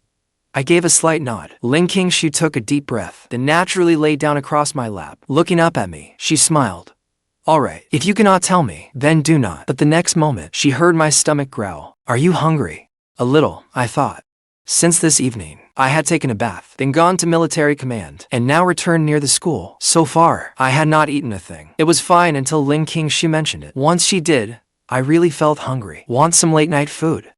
I gave a slight nod. Qingxue took a deep breath, then naturally lay down across my lap. Looking up at me, she smiled. All right, if you cannot tell me, then do not. But the next moment, she heard my stomach growl. Are you hungry? A little, I thought. Since this evening, I had taken a bath, then gone to military command, and now returned near the school. So far, I had not eaten a thing. It was fine until Qingxue mentioned it. Once she did, I really felt hungry. Want some late-night food?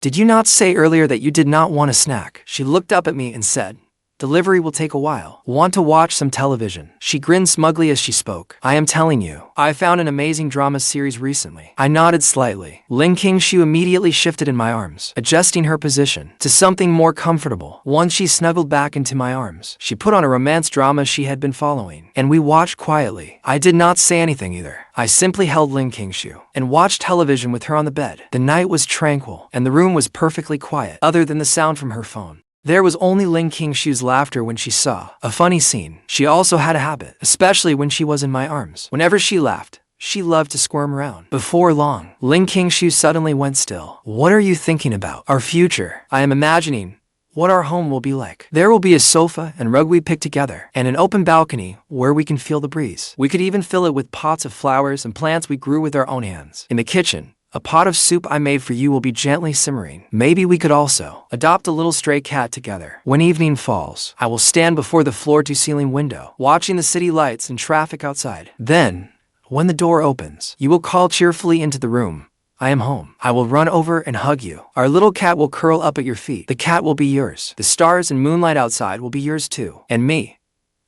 Did you not say earlier that you did not want a snack? She looked up at me and said, Delivery will take a while. Want to watch some television? She grinned smugly as she spoke. I am telling you, I found an amazing drama series recently. I nodded slightly. Qingxue immediately shifted in my arms, adjusting her position to something more comfortable. Once she snuggled back into my arms, she put on a romance drama she had been following, and we watched quietly. I did not say anything either. I simply held Qingxue and watched television with her on the bed. The night was tranquil, and the room was perfectly quiet, other than the sound from her phone. There was only Qingxue's laughter when she saw a funny scene. She also had a habit, especially when she was in my arms. Whenever she laughed, She loved to squirm around. Before long, Qingxue suddenly went still. What are you thinking about? Our future. I am imagining what our home will be like. There will be a sofa and rug we picked together, and an open balcony where we can feel the breeze. We could even fill it with pots of flowers and plants we grew with our own hands. In the kitchen, a pot of soup I made for you will be gently simmering. Maybe we could also adopt a little stray cat together. When evening falls, I will stand before the floor-to-ceiling window, watching the city lights and traffic outside. Then, when the door opens, you will call cheerfully into the room. I am home. I will run over and hug you. Our little cat will curl up at your feet. The cat will be yours. The stars and moonlight outside will be yours too. And me,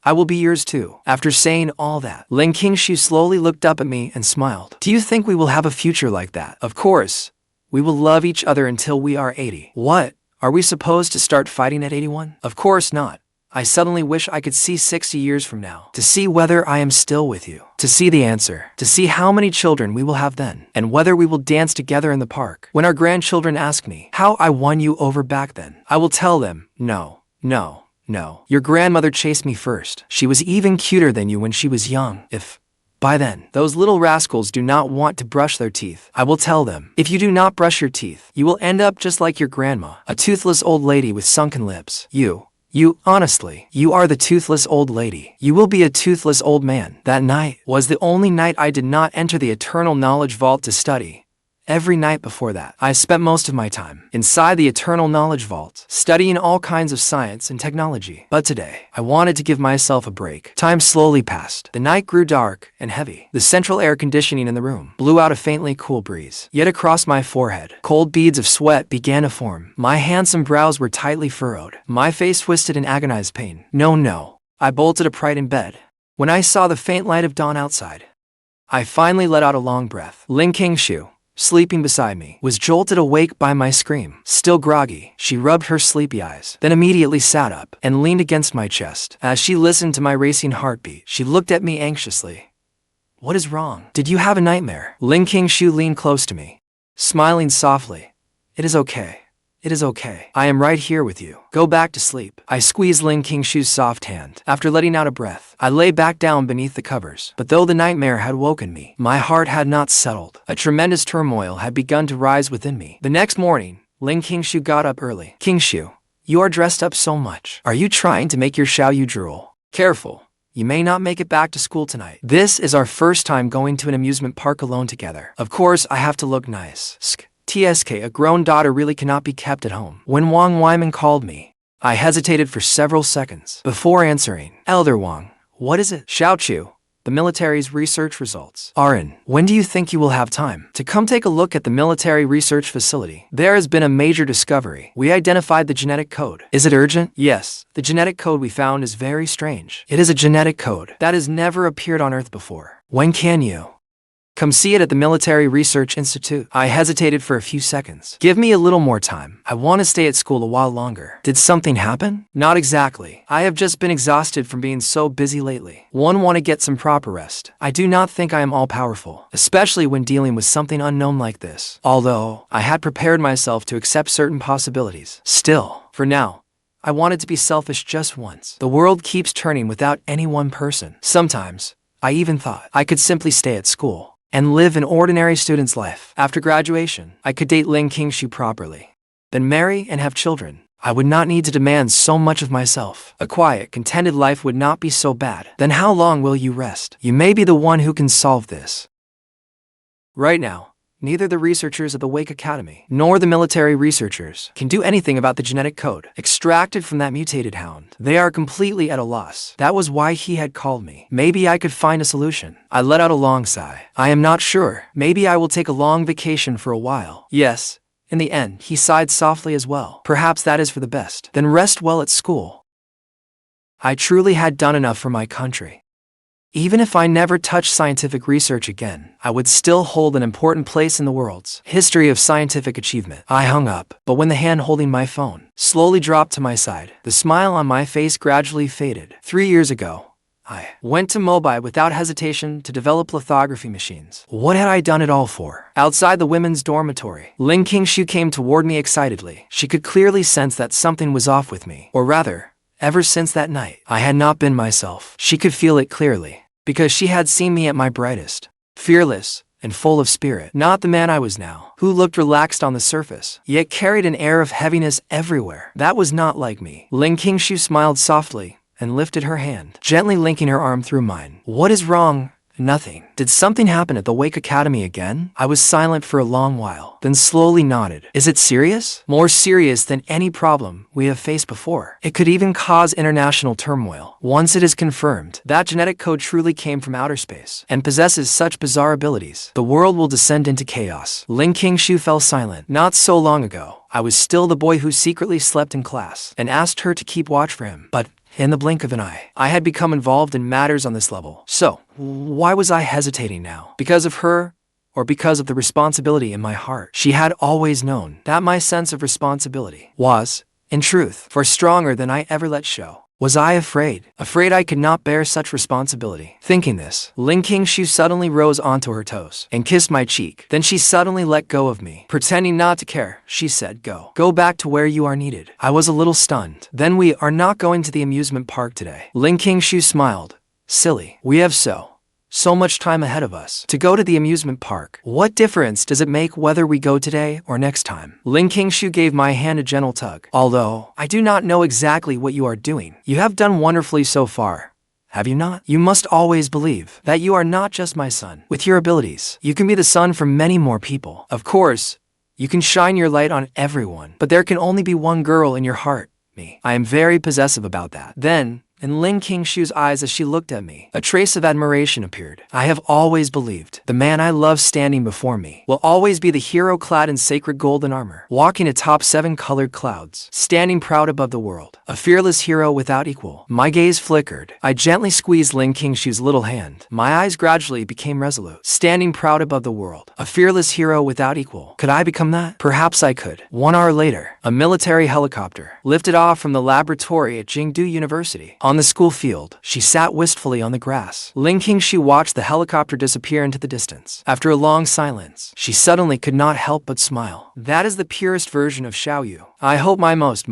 I will be yours too. After saying all that, Qingxue slowly looked up at me and smiled. Do you think we will have a future like that? Of course. We will love each other until we are 80. What? Are we supposed to start fighting at 81? Of course not. I suddenly wish I could see 60 years from now, to see whether I am still with you, to see the answer, to see how many children we will have then, and whether we will dance together in the park. When our grandchildren ask me how I won you over back then, I will tell them, no. Your grandmother chased me first. She was even cuter than you when she was young. If, by then, those little rascals do not want to brush their teeth, I will tell them, if you do not brush your teeth, you will end up just like your grandma, a toothless old lady with sunken lips. Honestly, you are the toothless old lady. You will be a toothless old man. That night was the only night I did not enter the eternal knowledge vault to study. Every night before that, I spent most of my time inside the eternal knowledge vault, studying all kinds of science and technology. But today, I wanted to give myself a break. Time slowly passed. The night grew dark and heavy. The central air conditioning in the room blew out a faintly cool breeze. Yet across my forehead, cold beads of sweat began to form. My handsome brows were tightly furrowed. My face twisted in agonized pain. No. I bolted upright in bed. When I saw the faint light of dawn outside, I finally let out a long breath. Qingxue, sleeping beside me, was jolted awake by my scream. Still groggy, she rubbed her sleepy eyes, then immediately sat up and leaned against my chest. As she listened to my racing heartbeat, she looked at me anxiously. What is wrong? Did you have a nightmare? Qingxue leaned close to me, smiling softly. It is okay. It is okay. I am right here with you. Go back to sleep. I squeezed Qingxue's soft hand. After letting out a breath, I lay back down beneath the covers. But though the nightmare had woken me, my heart had not settled. A tremendous turmoil had begun to rise within me. The next morning, Qingxue got up early. Qingxue, you are dressed up so much. Are you trying to make your Xiaoyu drool? Careful. You may not make it back to school tonight. This is our first time going to an amusement park alone together. Of course, I have to look nice. TSK, a grown daughter really cannot be kept at home. When Wang Wyman called me, I hesitated for several seconds before answering. Elder Wang, what is it? Xiaoyu, the military's research results. Arin, when do you think you will have time to come take a look at the military research facility? There has been a major discovery. We identified the genetic code. Is it urgent? Yes. The genetic code we found is very strange. It is a genetic code that has never appeared on Earth before. When can you come see it at the Military Research Institute? I hesitated for a few seconds. Give me a little more time. I want to stay at school a while longer. Did something happen? Not exactly. I have just been exhausted from being so busy lately. Want to get some proper rest. I do not think I am all-powerful, especially when dealing with something unknown like this. Although, I had prepared myself to accept certain possibilities. Still, for now, I wanted to be selfish just once. The world keeps turning without any one person. Sometimes, I even thought I could simply stay at school and live an ordinary student's life. After graduation, I could date Qingxue properly, then marry and have children. I would not need to demand so much of myself. A quiet, contented life would not be so bad. Then how long will you rest? You may be the one who can solve this. Right now, neither the researchers at the Wake Academy nor the military researchers can do anything about the genetic code extracted from that mutated hound. They are completely at a loss. That was why he had called me. Maybe I could find a solution. I let out a long sigh. I am not sure. Maybe I will take a long vacation for a while. Yes. In the end, he sighed softly as well. Perhaps that is for the best. Then rest well at school. I truly had done enough for my country. Even if I never touched scientific research again, I would still hold an important place in the world's history of scientific achievement. I hung up, but when the hand holding my phone slowly dropped to my side, the smile on my face gradually faded. 3 years ago, I went to Mobile without hesitation to develop lithography machines. What had I done it all for? Outside the women's dormitory, Qingxue came toward me excitedly. She could clearly sense that something was off with me, or rather, ever since that night, I had not been myself. She could feel it clearly, because she had seen me at my brightest. fearless, and full of spirit. Not the man I was now, who looked relaxed on the surface, yet carried an air of heaviness everywhere. That was not like me. Qingxue smiled softly and lifted her hand, gently linking her arm through mine. What is wrong? Nothing. Did something happen at the Wake Academy again? I was silent for a long while, then slowly nodded. Is it serious? More serious than any problem we have faced before. It could even cause international turmoil. Once it is confirmed that genetic code truly came from outer space and possesses such bizarre abilities, the world will descend into chaos. Qingxue fell silent. Not so long ago, I was still the boy who secretly slept in class and asked her to keep watch for him. But in the blink of an eye, I had become involved in matters on this level. So, why was I hesitating now? Because of her, or because of the responsibility in my heart? She had always known that my sense of responsibility was, in truth, far stronger than I ever let show. Was I afraid? Afraid I could not bear such responsibility? Thinking this, Qingxue suddenly rose onto her toes and kissed my cheek. Then she suddenly let go of me. Pretending not to care, she said, Go. Go back to where you are needed. I was a little stunned. Then we are not going to the amusement park today. Qingxue smiled. Silly. We have so much time ahead of us to go to the amusement park. What difference does it make whether we go today or next time? Qingxue gave my hand a gentle tug. Although I do not know exactly what you are doing, you have done wonderfully so far. Have you not? You must always believe that you are not just my son. With your abilities, you can be the sun for many more people. Of course, you can shine your light on everyone, but there can only be one girl in your heart, me. I am very possessive about that. Then, in Qingxue's eyes as she looked at me, a trace of admiration appeared. I have always believed the man I love standing before me will always be the hero clad in sacred golden armor, walking atop 7 colored clouds, standing proud above the world, a fearless hero without equal. My gaze flickered. I gently squeezed Qingxue's little hand. My eyes gradually became resolute, standing proud above the world, a fearless hero without equal. Could I become that? Perhaps I could. 1 hour later, a military helicopter lifted off from the laboratory at Jingdu University. On the school field, she sat wistfully on the grass. Qingxue watched the helicopter disappear into the distance. After a long silence, she suddenly could not help but smile. That is the purest version of Xiaoyu. I hope my most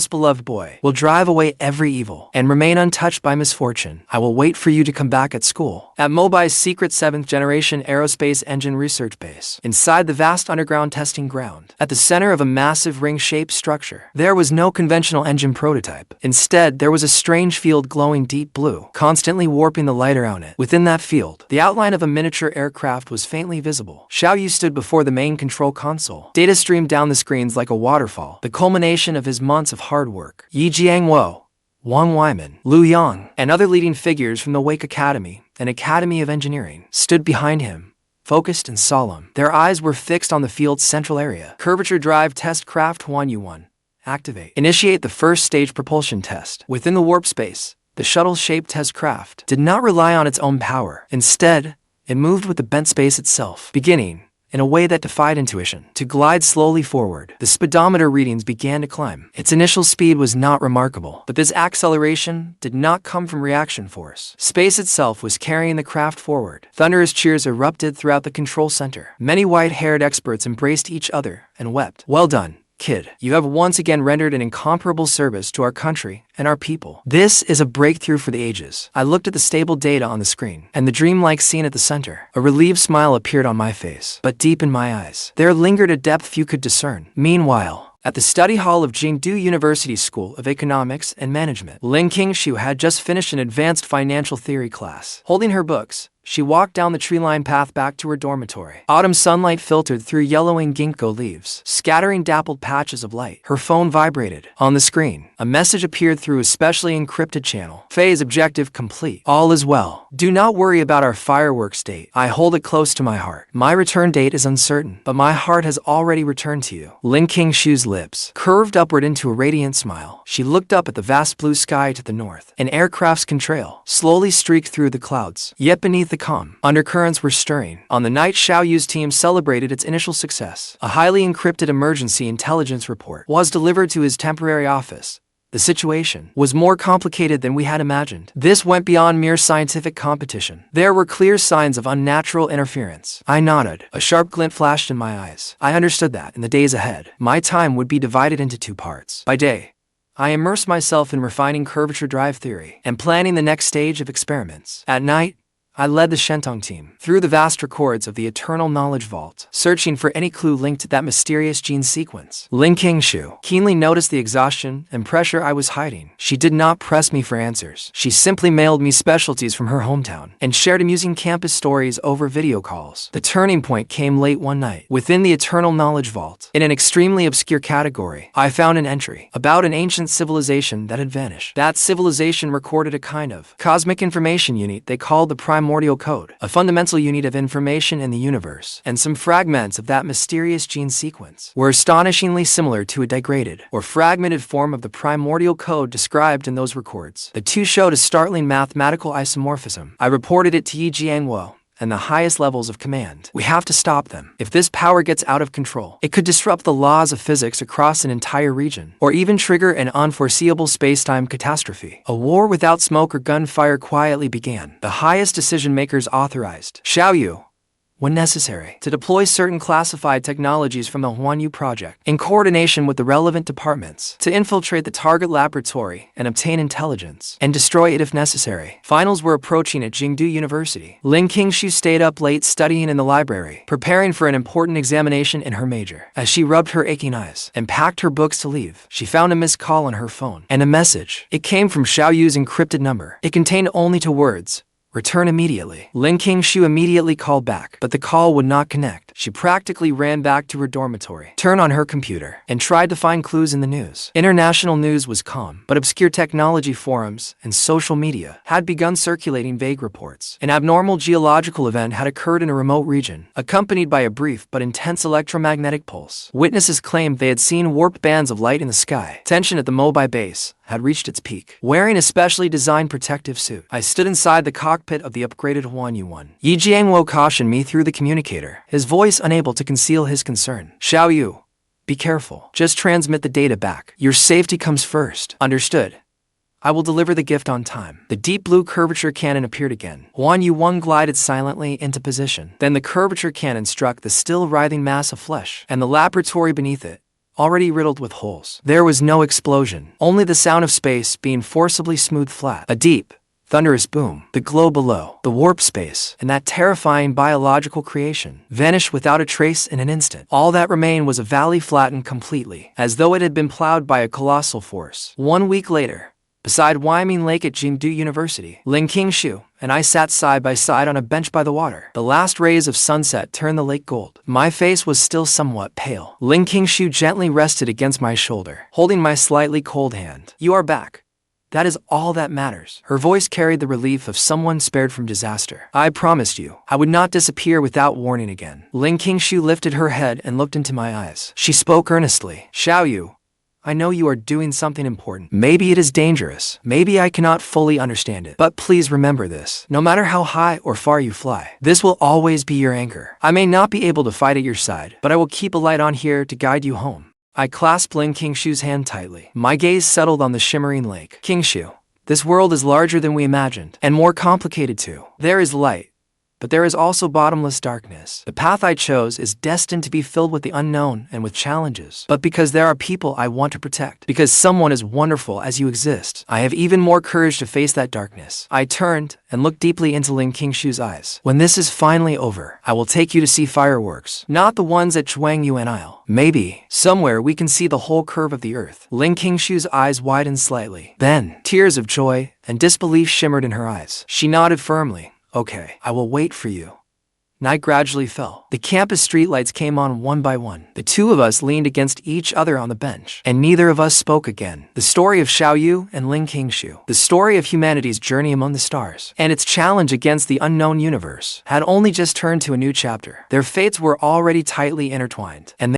beloved boy will drive away every evil and remain untouched by misfortune. I will wait for you to come back at school. At Mobile's secret 7th generation aerospace engine research base, inside the vast underground testing ground, at the center of a massive ring-shaped structure, there was no conventional engine prototype. Instead, there was a strange field glowing deep blue, constantly warping the light around it. Within that field, the outline of a miniature aircraft was faintly visible. Xiaoyu stood before the main control console. Data streamed down the screens like a waterfall, the culmination of his months of hard work. Yi Jiangwo, Wang Weiman, Lu Yang, and other leading figures from the Wake Academy and Academy of Engineering stood behind him, focused and solemn. Their eyes were fixed on the field's central area. Curvature-drive test craft 1U1. Activate. Initiate the first stage propulsion test. Within the warp space, the shuttle-shaped test craft did not rely on its own power. Instead, it moved with the bent space itself, beginning, in a way that defied intuition, to glide slowly forward. The speedometer readings began to climb. Its initial speed was not remarkable, but this acceleration did not come from reaction force. Space itself was carrying the craft forward. Thunderous cheers erupted throughout the control center. Many white-haired experts embraced each other and wept. Well done, kid. You have once again rendered an incomparable service to our country and our people. This is a breakthrough for the ages. I looked at the stable data on the screen, and the dreamlike scene at the center. A relieved smile appeared on my face, but deep in my eyes, there lingered a depth few could discern. Meanwhile, at the study hall of Jingdu University School of Economics and Management, Qingxue had just finished an advanced financial theory class. Holding her books, she walked down the tree-lined path back to her dormitory. Autumn sunlight filtered through yellowing ginkgo leaves, scattering dappled patches of light. Her phone vibrated. On the screen, a message appeared through a specially encrypted channel. Phase objective complete. All is well. Do not worry about our fireworks date. I hold it close to my heart. My return date is uncertain, but my heart has already returned to you. Qingxue's lips curved upward into a radiant smile. She looked up at the vast blue sky to the north. An aircraft's contrail slowly streaked through the clouds. Yet beneath the calm, undercurrents were stirring. On the night Xiaoyu's team celebrated its initial success, a highly encrypted emergency intelligence report was delivered to his temporary office. The situation was more complicated than we had imagined. This went beyond mere scientific competition. There were clear signs of unnatural interference. I nodded. A sharp glint flashed in my eyes. I understood that, in the days ahead, my time would be divided into 2 parts. By day, I immersed myself in refining curvature-drive theory and planning the next stage of experiments. At night, I led the Shentong team through the vast records of the Eternal Knowledge Vault, searching for any clue linked to that mysterious gene sequence. Qingxue keenly noticed the exhaustion and pressure I was hiding. She did not press me for answers. She simply mailed me specialties from her hometown and shared amusing campus stories over video calls. The turning point came late one night. Within the Eternal Knowledge Vault, in an extremely obscure category, I found an entry about an ancient civilization that had vanished. That civilization recorded a kind of cosmic information unit they called the primordial code, a fundamental unit of information in the universe, and some fragments of that mysterious gene sequence were astonishingly similar to a degraded or fragmented form of the primordial code described in those records. The two showed a startling mathematical isomorphism. I reported it to Yi Jiangwo and the highest levels of command. We have to stop them. If this power gets out of control, it could disrupt the laws of physics across an entire region, or even trigger an unforeseeable space-time catastrophe. A war without smoke or gunfire quietly began. The highest decision-makers authorized Xiaoyu, when necessary, to deploy certain classified technologies from the Huanyu project, in coordination with the relevant departments, to infiltrate the target laboratory and obtain intelligence, and destroy it if necessary. Finals were approaching at Jingdu University. Qingxue stayed up late studying in the library, preparing for an important examination in her major. As she rubbed her aching eyes and packed her books to leave, she found a missed call on her phone, and a message. It came from Xiaoyu's encrypted number. It contained only two words: return immediately. Qingxue immediately called back, but the call would not connect. She practically ran back to her dormitory, turned on her computer, and tried to find clues in the news. International news was calm, but obscure technology forums and social media had begun circulating vague reports. An abnormal geological event had occurred in a remote region, accompanied by a brief but intense electromagnetic pulse. Witnesses claimed they had seen warped bands of light in the sky. Tension at the Mobile base had reached its peak. Wearing a specially designed protective suit, I stood inside the cockpit of the upgraded Huanyu 1. Yi Jiangwo cautioned me through the communicator, his voice unable to conceal his concern. Xiaoyu, be careful. Just transmit the data back. Your safety comes first. Understood. I will deliver the gift on time. The deep blue curvature cannon appeared again. Huanyu 1 glided silently into position. Then the curvature cannon struck the still writhing mass of flesh, and the laboratory beneath it, already riddled with holes. There was no explosion, only the sound of space being forcibly smoothed flat. A deep, thunderous boom. The glow below, the warp space, and that terrifying biological creation vanished without a trace in an instant. All that remained was a valley flattened completely, as though it had been plowed by a colossal force. 1 week later, beside Wyoming Lake at Jingdu University, Qingxue and I sat side by side on a bench by the water. The last rays of sunset turned the lake gold. My face was still somewhat pale. Qingxue gently rested against my shoulder, holding my slightly cold hand. You are back. That is all that matters. Her voice carried the relief of someone spared from disaster. I promised you I would not disappear without warning again. Qingxue lifted her head and looked into my eyes. She spoke earnestly. Xiaoyu, I know you are doing something important. Maybe it is dangerous. Maybe I cannot fully understand it. But please remember this. No matter how high or far you fly, this will always be your anchor. I may not be able to fight at your side, but I will keep a light on here to guide you home. I clasped Qingxue's hand tightly. My gaze settled on the shimmering lake. Qingxue, this world is larger than we imagined, and more complicated too. There is light, but there is also bottomless darkness. The path I chose is destined to be filled with the unknown and with challenges. But because there are people I want to protect, because someone as wonderful as you exist, I have even more courage to face that darkness. I turned and looked deeply into Qingxue's eyes. When this is finally over, I will take you to see fireworks. Not the ones at Zhuangyuan Isle. Maybe, somewhere we can see the whole curve of the earth. Qingxue's eyes widened slightly. Then, tears of joy and disbelief shimmered in her eyes. She nodded firmly. Okay, I will wait for you. Night gradually fell. The campus streetlights came on one by one. The two of us leaned against each other on the bench, and neither of us spoke again. The story of Xiaoyu and Qingxue, the story of humanity's journey among the stars, and its challenge against the unknown universe, had only just turned to a new chapter. Their fates were already tightly intertwined, and